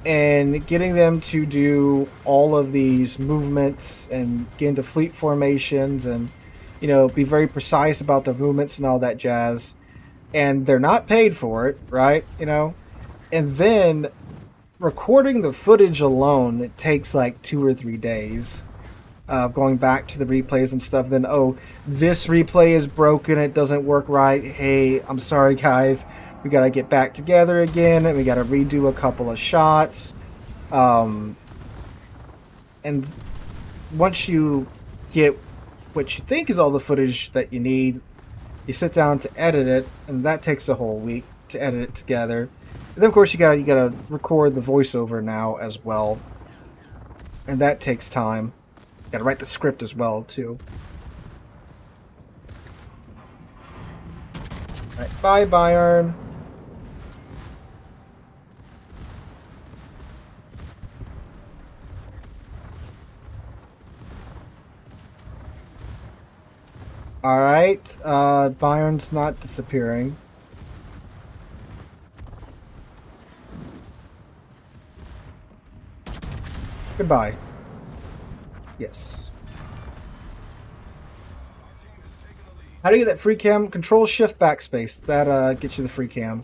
and getting them to do all of these movements and get into fleet formations and, you know, be very precise about their movements and all that jazz. And they're not paid for it, right? You know, and then recording the footage alone, it takes like 2 or 3 days. Going back to the replays and stuff, then, oh, this replay is broken, it doesn't work right. Hey, I'm sorry, guys. We gotta get back together again, and we gotta redo a couple of shots. And once you get what you think is all the footage that you need, you sit down to edit it, and that takes a whole week to edit it together. And then of course you gotta record the voiceover now as well, and that takes time. You gotta write the script as well too. All right, bye, Bayern. All right, Bayern's not disappearing. Goodbye. Yes. How do you get that free cam? Control Shift Backspace. That gets you the free cam.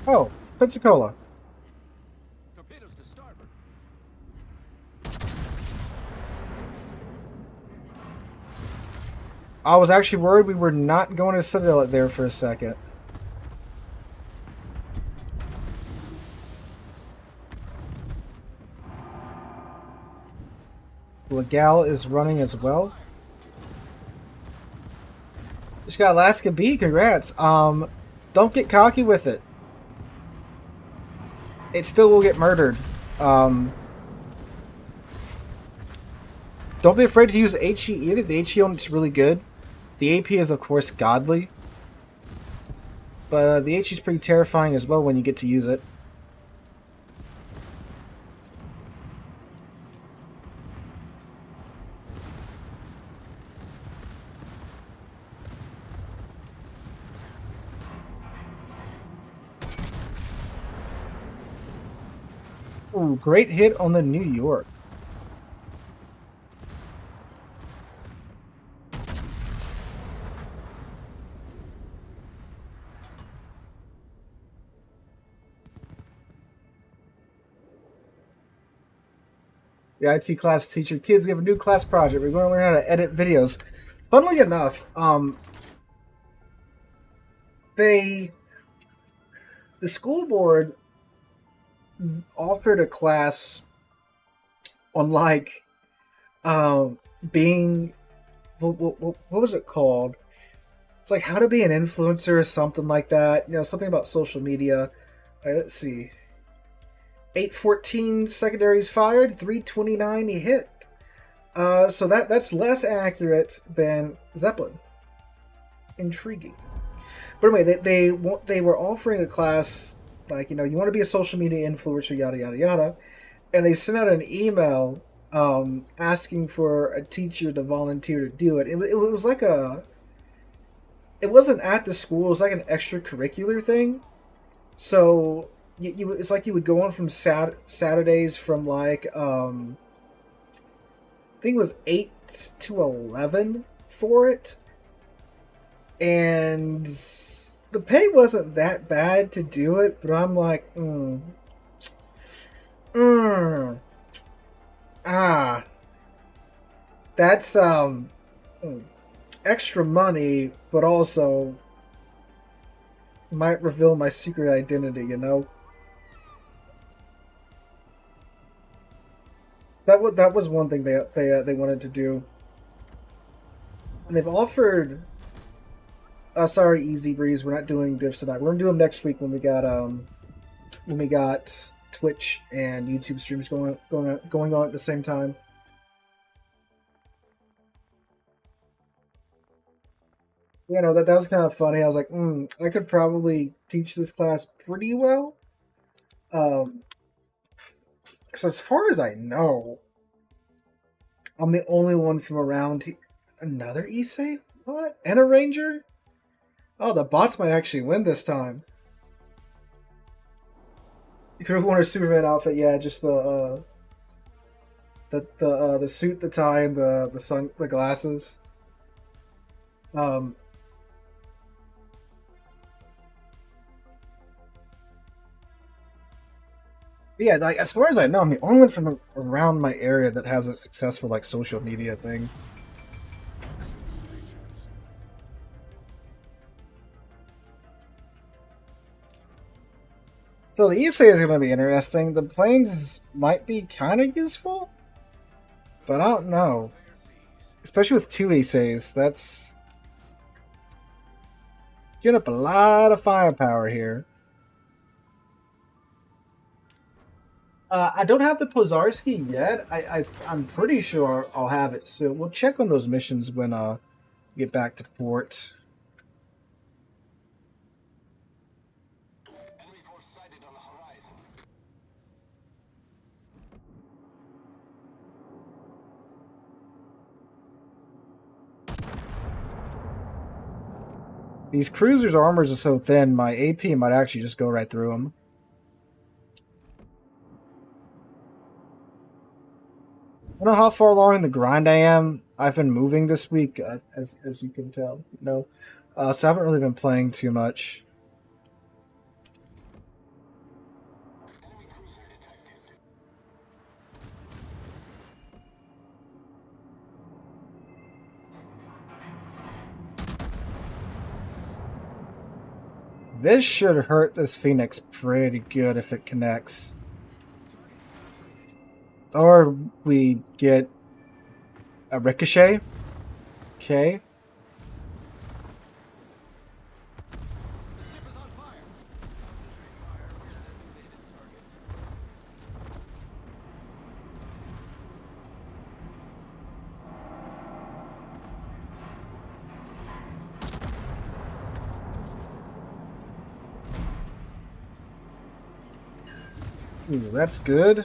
Oh, Pensacola. Torpedoes to starboard. I was actually worried we were not going to Citadel there for a second. Legal is running as well. Just got Alaska B. Congrats. Don't get cocky with it. It still will get murdered. Don't be afraid to use HE either. The HE on it's really good. The AP is of course godly, but the HE is pretty terrifying as well when you get to use it. Ooh, great hit on the New York. The IT class teacher, kids, we have a new class project. We're going to learn how to edit videos. Funnily enough, the school board offered a class on like being what was it called? It's like how to be an influencer or something like that. You know, something about social media. Let's see. 814 secondaries fired, 329 hit. So that's less accurate than Zeppelin. Intriguing. But anyway, they were offering a class like, you know, you want to be a social media influencer, yada yada yada, and they sent out an email asking for a teacher to volunteer to do it. It was like it wasn't at the school. It was like an extracurricular thing. So it's like you would go on from Saturdays from like I think it was 8 to 11 for it, and the pay wasn't that bad to do it, but I'm like, that's extra money, but also might reveal my secret identity, you know. That was one thing they wanted to do, and they've offered. Sorry, Easy Breeze, we're not doing divs tonight. We're gonna do them next week when we got Twitch and YouTube streams going on at the same time. You know, that was kind of funny. I was like, I could probably teach this class pretty well. Because as far as I know, I'm the only one from around here. Another Issei? What? And a Ranger? Oh, the bots might actually win this time. You could have worn a Superman outfit, yeah, just the suit, the tie, and the glasses. Yeah, like as far as I know, I'm the only one from around my area that has a successful like social media thing. So the Issei is going to be interesting. The planes might be kind of useful, but I don't know. Especially with two Isseis, that's Getting up a lot of firepower here. I don't have the Pozarski yet. I'm pretty sure I'll have it soon. We'll check on those missions when we get back to port. Enemy force sighted on the horizon. These cruisers' armors are so thin, my AP might actually just go right through them. I don't know how far along in the grind I am. I've been moving this week, as you can tell. So I haven't really been playing too much. Enemy cruiser detected. This should hurt this Phoenix pretty good if it connects. Or we get a ricochet. Okay. The ship is on fire. Concentrate fire. We have designated target. Ooh, that's good.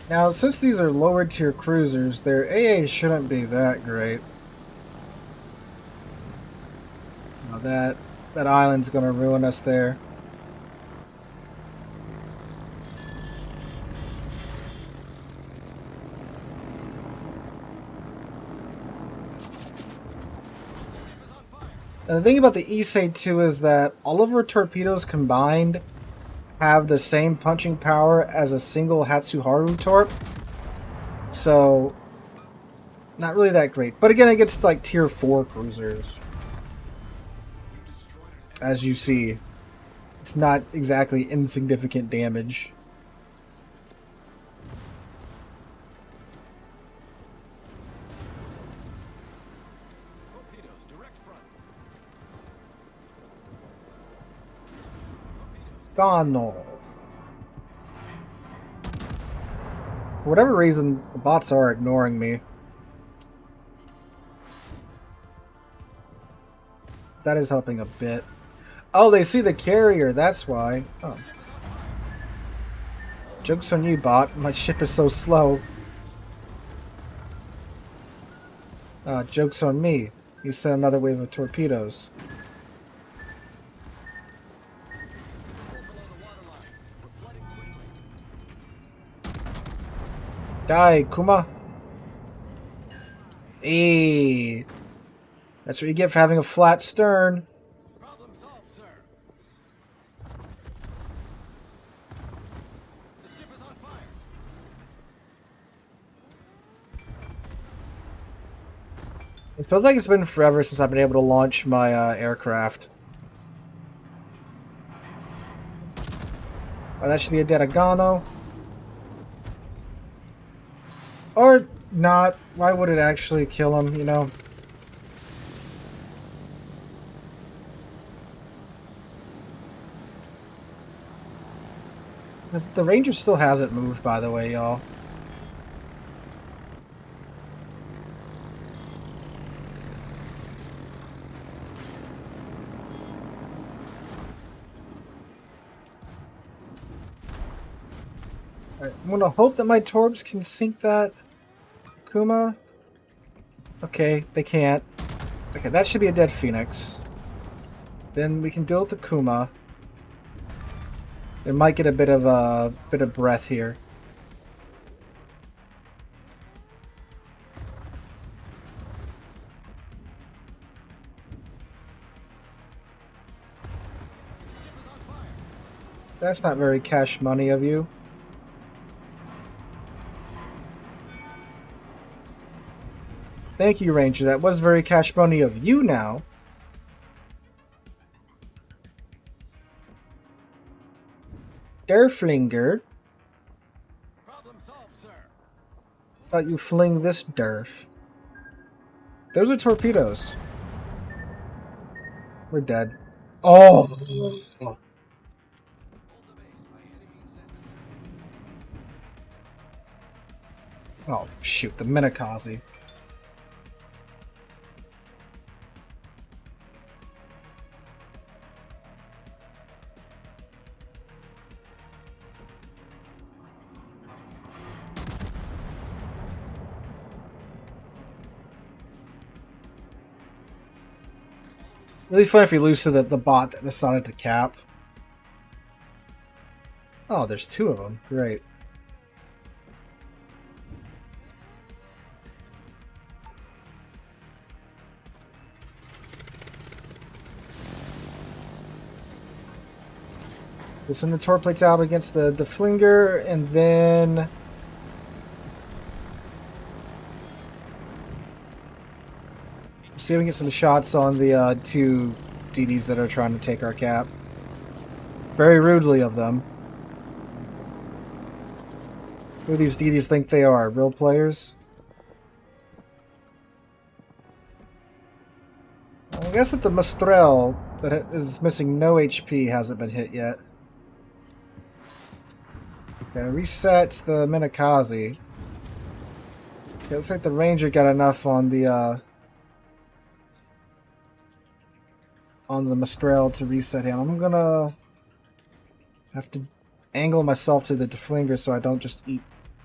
Now, since these are lower tier cruisers, their AA shouldn't be that great. Now that island's gonna ruin us there. And the thing about the Issei 2 is that all of our torpedoes combined have the same punching power as a single Hatsuharu torp. So, not really that great. But again, it gets like tier 4 cruisers. As you see, it's not exactly insignificant damage. Torpedoes, direct front. Gano. For whatever reason, the bots are ignoring me. That is helping a bit. Oh, they see the carrier, that's why. Oh. Joke's on you, bot. My ship is so slow. Joke's on me. He sent another wave of torpedoes. Die, Kuma. Hey. That's what you get for having a flat stern. Problem solved, sir. The ship is on fire. It feels like it's been forever since I've been able to launch my aircraft. Oh, that should be a Dedagano. Or not. Why would it actually kill him, you know? Because the Ranger still hasn't moved, by the way, y'all. Alright, I'm gonna hope that my Torbs can sink that Kuma. Okay, they can't. Okay, that should be a dead Phoenix. Then we can deal with the Kuma. They might get a bit of breath here. That's not very cash money of you. Thank you, Ranger. That was very cash money of you now. Derflinger. Problem solved, sir. about you fling this derf? Those are torpedoes. We're dead. Oh! Hold the base by any means necessary. Oh, shoot. The Minakaze. Really fun if you lose to the bot that decided to cap. Oh, there's two of them. Great. We'll send the torp plates out against the flinger, and then see if we can get some shots on the two DDs that are trying to take our cap. Very rudely of them. Who do these DDs think they are? Real players? I guess that the Mistral that is missing no HP hasn't been hit yet. Okay, reset the Minakaze. Okay, looks like the Ranger got enough on the Mistral to reset him. I'm gonna have to angle myself to the deflinger so I don't just eat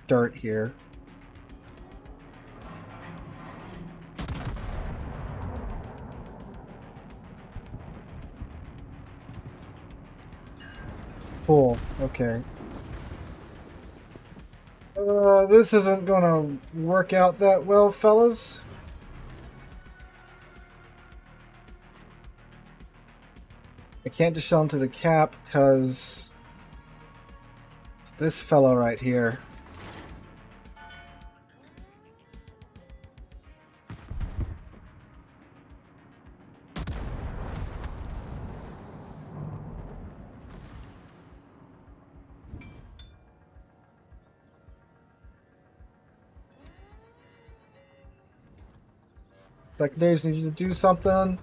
dirt here. Cool. Okay. This isn't gonna work out that well, fellas. I can't just sell into the cap because this fellow right here. Secondaries need you to do something.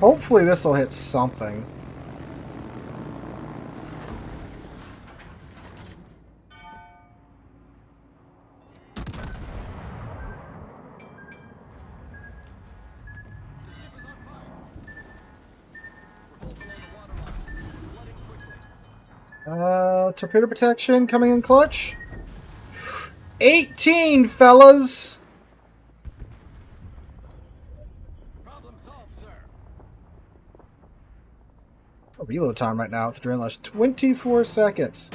Hopefully this will hit something. The ship is on fire. We're hold below the waterline. Flooding quickly. Torpedo protection coming in clutch. 18, fellas! Problem solved, sir. Reload time right now with the adrenaline rush, 24 seconds.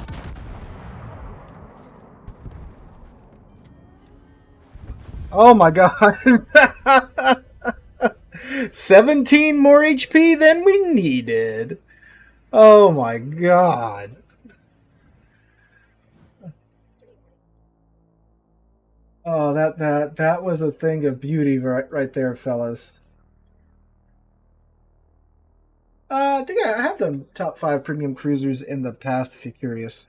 Oh my god. 17 more HP than we needed. Oh my god. Oh, that was a thing of beauty right there, fellas. I think I have done top 5 premium cruisers in the past, if you're curious.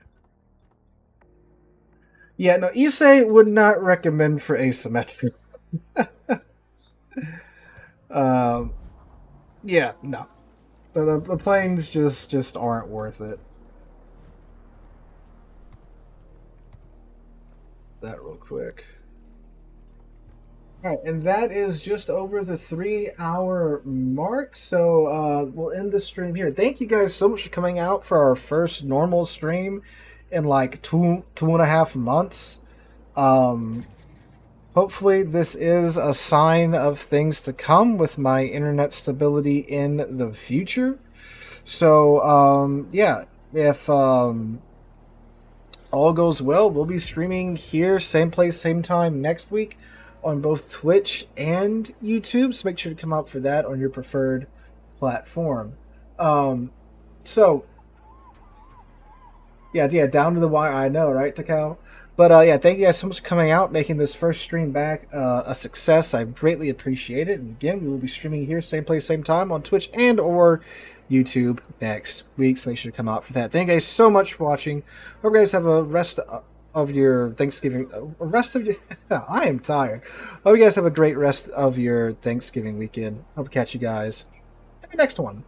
Yeah, no, Issei would not recommend for asymmetric. Yeah, no. The planes just aren't worth it. That real quick. Alright, and that is just over the 3-hour mark, so we'll end the stream here. Thank you guys so much for coming out for our first normal stream in like two and a half months. Hopefully this is a sign of things to come with my internet stability in the future. So, yeah, if all goes well, we'll be streaming here, same place, same time next week on both Twitch and YouTube. So make sure to come out for that on your preferred platform. So yeah, down to the wire. I know, right, Takao? But yeah, thank you guys so much for coming out, making this first stream back a success. I greatly appreciate it. And again, we will be streaming here, same place, same time on Twitch and or YouTube next week. So make sure to come out for that. Thank you guys so much for watching. Hope you guys have a rest of your Thanksgiving. Rest of your. I am tired. Hope you guys have a great rest of your Thanksgiving weekend. Hope to catch you guys in the next one.